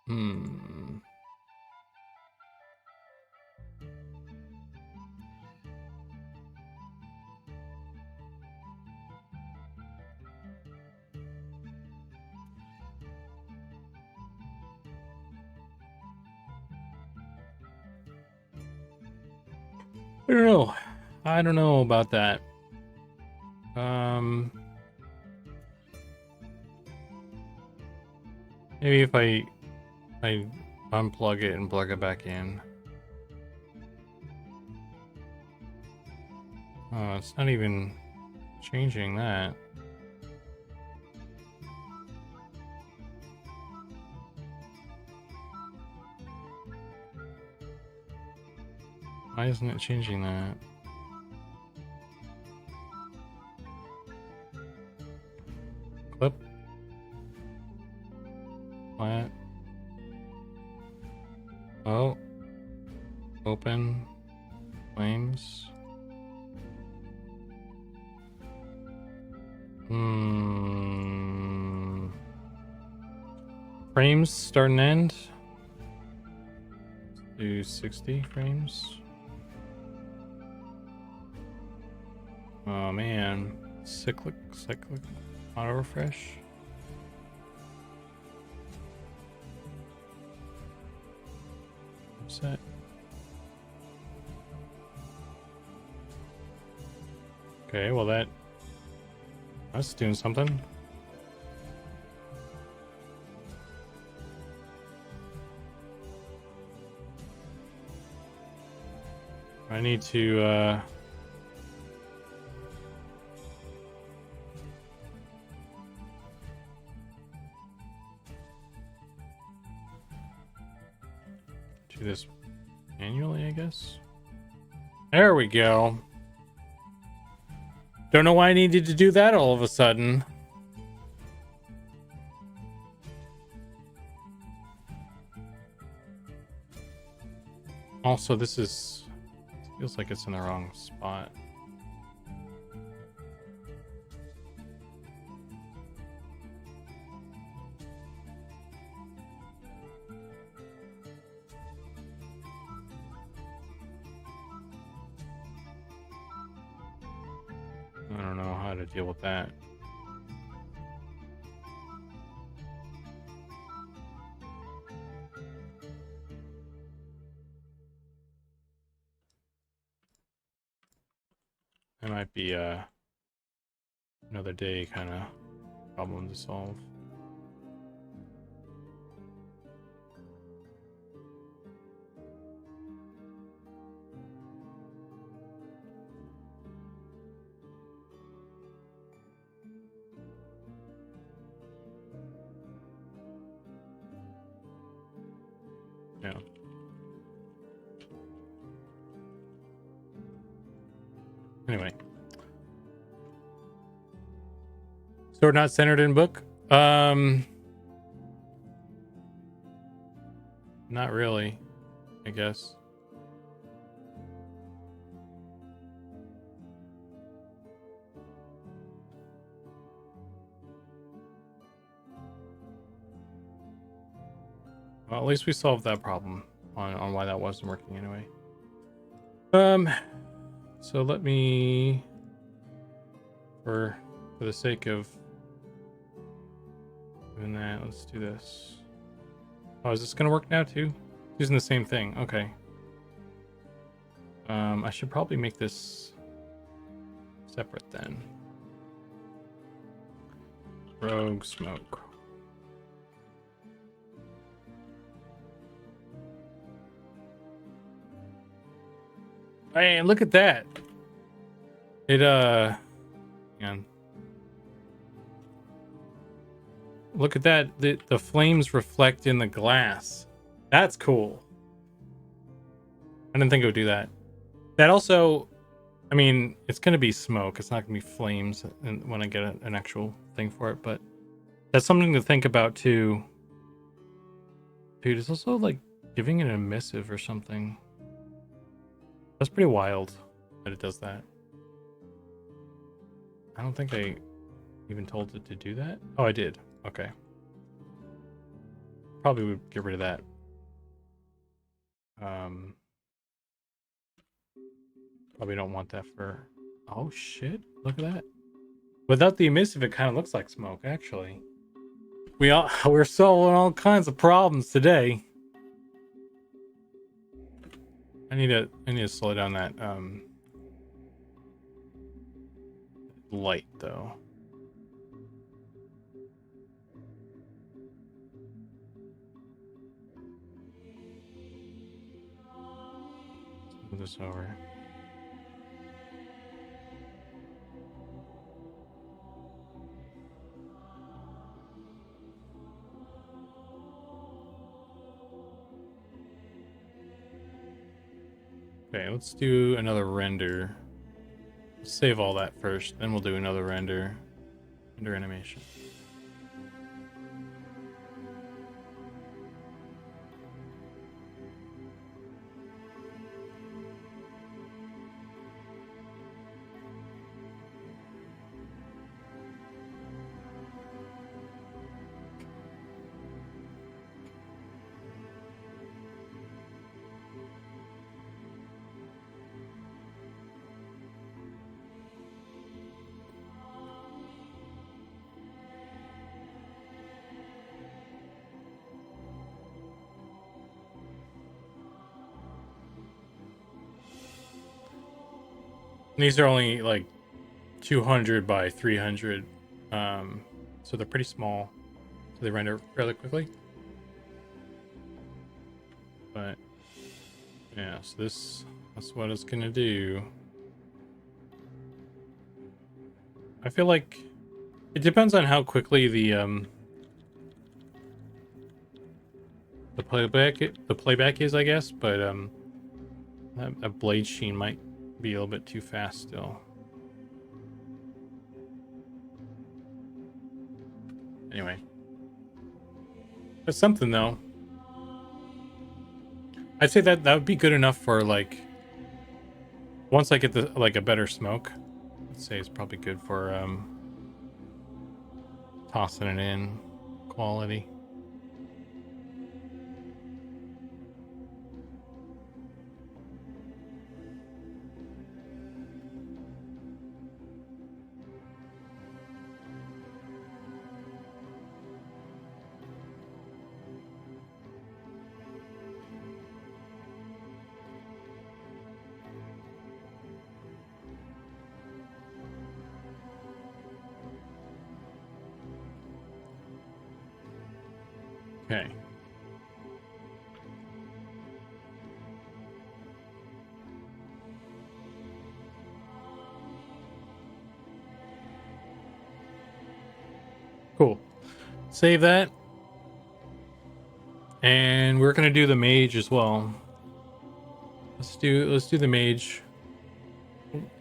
Hmm. I don't know. I don't know about that. Maybe if I unplug it and plug it back in. Oh, it's not even changing that. Why isn't it changing that? Clip. Plant. Oh. Open. Flames. Frames start and end. Do 60 frames. Oh man. Cyclic auto refresh. Set. Okay, well that's doing something. I need to do this manually, I guess. There we go. Don't know why I needed to do that all of a sudden. Also, this feels like it's in the wrong spot. I don't know how to deal with that. That might be another day kind of problem to solve. Yeah. Anyway. Sword not centered in book? Not really, I guess. Well, at least we solved that problem on why that wasn't working anyway. So let me, for the sake of doing that, let's do this. Oh, is this gonna work now too? Using the same thing. Okay. I should probably make this separate then. Rogue smoke. Hey, look at that. It hang on. Look at that. The flames reflect in the glass. That's cool. I didn't think it would do that. That also, I mean, it's gonna be smoke. It's not gonna be flames when I get an actual thing for it, but that's something to think about too. Dude, it's also like giving it a emissive or something. That's pretty wild that it does that. I don't think I even told it to do that. Oh, I did. Okay. Probably would get rid of that. Probably don't want that for... Oh, shit. Look at that. Without the emissive, it kind of looks like smoke, actually. We're solving all kinds of problems today. I need to slow down that light though. Move this over. Okay, let's do another render. Let's save all that first, then we'll do another render animation. These are only like 200 by 300, so they're pretty small, so they render fairly quickly. But yeah, so that's what it's gonna do. I feel like it depends on how quickly the playback is, I guess, but that blade sheen might be a little bit too fast still. Anyway, that's something though. I'd say that would be good enough for like once I get the like a better smoke. I'd say it's probably good for tossing it in quality. Okay. Cool. Save that. And we're gonna do the mage as well. Let's do the mage.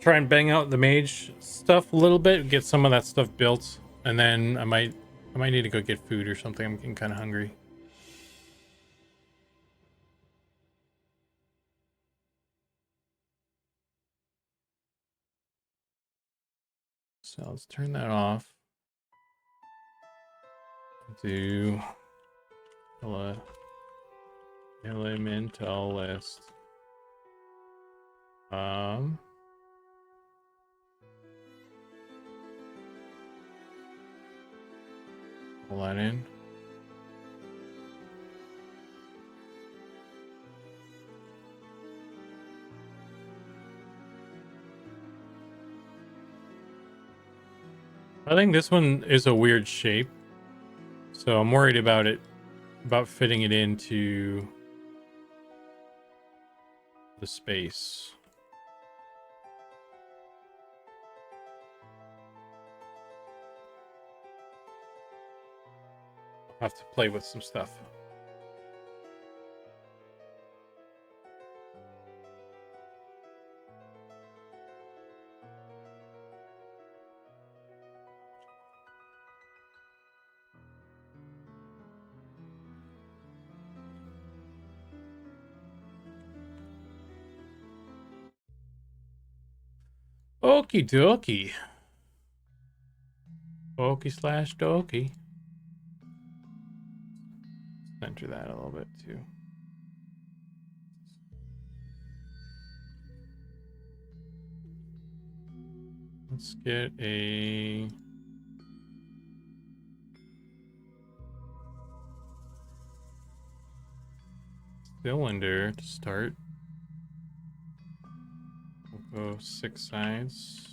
Try and bang out the mage stuff a little bit, get some of that stuff built, and then I might need to go get food or something. I'm getting kind of hungry. So let's turn that off. Do Elementalist. Pull that in. I think this one is a weird shape, so I'm worried about fitting it into the space. I'll have to play with some stuff. Okie dokie. Okie slash dokie. Center that a little bit too. Let's get a cylinder to start. We'll go 6 sides.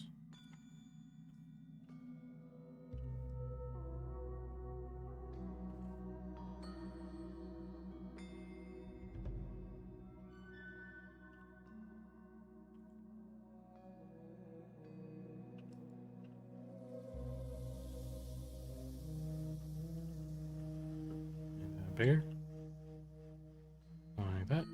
Bigger. Like that.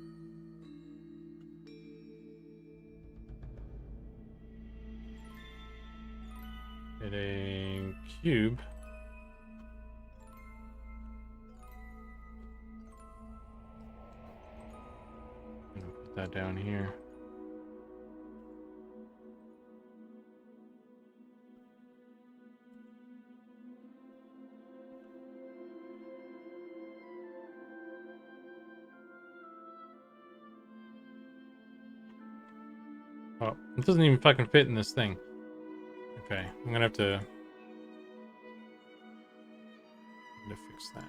Get a cube. I'm gonna put that down here. Oh, it doesn't even fucking fit in this thing. Okay, I'm gonna have to fix that.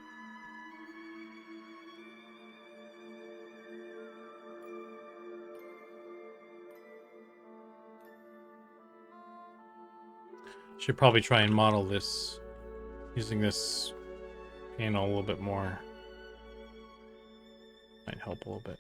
Should probably try and model this using this panel a little bit more. Might help a little bit.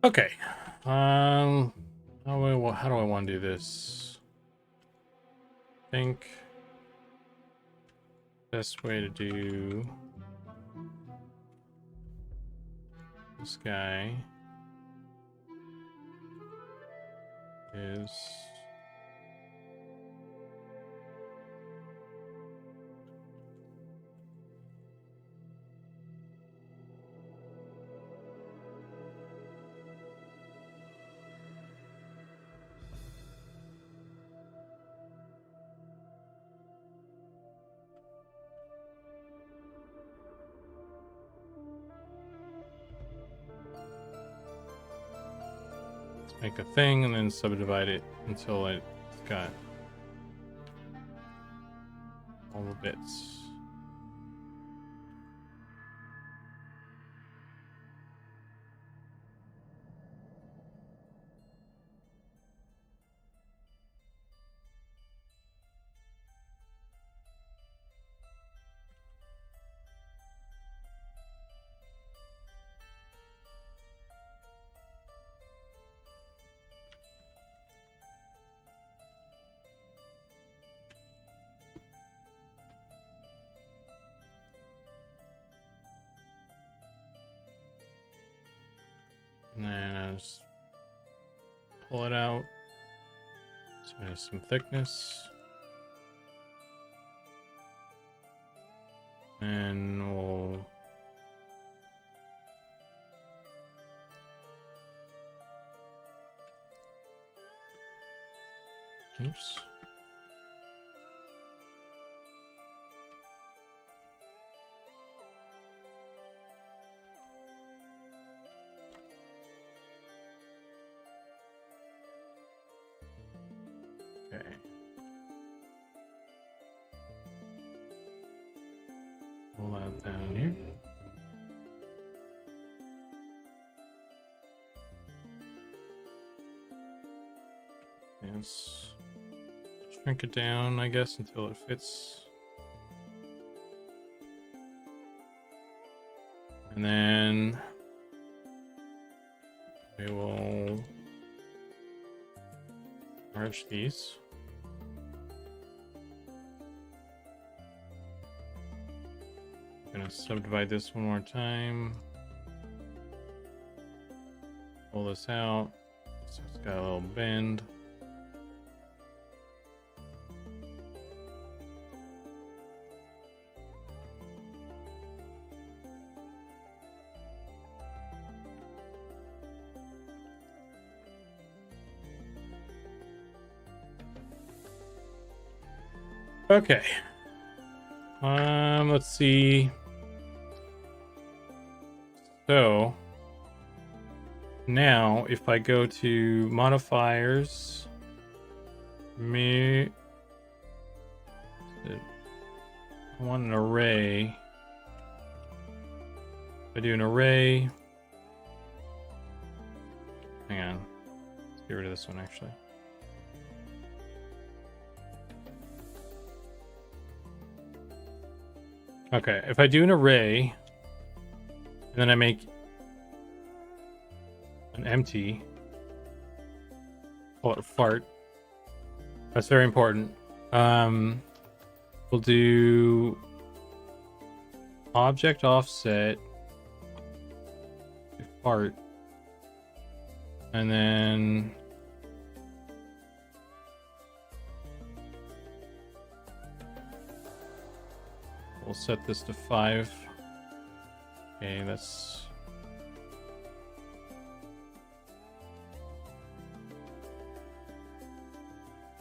Okay. How do I want to do this? I think best way to do this guy is make a thing and then subdivide it until it's got all the bits. And then I just pull it out. So it has some thickness. And we'll oops. Okay. Pull that down here. Yes. Shrink it down, I guess, until it fits. And then we will merge these. I'm gonna subdivide this one more time. Pull this out. So it's got a little bend. Okay. Let's see. So now if I go to modifiers, I want an array. If I do an array, hang on, let's get rid of this one actually. Okay, if I do an array, and then I make an empty, call it a fart. That's very important. We'll do object offset fart, and then we'll set this to 5. Okay, that's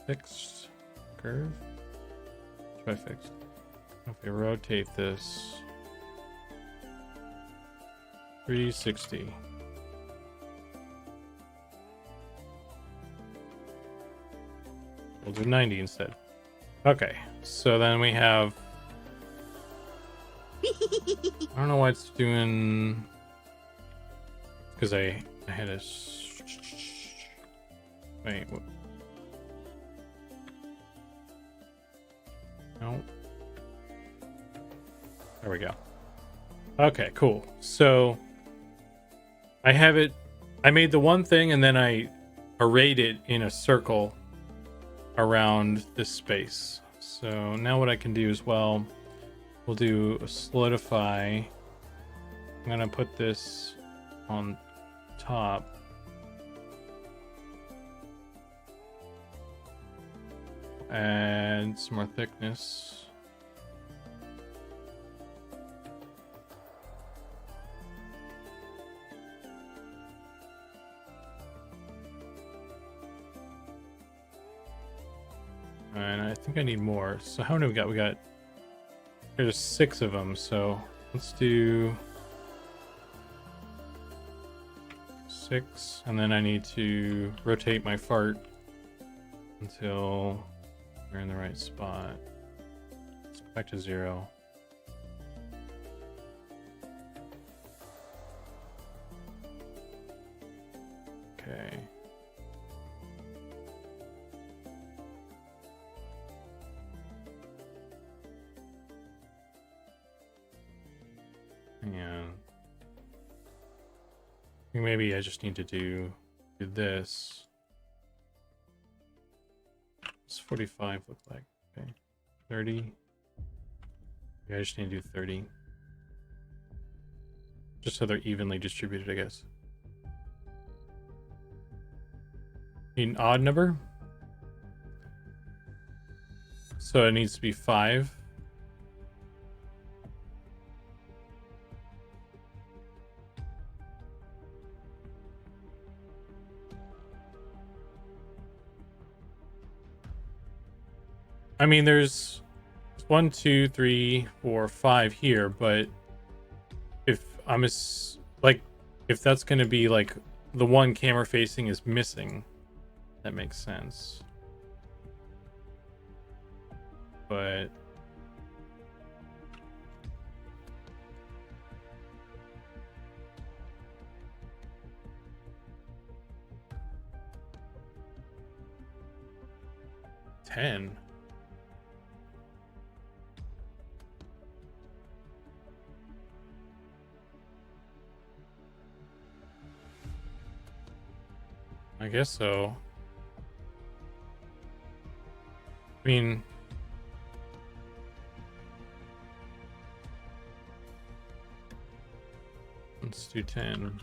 fixed curve. Try fixed. If we rotate this 360. We'll do 90 instead. Okay, so then we have I don't know why it's doing because I had a wait what? No, there we go. Okay, cool. So I have it, I made the one thing and then I arrayed it in a circle around this space. So now what I can do as well, we'll do a solidify. I'm gonna put this on top. Add some more thickness. And I think I need more. So how many we got? We got, there's 6 of them. So let's do 6, and then I need to rotate my fart until we're in the right spot. Let's go back to 0. Okay. Yeah. Maybe I just need to do this. What's 45 look like? Okay. 30. Yeah, I just need to do 30. Just so they're evenly distributed, I guess. Need an odd number. So it needs to be 5. I mean, there's 1, 2, 3, 4, 5 here, but if I'm like, if that's going to be like the one camera facing is missing, that makes sense. But ten. I guess so. I mean, let's do 10.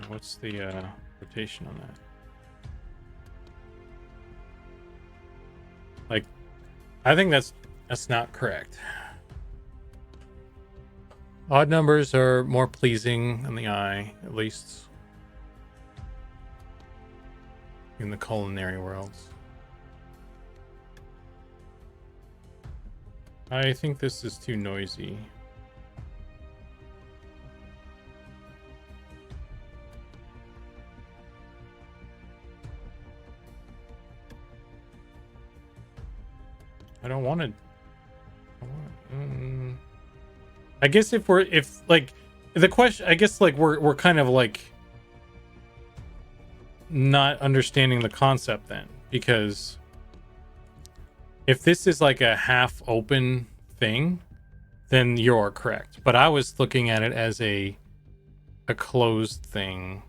What's the rotation on that? Like, I think that's not correct. Odd numbers are more pleasing in the eye, at least in the culinary worlds. I think this is too noisy. I don't want to. I guess if like the question, I guess like we're kind of like not understanding the concept then, because if this is like a half open thing, then you're correct. But I was looking at it as a closed thing,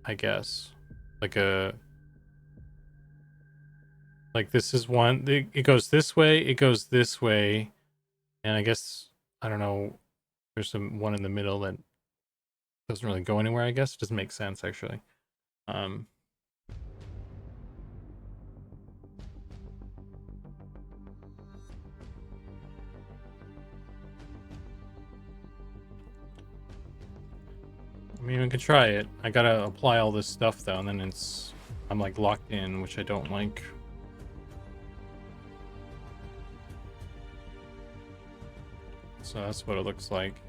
I guess, like this is one. It goes this way. It goes this way, and I guess I don't know. There's one in the middle that doesn't really go anywhere. I guess it doesn't make sense actually. I mean, we can try it. I gotta apply all this stuff though, and then I'm like locked in, which I don't like. So that's what it looks like.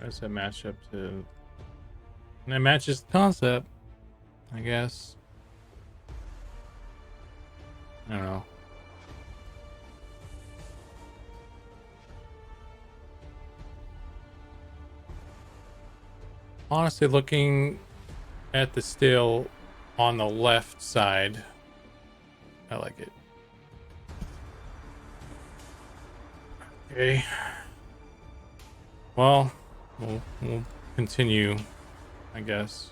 How does that match up to? And it matches the concept, I guess. I don't know. Honestly, looking at the still on the left side, I like it. Okay. Well, we'll continue, I guess.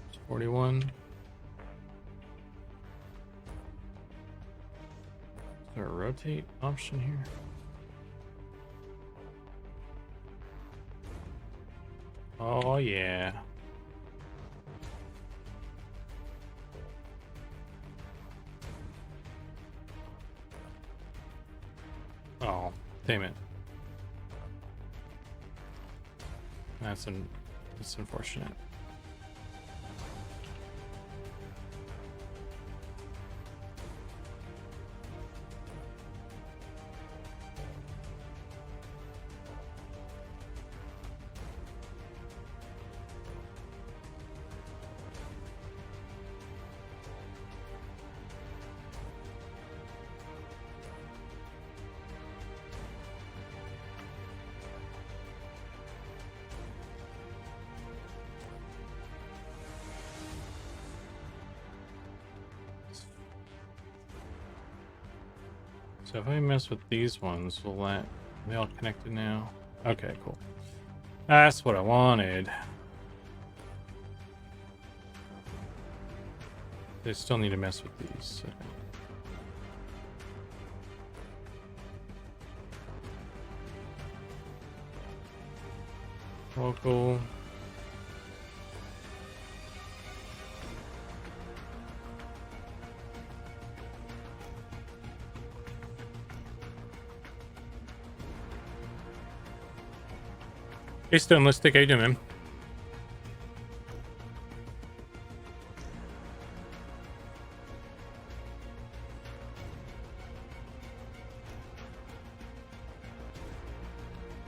It's 41. Is there a rotate option here? Oh yeah. Oh, damn it. That's unfortunate. So if I mess with these ones, will that... Are they all connected now? Okay, cool. That's what I wanted. They still need to mess with these. Okay. Local. Hey, Stonelistic, how you doing, man?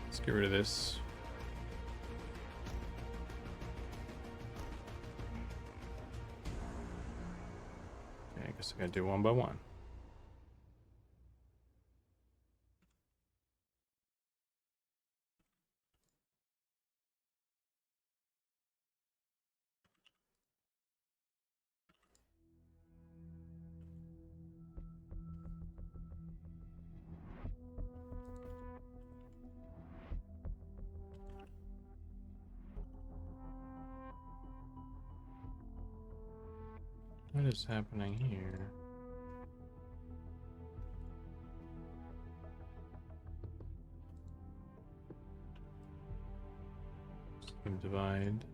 Let's get rid of this. Okay, I guess I gotta do one by one. What is happening here? Scheme divide.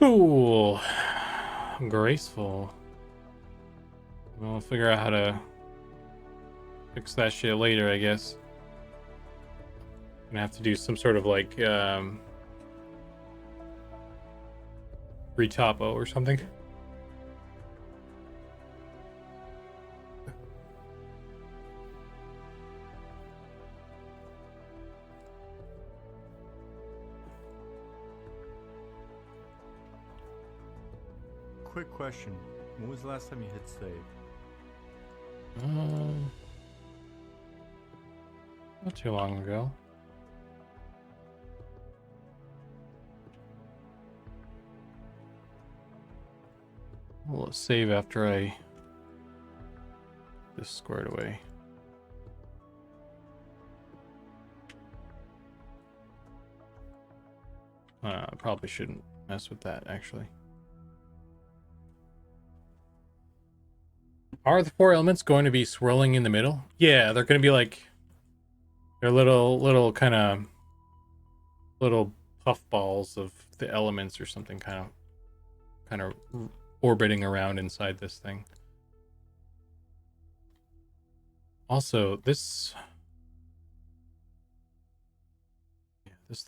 Cool. Graceful. We'll figure out how to fix that shit later, I guess. Gonna have to do some sort of like retopo or something. Quick question. When was the last time you hit save? Not too long ago. Well, let's save after I get this squared away. Probably shouldn't mess with that, actually. Are the four elements going to be swirling in the middle? Yeah, they're going to be like, they're little kind of little puff balls of the elements or something, kind of orbiting around inside this thing. Also, this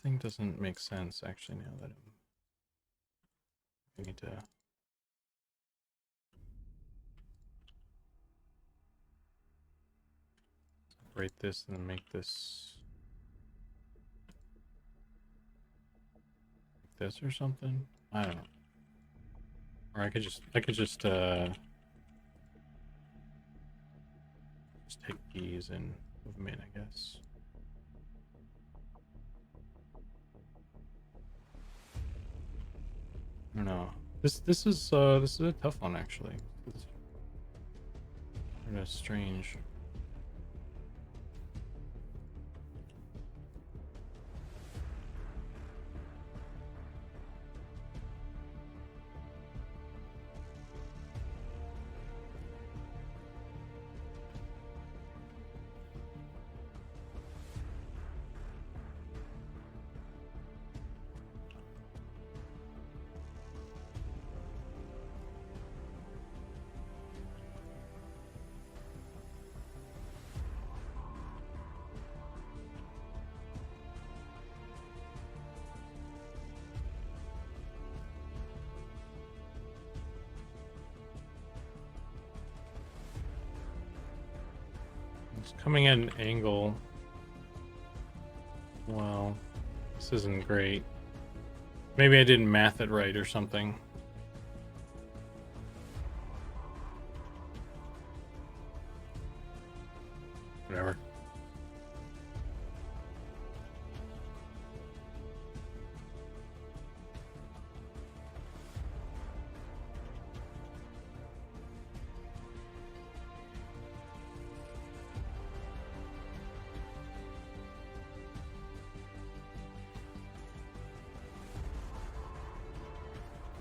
thing doesn't make sense actually now that I need to separate this and then make this like this or something. I don't know. Or I could just take these and move them in, I guess. I don't know. This is a tough one actually. It's kind of strange. It's coming at an angle. Well, this isn't great. Maybe I didn't math it right or something. Whatever.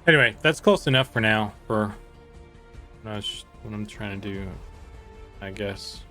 Anyway, that's close enough for now for what I'm trying to do, I guess.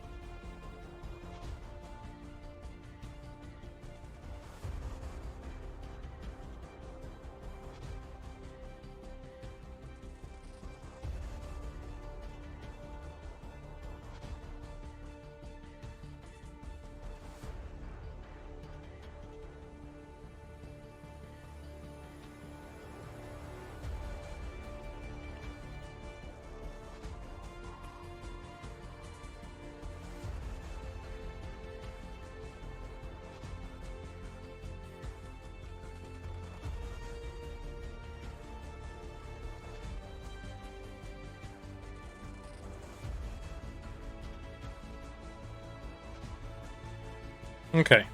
Okay.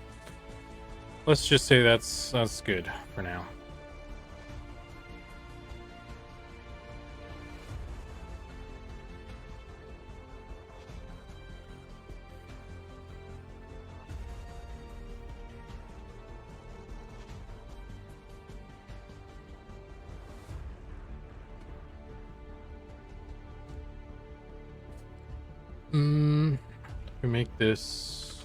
Let's just say that's good for now. We make this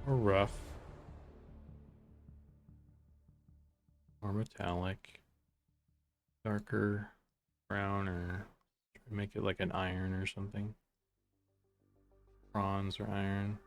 more rough, more metallic, darker brown, or make it like an iron or something. Bronze or iron.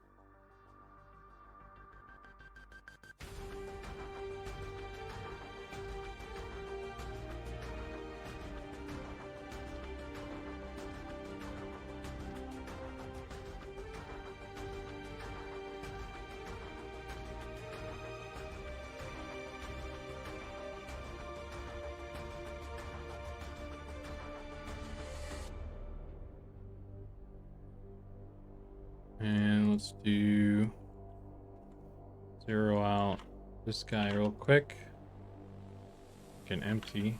And let's do 0 out this guy real quick. Get empty.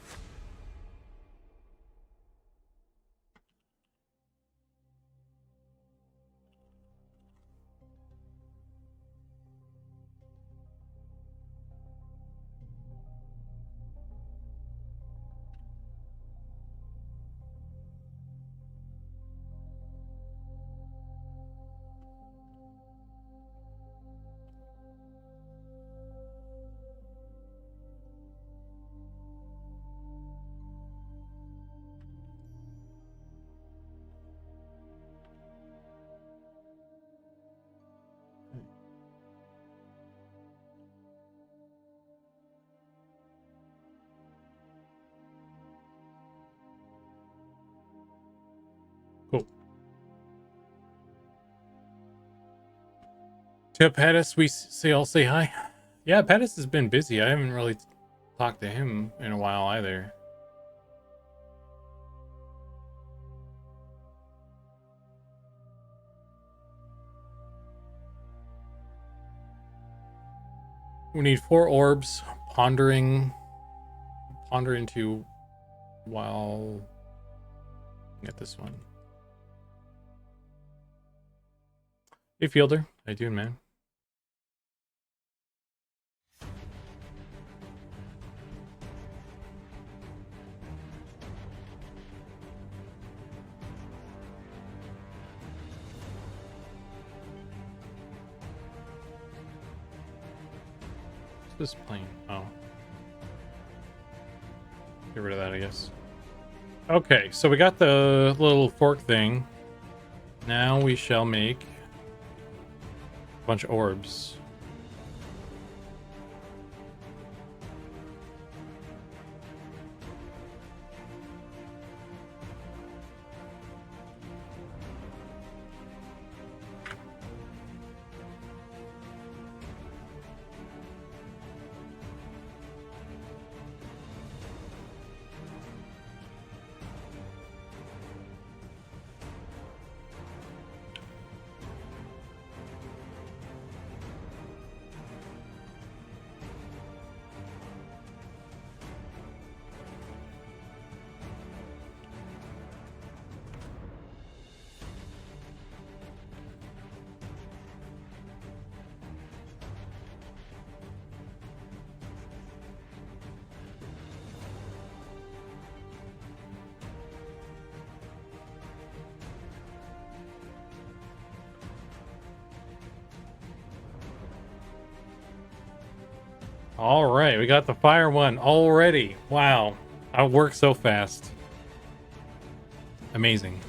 Cool. To Pettis, I'll say hi. Yeah, Pettis has been busy. I haven't really talked to him in a while either. We need 4 orbs. Ponder into while get this one. Hey Fielder, how you doing, man? What's this plane? Oh. Get rid of that, I guess. Okay, so we got the little fork thing. Now we shall make a bunch of orbs. All right, we got the fire one already. Wow, I work so fast. Amazing.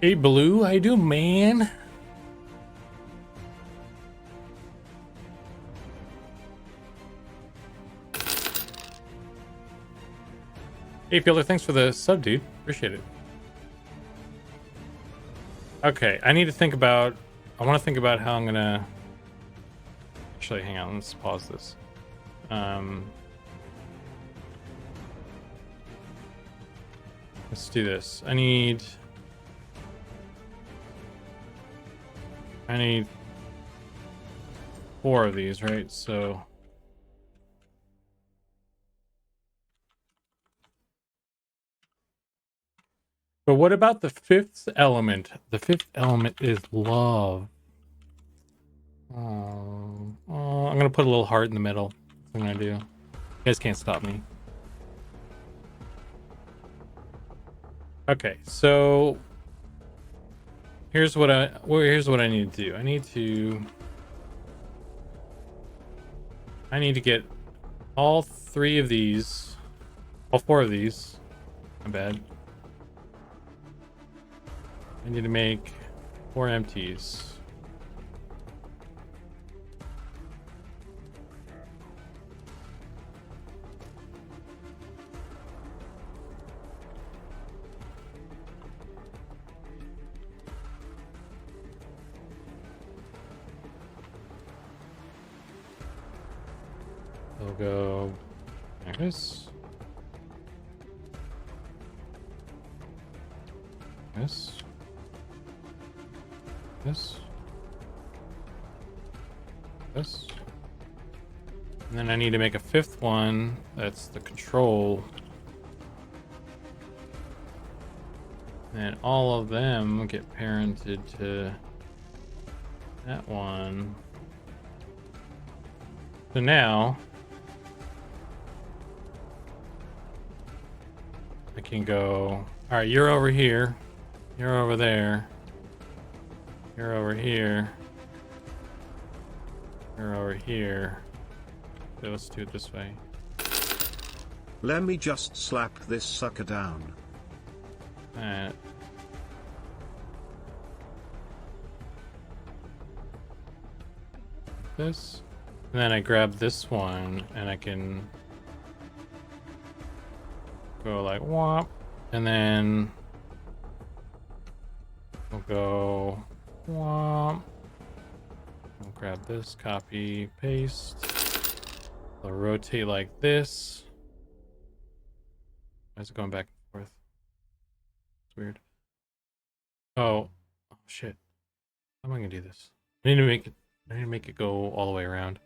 Hey Blue, how you doing, man? Hey Fielder, thanks for the sub, dude. Appreciate it. Okay, I need to think about. I want to think about how I'm gonna. Actually, hang on. Let's pause this. Let's do this. I need 4 of these, right? So. But what about the 5th element? The 5th element is love. Oh, I'm gonna put a little heart in the middle. That's what I'm gonna do. You guys can't stop me. Okay, so here's what I need to do. I need to get all 3 of these, all 4 of these. My bad. I need to make 4 empties. We'll go like this. This. This. This. And then I need to make a fifth one. That's the control. And all of them get parented to that one. So now I can go, all right, you're over here. You're over there. You're over here. You're over here. So let's do it this way. Let me just slap this sucker down. Alright. This. And then I grab this one and I can go like whomp. And then we'll go whomp. We'll grab this, copy, paste. I'll rotate like this. Why is it going back and forth? It's weird. Oh shit. How am I gonna do this? I need to make it go all the way around.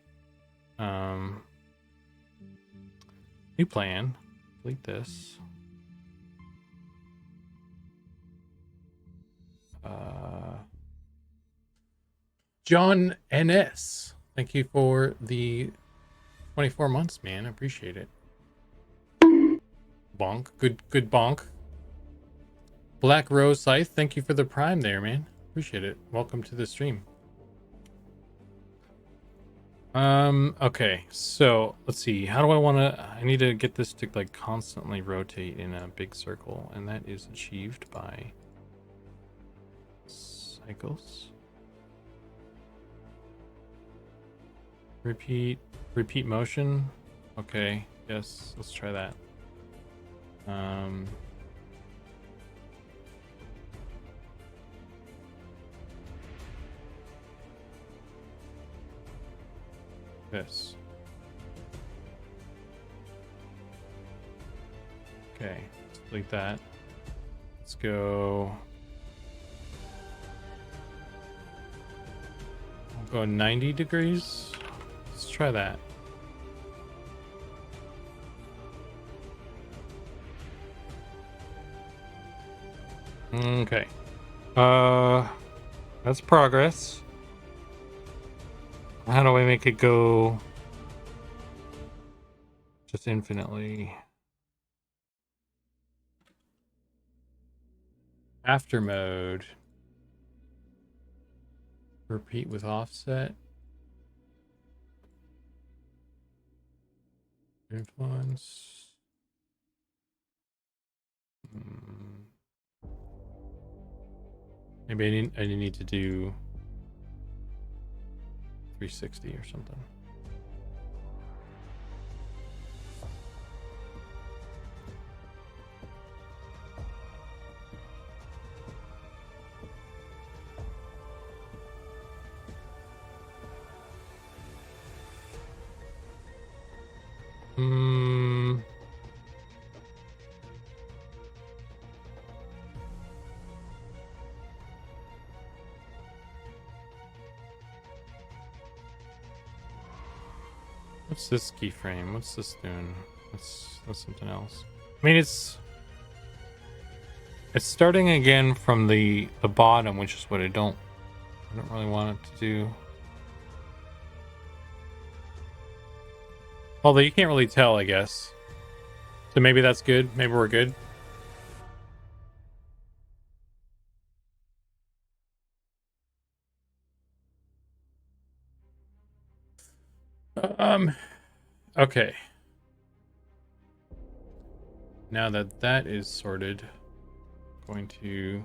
New plan. Delete this. John NS. Thank you for the 24 months, man. I appreciate it. Bonk. Good bonk. Black Rose Scythe, thank you for the prime there, man. Appreciate it. Welcome to the stream. Okay, so let's see. How do I need to get this to like constantly rotate in a big circle, and that is achieved by cycles. Repeat motion. Okay, yes, let's try that. This. Okay, let's delete that. Let's go. I'll go 90 degrees. Let's try that. Okay. That's progress. How do I make it go just infinitely? After mode. Repeat with offset. Influence. Maybe I need to do 360 or something. What's this keyframe? What's this doing? That's something else. I mean, it's starting again from the bottom, which is what I don't really want it to do. Although you can't really tell, I guess. So maybe that's good. Maybe we're good. Okay. Now that that is sorted, I'm going to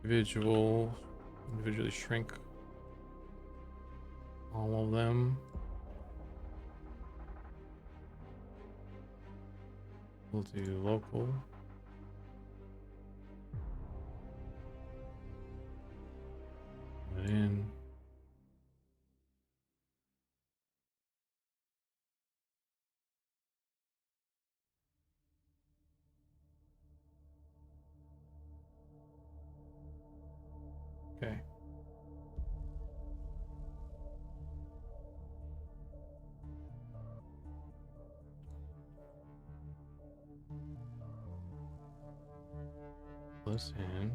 individually shrink all of them. We'll do local. Put it in. this in.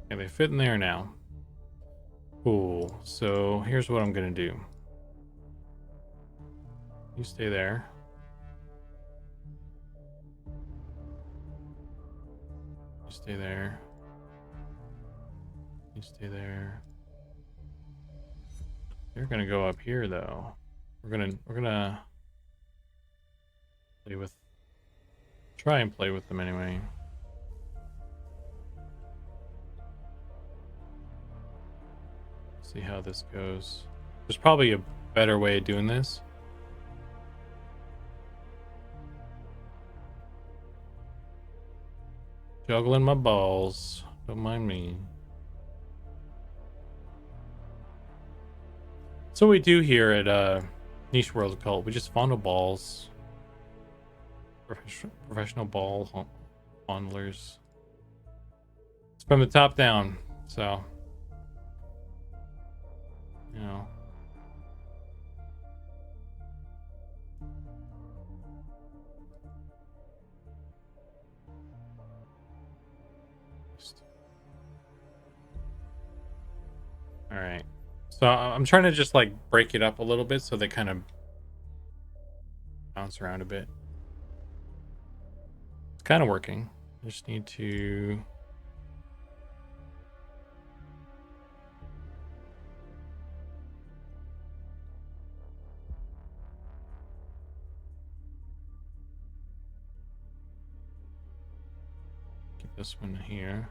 Okay, they fit in there now. Cool. So here's what I'm gonna do. You stay there. You stay there. You stay there. They're gonna go up here though. We're gonna try and play with them anyway. See how this goes. There's probably a better way of doing this. Juggling my balls. Don't mind me. So we do here at Niche World Cult. We just fondle balls. Professional ball fondlers. It's from the top down, so you know. All right. So I'm trying to just like break it up a little bit so they kind of bounce around a bit. It's kind of working. I just need to keep this one here.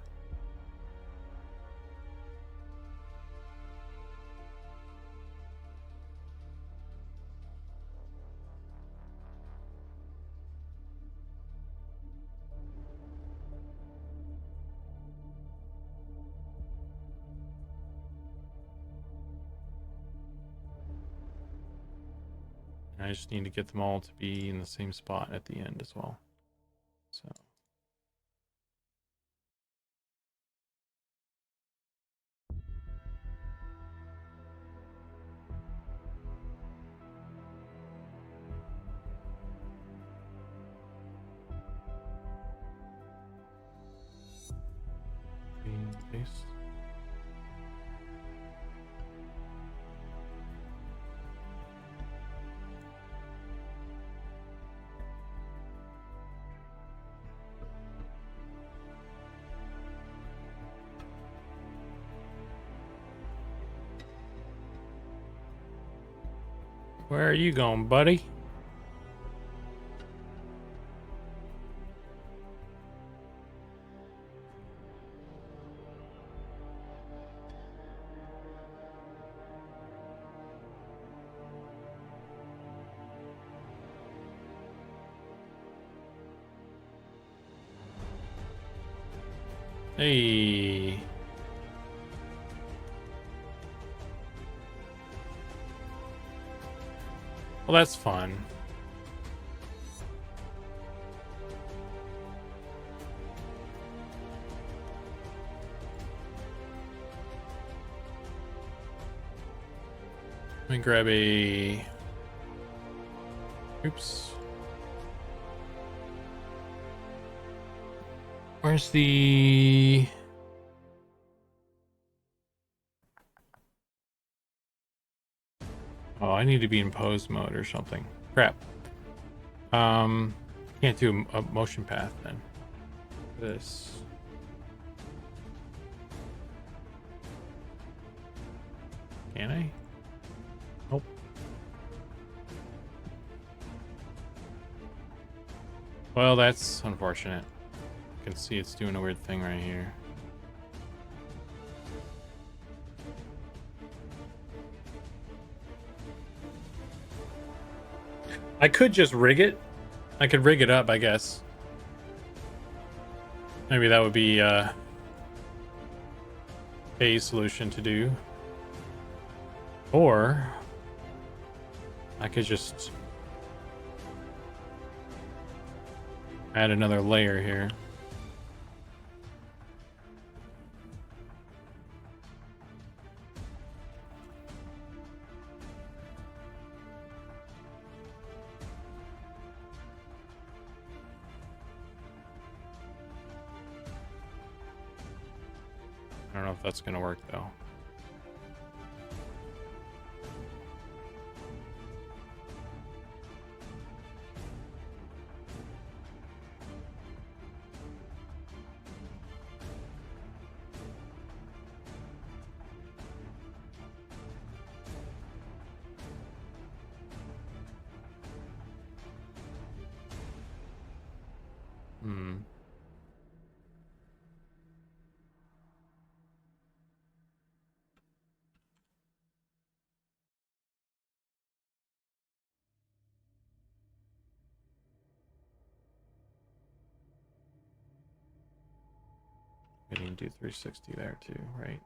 I just need to get them all to be in the same spot at the end as well. So paste. Where are you going, buddy? Hey. Well, that's fun. Let me grab a... Oops. Where's the... Oh, I need to be in pose mode or something. Crap. Can't do a motion path then. This. Can I? Nope. Well, that's unfortunate. You can see it's doing a weird thing right here. I could just rig it. I could rig it up, I guess. Maybe that would be a solution to do. Or I could just add another layer here. I don't know if that's gonna work though. Hmm. We need to do 360 there too, right?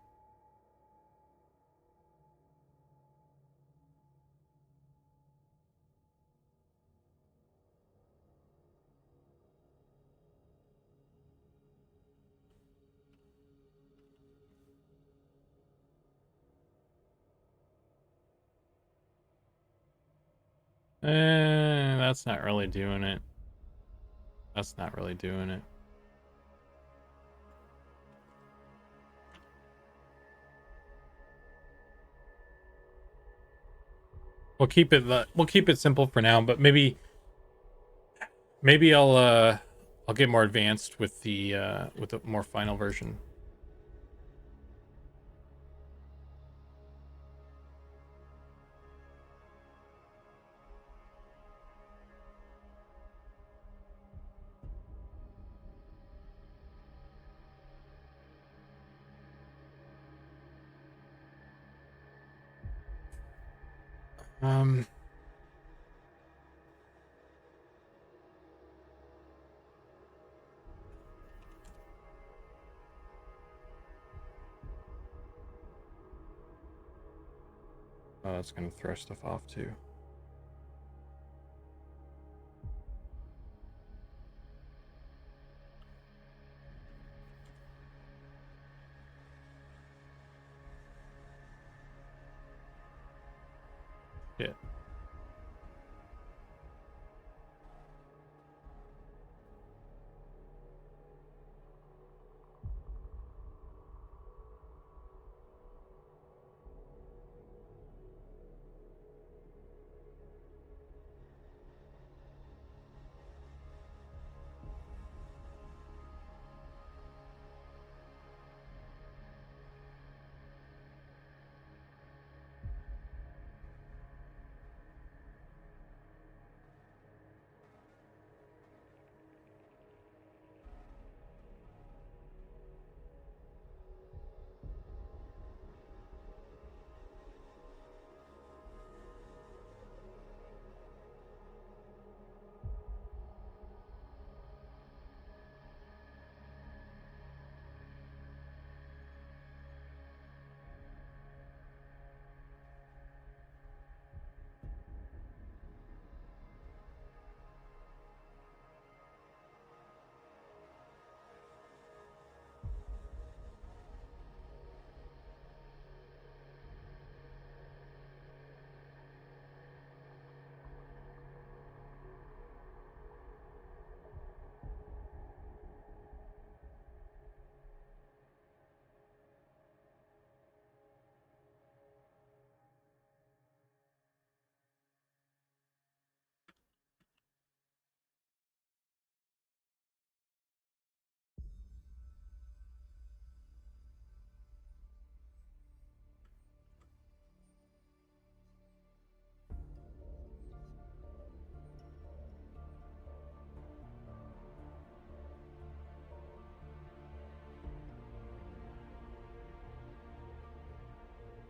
That's not really doing it. That's not really doing it. We'll keep it simple for now, but maybe I'll get more advanced with the more final version. Um Oh, that's gonna throw stuff off too. Shit.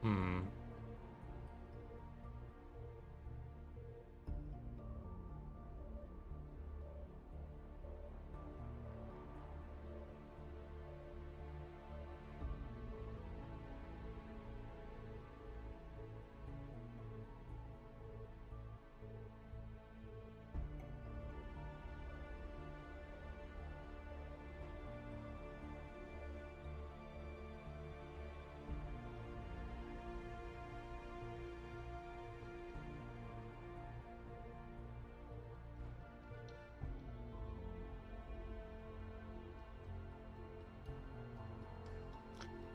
Hmm.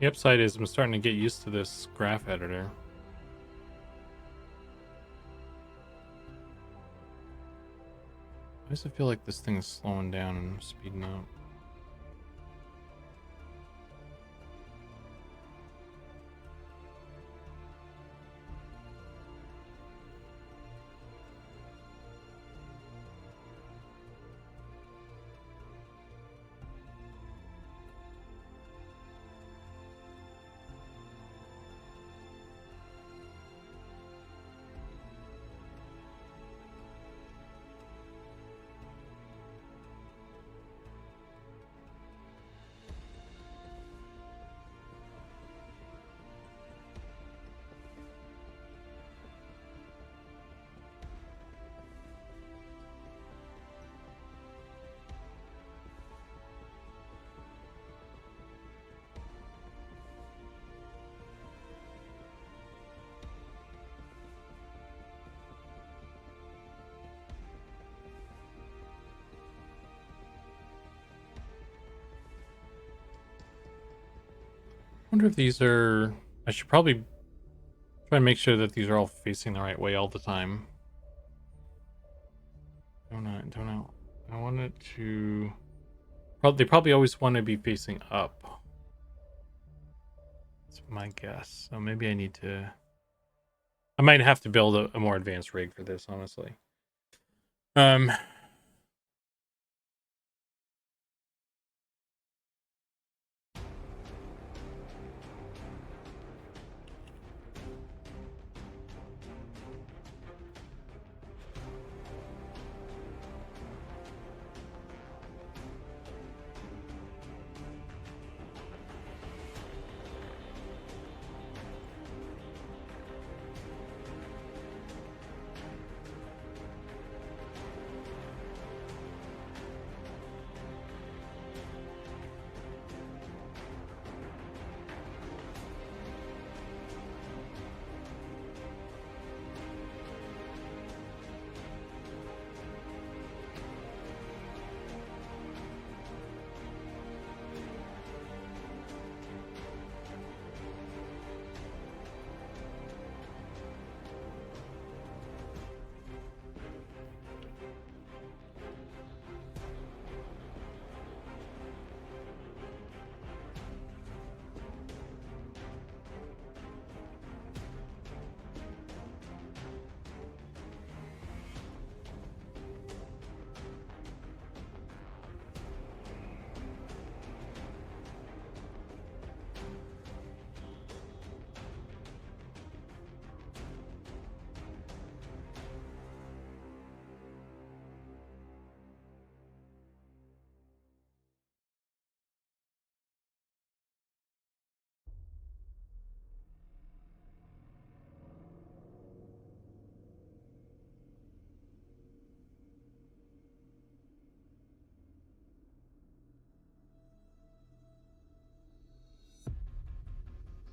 The upside is I'm starting to get used to this graph editor. Why does it feel like this thing is slowing down and speeding up? I wonder if these are... I should probably try and make sure that these are all facing the right way all the time. Don't know. I want it to... They probably always want to be facing up. That's my guess. So maybe I need to... I might have to build a more advanced rig for this, honestly.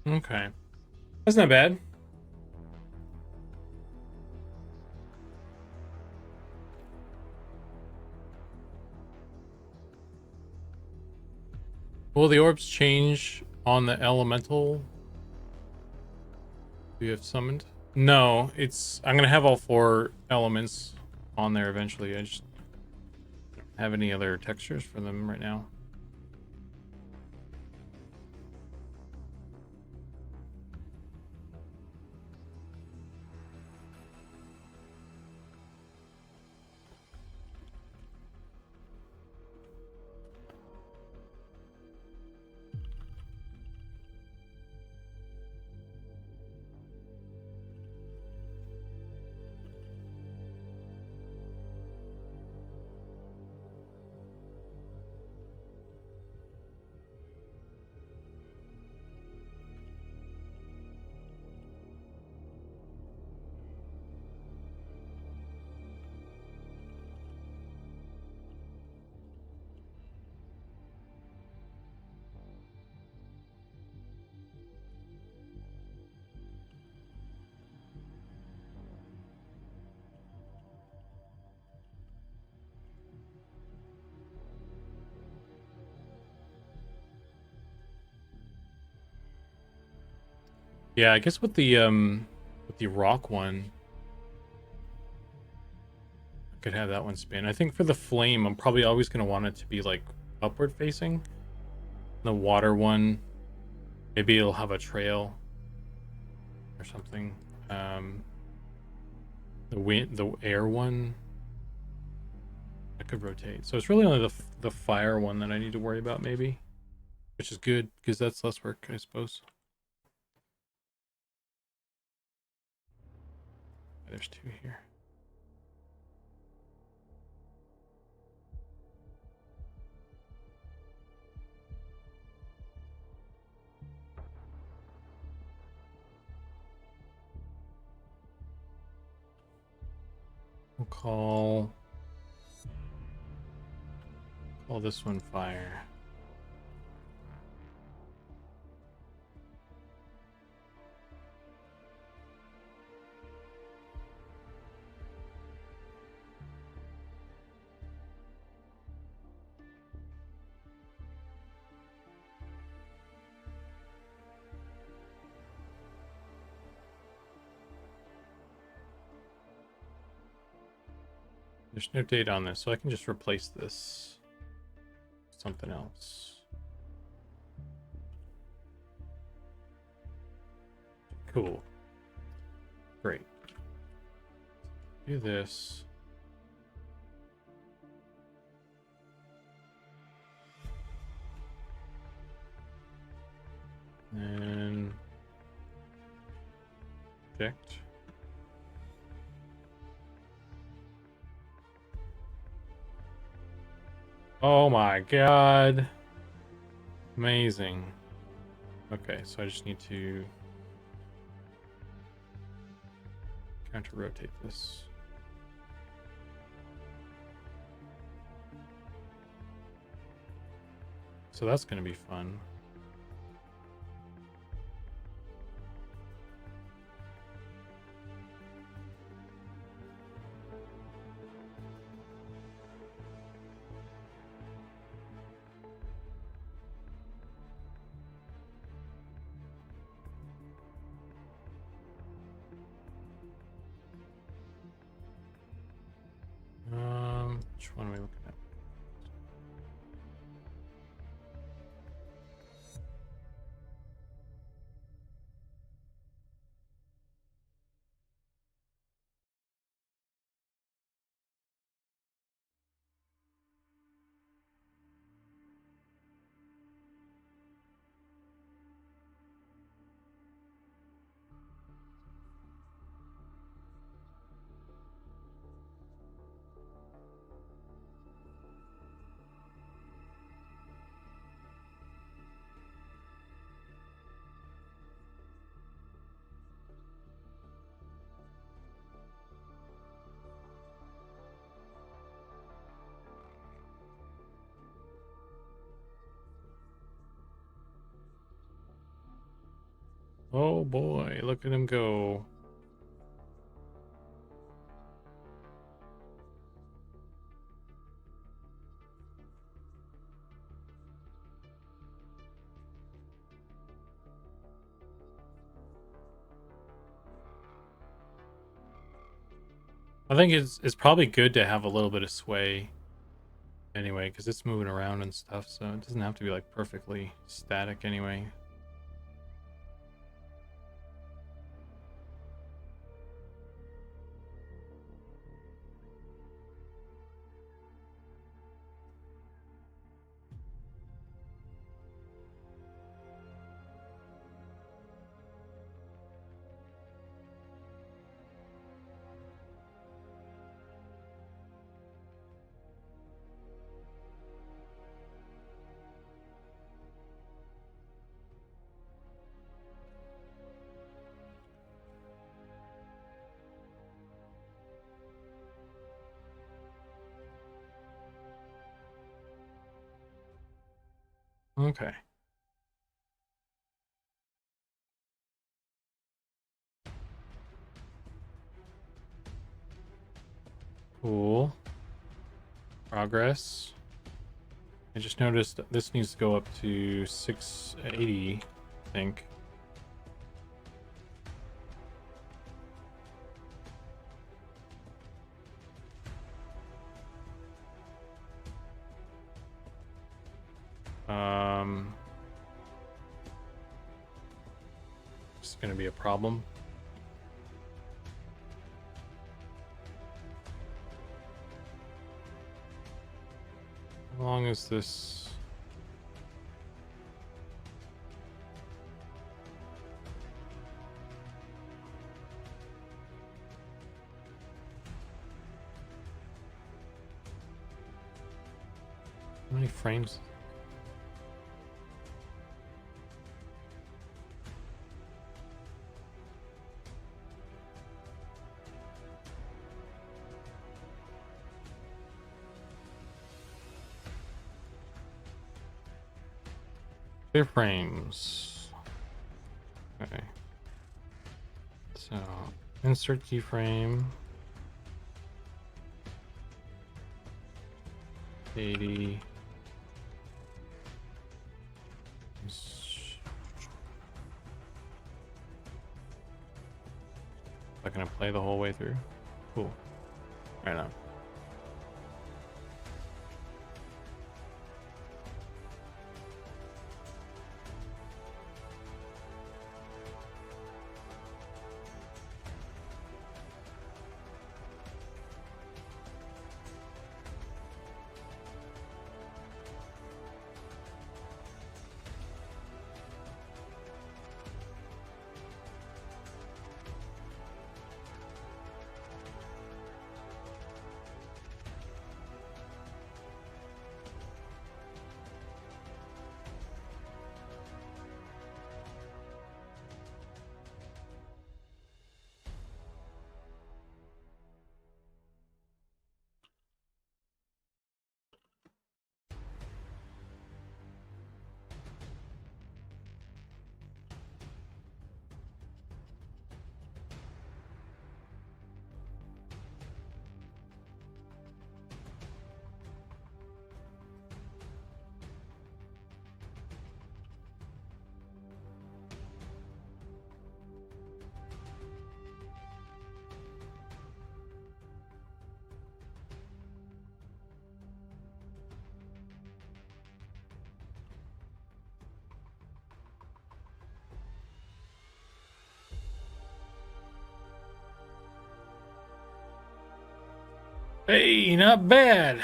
Okay. That's not bad. Will the orbs change on the elemental you have summoned? No, it's... I'm gonna have all 4 elements on there eventually. I just don't have any other textures for them right now. Yeah, I guess with the rock one, I could have that one spin. I think for the flame, I'm probably always gonna want it to be like upward facing. The water one, maybe it'll have a trail or something. The air one, I could rotate. So it's really only the fire one that I need to worry about, maybe, which is good because that's less work, I suppose. There's two here. We'll call this one fire. There's no date on this, so I can just replace this with something else. Cool. Great. Do this. And project. Oh my god. Amazing. Okay, so I just need to counter rotate this. So that's going to be fun. Which one are we looking at? Oh boy, look at him go. I think it's probably good to have a little bit of sway anyway, because it's moving around and stuff, so it doesn't have to be like perfectly static anyway. Okay. Cool. Progress. I just noticed this needs to go up to 680, I think. It's going to be a problem. How long is this? How many frames? Clear frames. Okay. So insert keyframe. 80. Am I gonna play the whole way through? Cool. Right on. Hey, not bad.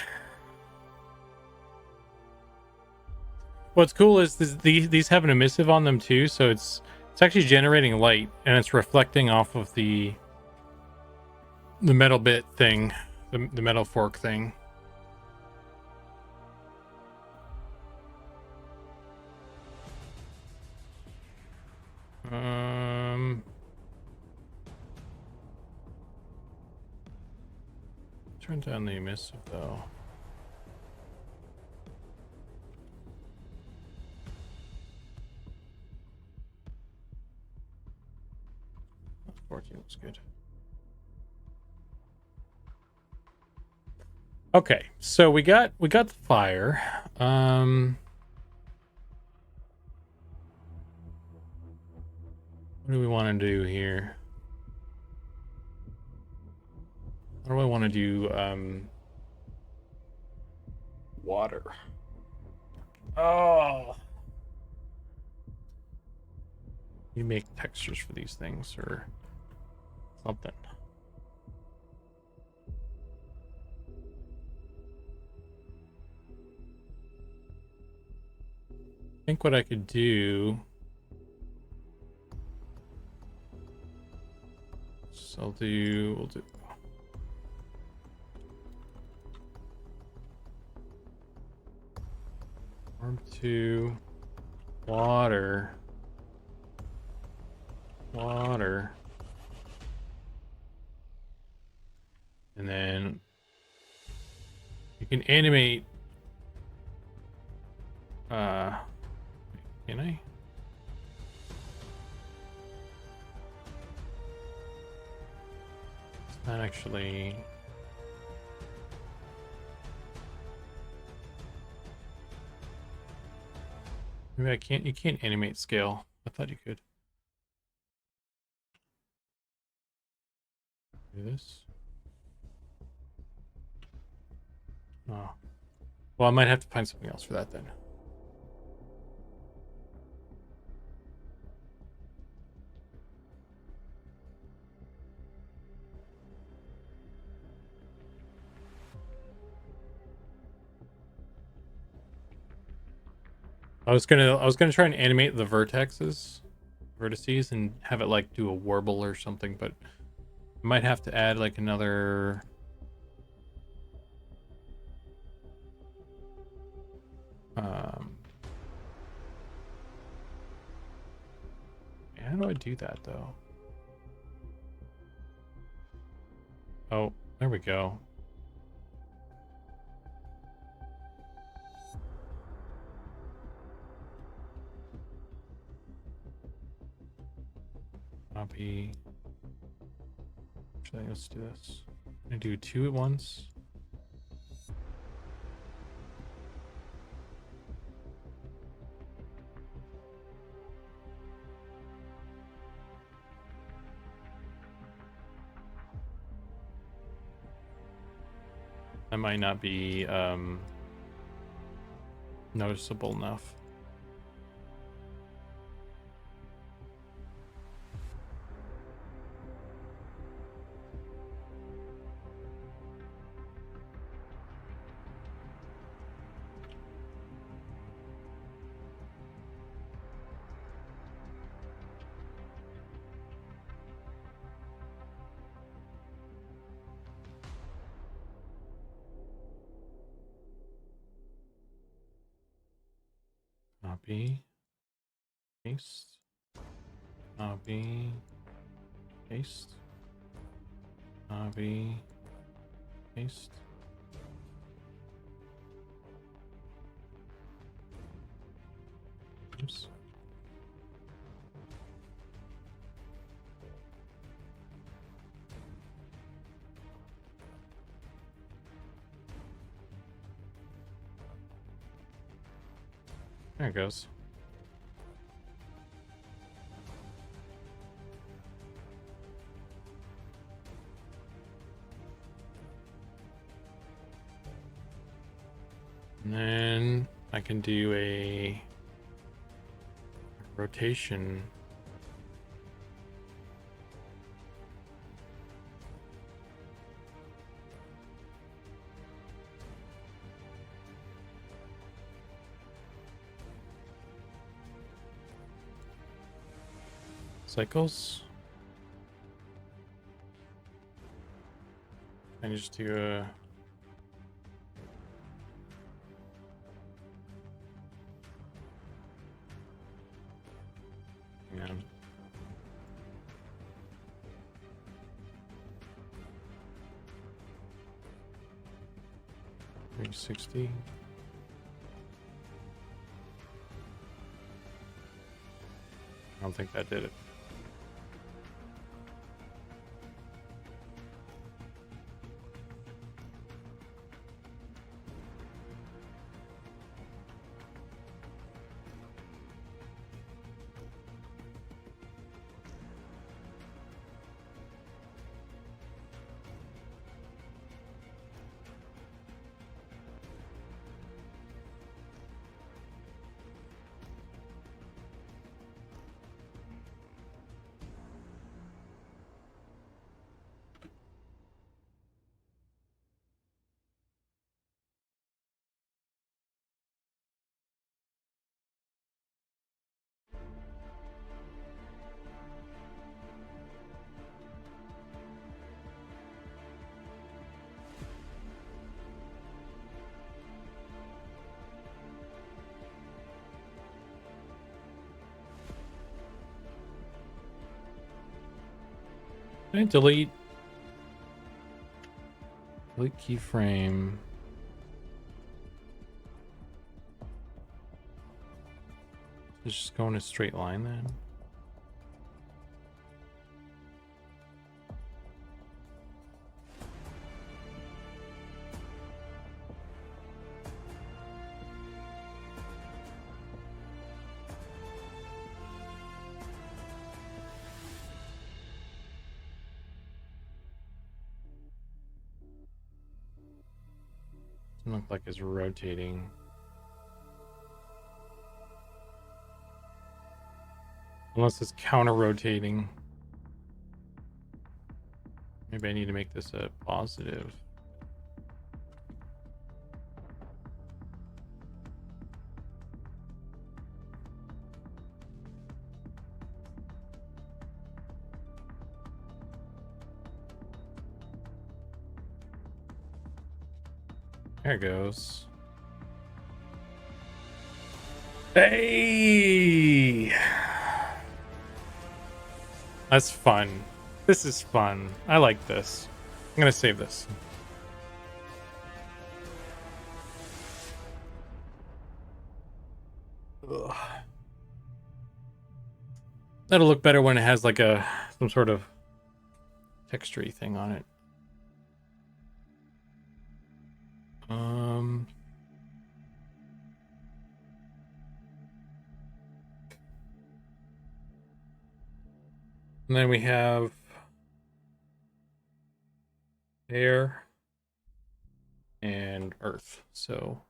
What's cool is these have an emissive on them too, so it's actually generating light and it's reflecting off of the metal bit thing, the metal fork thing. Turn down the emissive though. That's 14 looks good. Okay, so we got the fire. What do we want to do here? What do I want to do? Water. Oh. You make textures for these things or something. I think what I could do. So we'll do. Warm to water. Water. And then you can animate. Can I? It's not actually. Maybe I can't. You can't animate scale. I thought you could. Do this. Oh. Well, I might have to find something else for that then. I was gonna try and animate the vertices and have it like do a warble or something, but I might have to add like another how do I do that though? Oh, there we go. Copy. Actually, let's do this. I'm gonna do 2 at once. That might not be noticeable enough. Copy, paste, copy, paste, copy, paste. Oops. There it goes. And then I can do a rotation. Cycles. And just do a and 360. I don't think that did it. Can I delete keyframe? It's just go in a straight line then. Doesn't look like it's rotating. Unless it's counter rotating. Maybe I need to make this a positive. There it goes. Hey! That's fun. This is fun. I like this. I'm gonna save this. Ugh. That'll look better when it has like some sort of texture-y thing on it. And then we have air and earth. So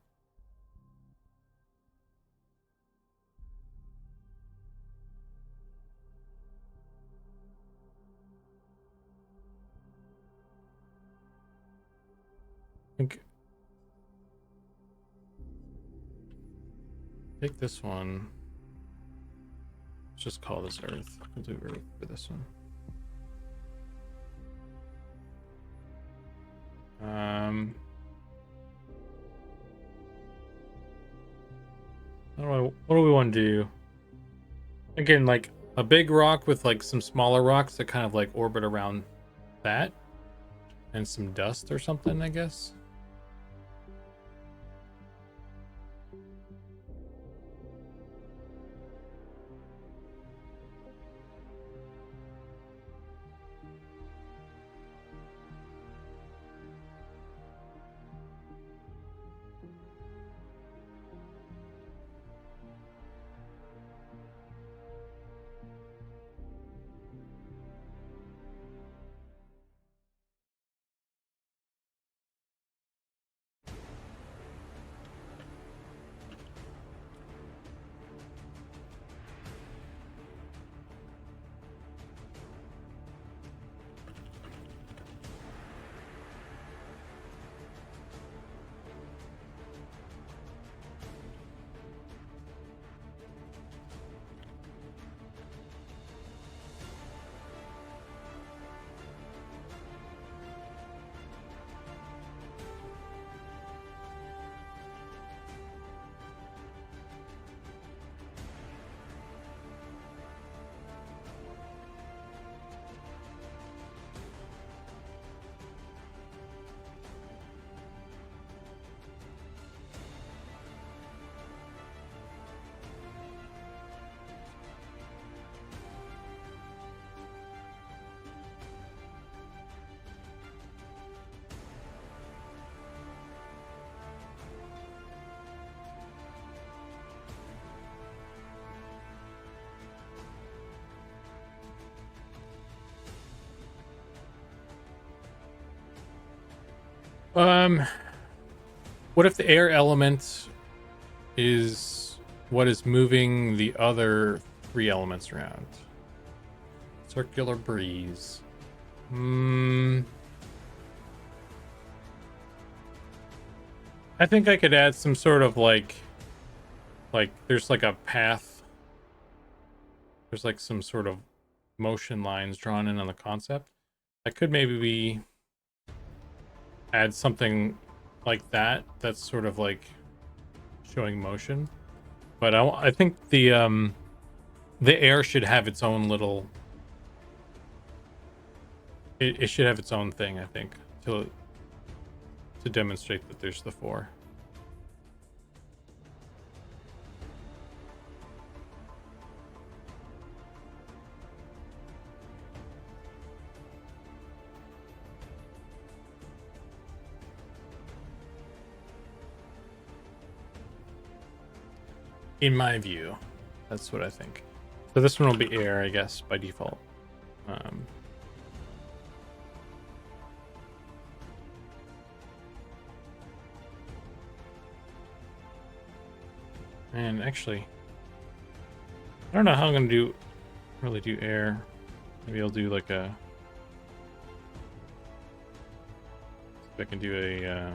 think take this one. Let's just call this earth. We'll do earth for this one. What do we want to do? Again, like a big rock with like some smaller rocks that kind of like orbit around that, and some dust or something, I guess. What if the air element is what is moving the other 3 elements around? Circular breeze. I think I could add some sort of like there's like a path. There's like some sort of motion lines drawn in on the concept. I could maybe add something like that that's sort of like showing motion, but I think the air should have its own little it should have its own thing, I think, to demonstrate that there's the 4. In my view, that's what I think. So this one will be air, I guess, by default. And actually, I don't know how I'm gonna really do air. Maybe I'll do like a. If I can do a.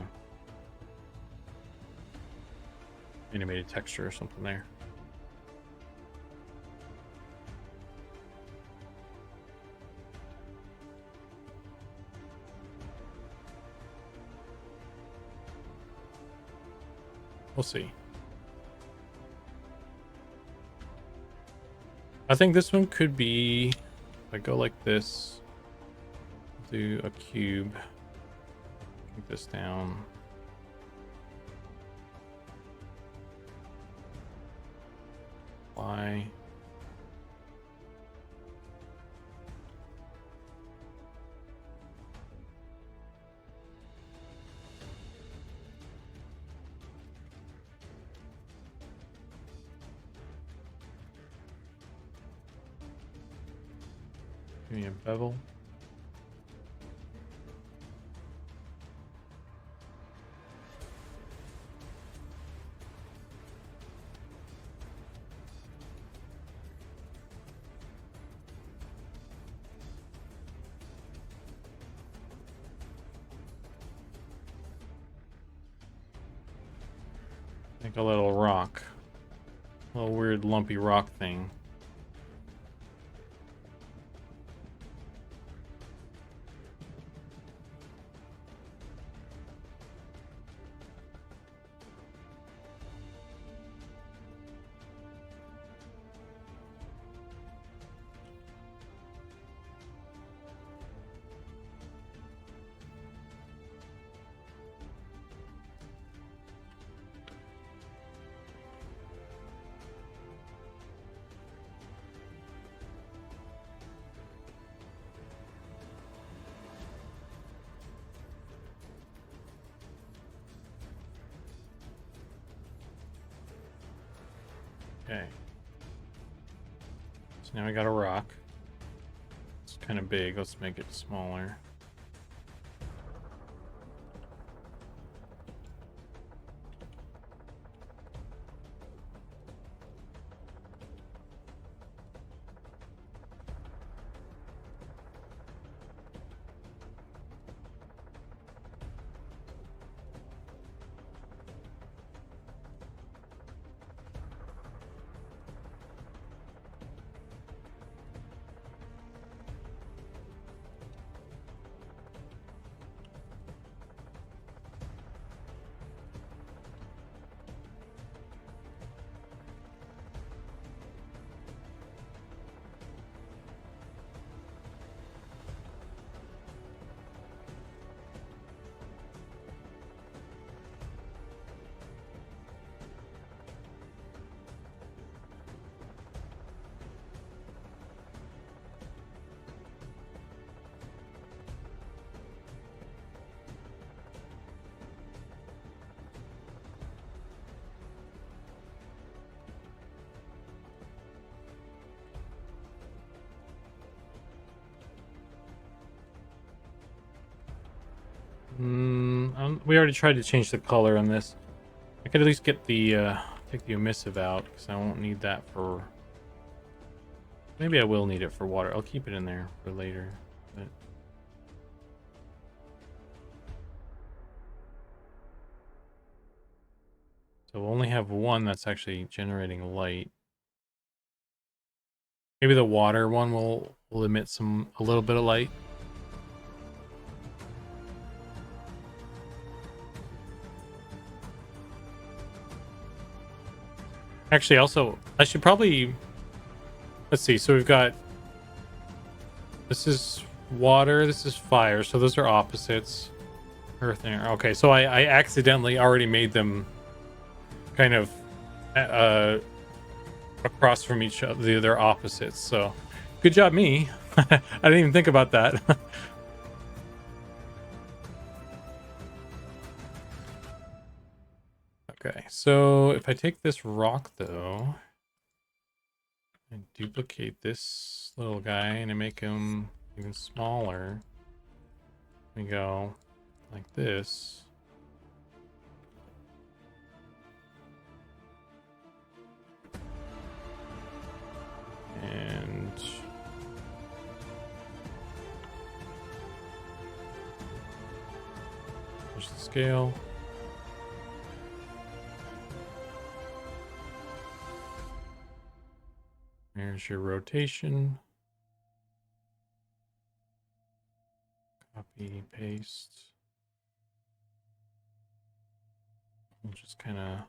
Animated texture or something there. We'll see. I think this one could be, if I go like this, do a cube, take this down. Y. Give me a bevel. Like a little rock. A little weird lumpy rock thing. Okay. So now I got a rock. It's kind of big. Let's make it smaller. We already tried to change the color on this. I could at least get the take the emissive out because I won't need that for. Maybe I will need it for water. I'll keep it in there for later. But... So we'll only have one that's actually generating light. Maybe the water one will emit a little bit of light. Actually, also, I should probably... Let's see, so we've got... This is water, this is fire, so those are opposites. Earth and air. Okay, so I accidentally already made them kind of across from each other. They're opposites, so... Good job, me. I didn't even think about that. Okay, so if I take this rock though and duplicate this little guy and I make him even smaller, we go like this. And push the scale. There's your rotation. Copy, paste. We'll just kind of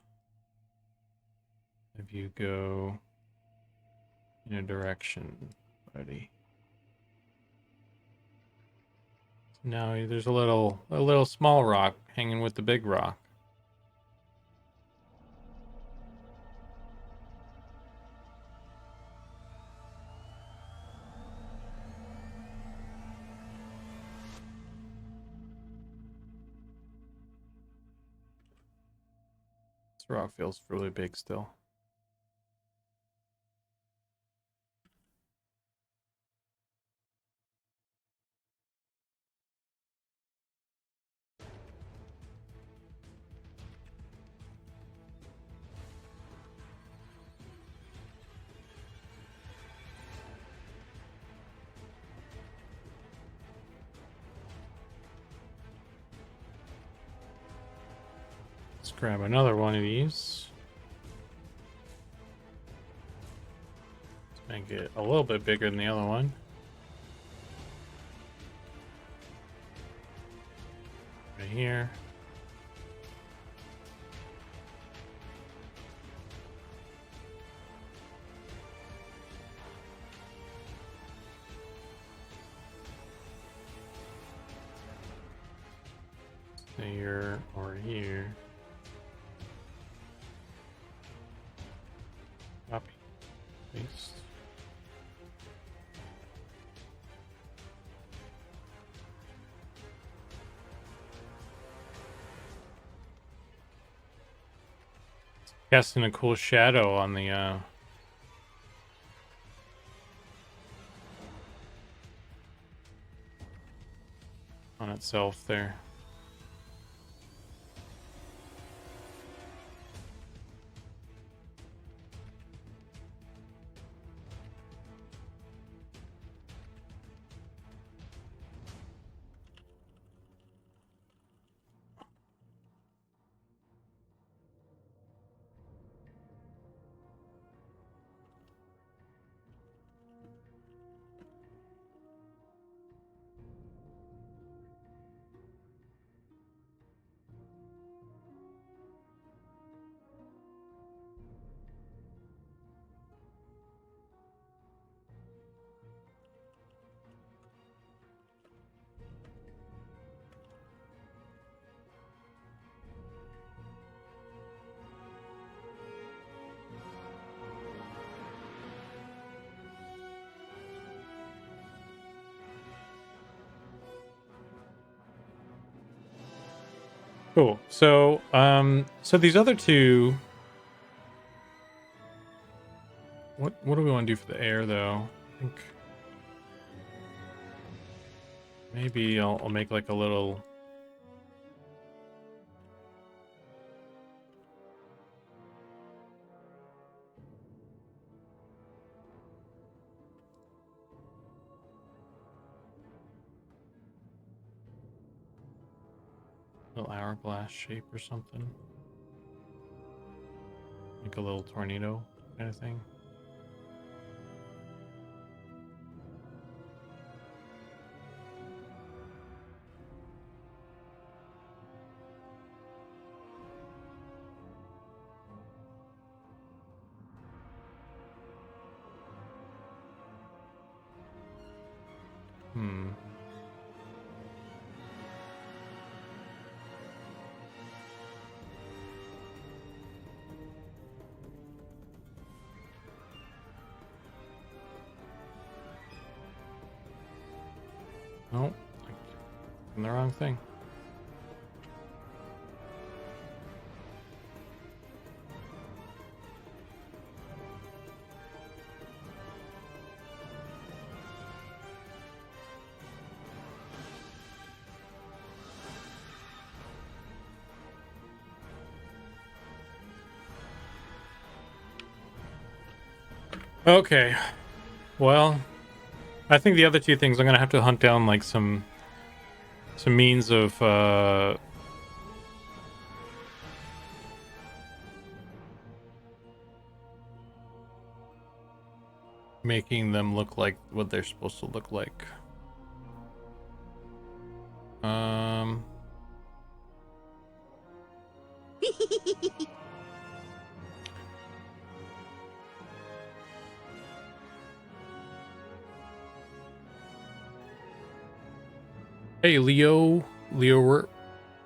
If you go in a direction, buddy. Now there's a little small rock hanging with the big rock. This rock feels really big still. Let's grab another one of these. Let's make it a little bit bigger than the other one. Right here. Here or here. Copy. Paste. Casting a cool shadow on the on itself there. Cool. So, so these other two, what do we want to do for the air, though? I think maybe I'll make like a little. Little hourglass shape or something. Like a little tornado kind of thing. Hmm. Oh, I'm the wrong thing. Okay. Well, I think the other two things I'm gonna have to hunt down like some means of making them look like what they're supposed to look like. Hey, Leo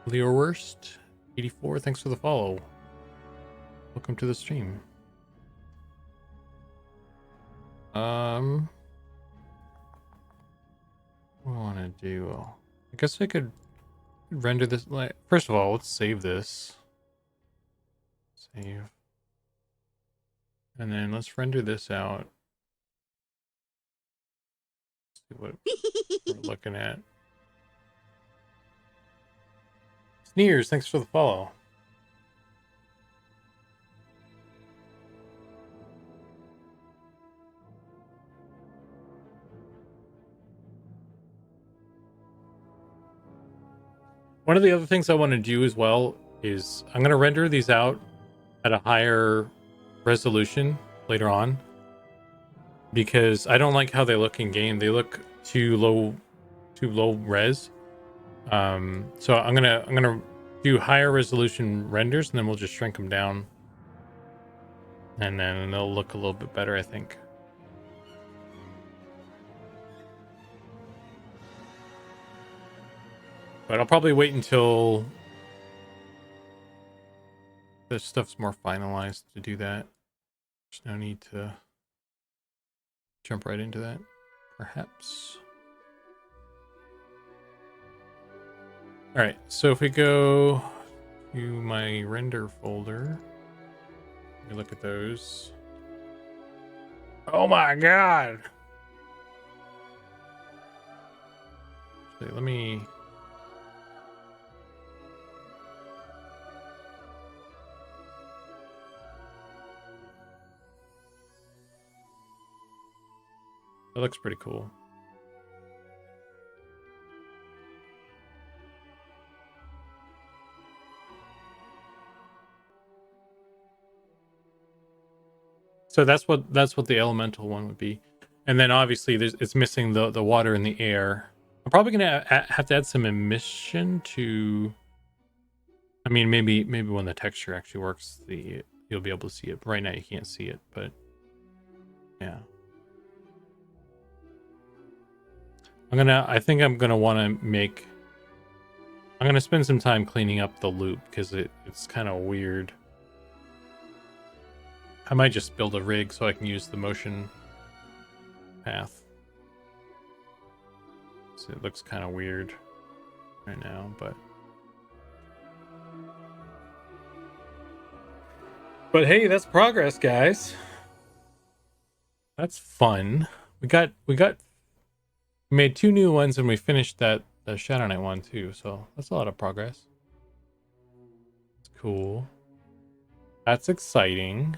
Worst 84. Thanks for the follow. Welcome to the stream. What do I want to do? I guess I could render this. Like, first of all, let's save this. Save. And then let's render this out. See what we're looking at. Sneers, thanks for the follow. One of the other things I want to do as well is I'm going to render these out at a higher resolution later on, because I don't like how they look in game. They look too low res. So I'm gonna do higher resolution renders, and then we'll just shrink them down, and then they'll look a little bit better, I think. But I'll probably wait until this stuff's more finalized to do that. There's no need to jump right into that, perhaps. All right, so if we go to my render folder, let me look at those. Oh my god! Actually, let me... That looks pretty cool. So that's what the elemental one would be, and then obviously it's missing the water and the air. I'm probably gonna have to add some emission to. I mean, maybe when the texture actually works, you'll be able to see it. But right now you can't see it, but yeah. I think I'm gonna want to make. I'm gonna spend some time cleaning up the loop because it's kind of weird. I might just build a rig so I can use the motion path. So it looks kind of weird right now, but hey, that's progress, guys. That's fun. We made 2 new ones, and we finished the Shadow Knight one too, so that's a lot of progress. It's cool. That's exciting.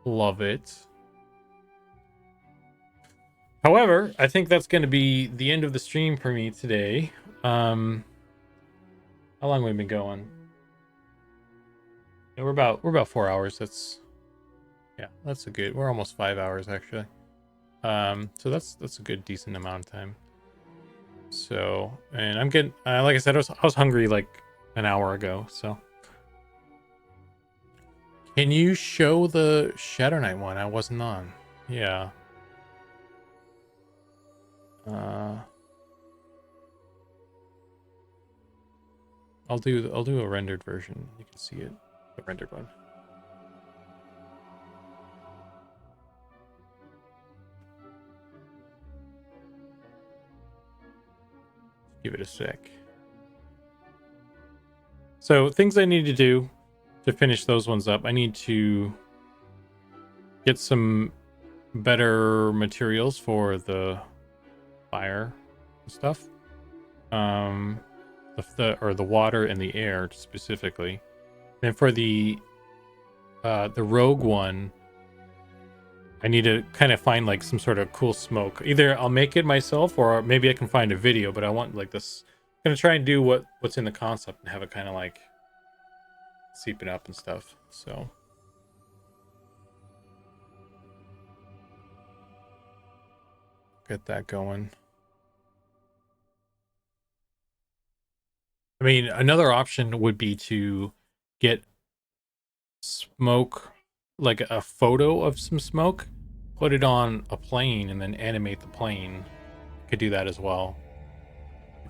Love it. However, I think that's going to be the end of the stream for me today. How long have we been going? Yeah, we're about 4 hours. That's a good. We're almost 5 hours actually. So that's a good decent amount of time. So, and I'm getting like I said, I was hungry like an hour ago. So, can you show the Shadow Knight one? I wasn't on. Yeah. I'll do a rendered version. You can see it, the rendered one. Give it a sec. So things I need to do to finish those ones up. I need to get some better materials for the fire stuff. The water and the air specifically. Then for the rogue one, I need to kind of find like some sort of cool smoke. Either I'll make it myself or maybe I can find a video, but I want like this. I'm gonna try and do what's in the concept and have it kind of like seeping up and stuff. So get that going. I mean, another option would be to get smoke, like a photo of some smoke, put it on a plane, and then animate the plane. Could do that as well,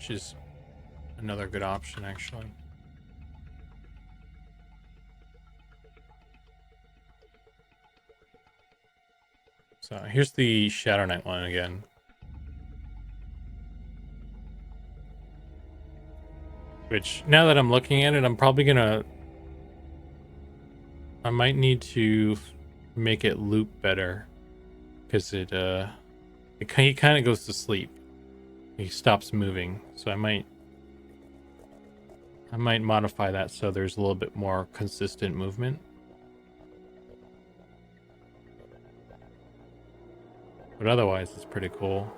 which is another good option actually. So here's the Shadow Knight one again. Which, now that I'm looking at it, I'm probably gonna... I might need to make it loop better. Because he kind of goes to sleep. He stops moving. So I might modify that so there's a little bit more consistent movement. But otherwise, it's pretty cool.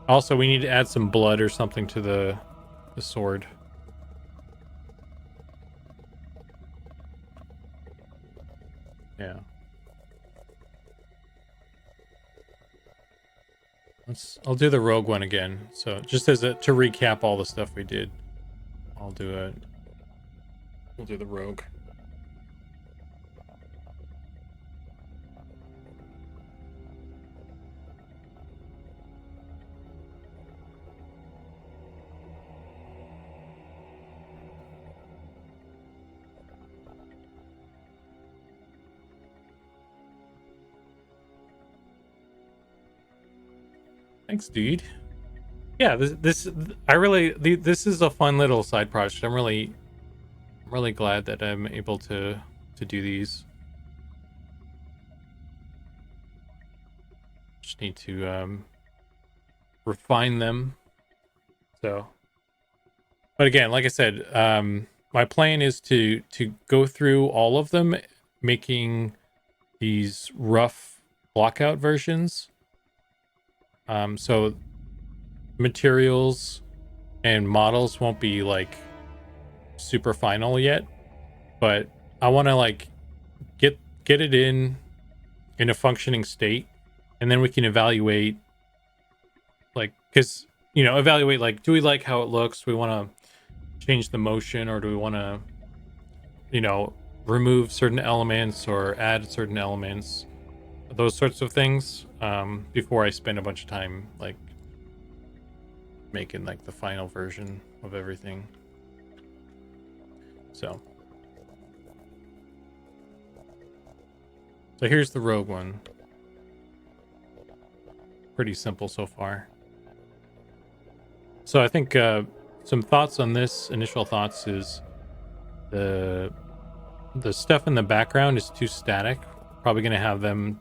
Also, we need to add some blood or something to the sword. Yeah. I'll do the rogue one again. So just to recap all the stuff we did, we'll do the rogue. Thanks, dude. Yeah, this is a fun little side project. I'm really glad that I'm able to do these. Just need to refine them. So, but again, like I said, my plan is to go through all of them, making these rough blockout versions. So materials and models won't be like super final yet, but I want to like get it in a functioning state, and then we can evaluate, like, because evaluate, like, do we like how it looks? Do we want to change the motion, or do we want to remove certain elements or add certain elements, those sorts of things, before I spend a bunch of time like making like the final version of everything. So here's the rogue one. Pretty simple so far. So I think some thoughts on this, initial thoughts, is the stuff in the background is too static. Probably going to have them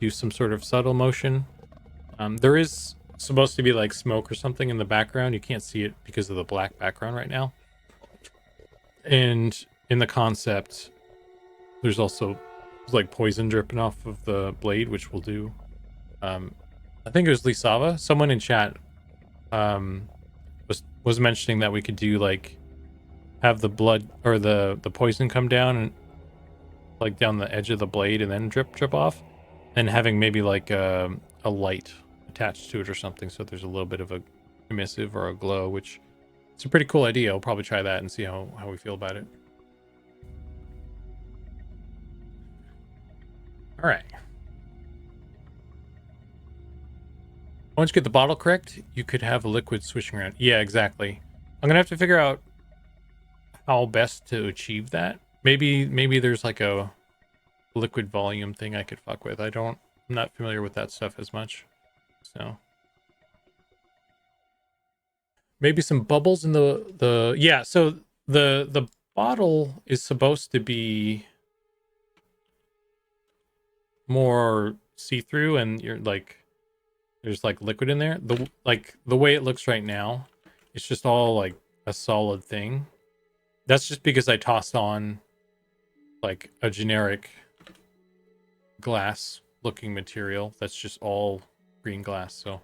do some sort of subtle motion. There is supposed to be like smoke or something in the background. You can't see it because of the black background right now. And in the concept, there's also like poison dripping off of the blade, which we'll do. I think it was Lisava. Someone in chat was mentioning that we could do like have the blood or the poison come down and like down the edge of the blade and then drip off, and having maybe like a light attached to it or something, so there's a little bit of a emissive or a glow, which it's a pretty cool idea. I'll probably try that and see how we feel about it. All right. Once you get the bottle correct, you could have a liquid swishing around. Yeah, exactly. I'm gonna have to figure out how best to achieve that. Maybe there's like a liquid volume thing I could fuck with. I'm not familiar with that stuff as much. So maybe some bubbles in the yeah, so the bottle is supposed to be more see-through, and you're like there's like liquid in there. The way it looks right now, it's just all like a solid thing. That's just because I tossed on like a generic glass looking material that's just all green glass. So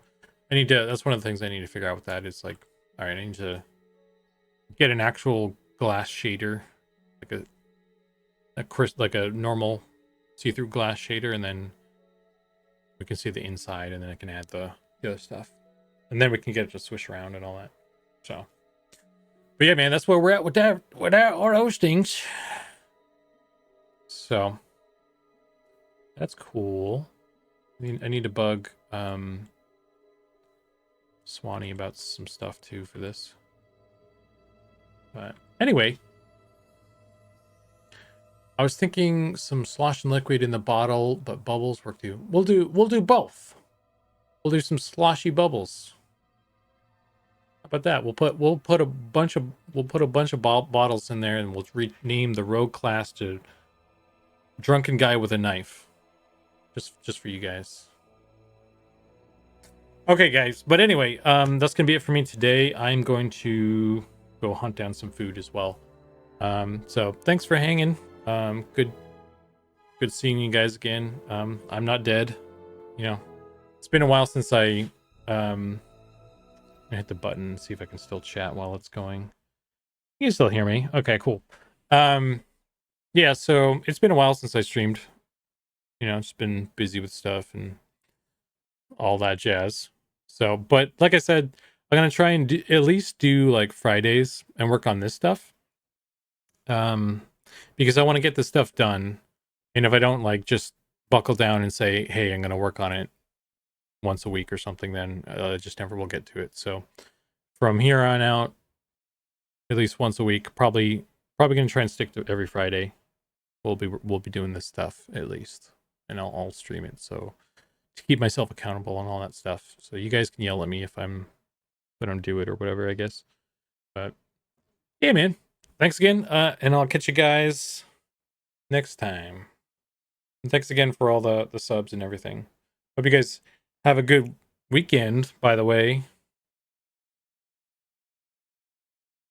that's one of the things I need to figure out with that. Is like, all right, I need to get an actual glass shader, like a normal see-through glass shader, and then we can see the inside, and then I can add the other stuff, and then we can get it to swish around and all that. So, but yeah, man, that's where we're at with all those things. So that's cool. I need to bug Swanee about some stuff too for this. But anyway, I was thinking some slosh and liquid in the bottle, but bubbles work too. We'll do both. We'll do some sloshy bubbles. How about that? We'll put a bunch of bottles in there, and we'll rename the rogue class to Drunken Guy with a Knife. Just for you guys. Okay, guys. But anyway, that's gonna be it for me today. I'm going to go hunt down some food as well. So thanks for hanging. Good seeing you guys again. I'm not dead. You know, it's been a while since I hit the button and see if I can still chat while it's going. You can still hear me. Okay, cool. Yeah, so it's been a while since I streamed. You know, just been busy with stuff and all that jazz. So, but like I said, I'm gonna try and at least do like Fridays and work on this stuff. Because I want to get this stuff done. And if I don't like just buckle down and say, hey, I'm gonna work on it once a week or something, then just never will get to it. So from here on out, at least once a week, probably gonna try and stick to every Friday. We'll be doing this stuff at least, and I'll stream it. So to keep myself accountable and all that stuff. So you guys can yell at me if I don't do it or whatever, I guess. But yeah, man. Thanks again, and I'll catch you guys next time. And thanks again for all the subs and everything. Hope you guys have a good weekend, by the way.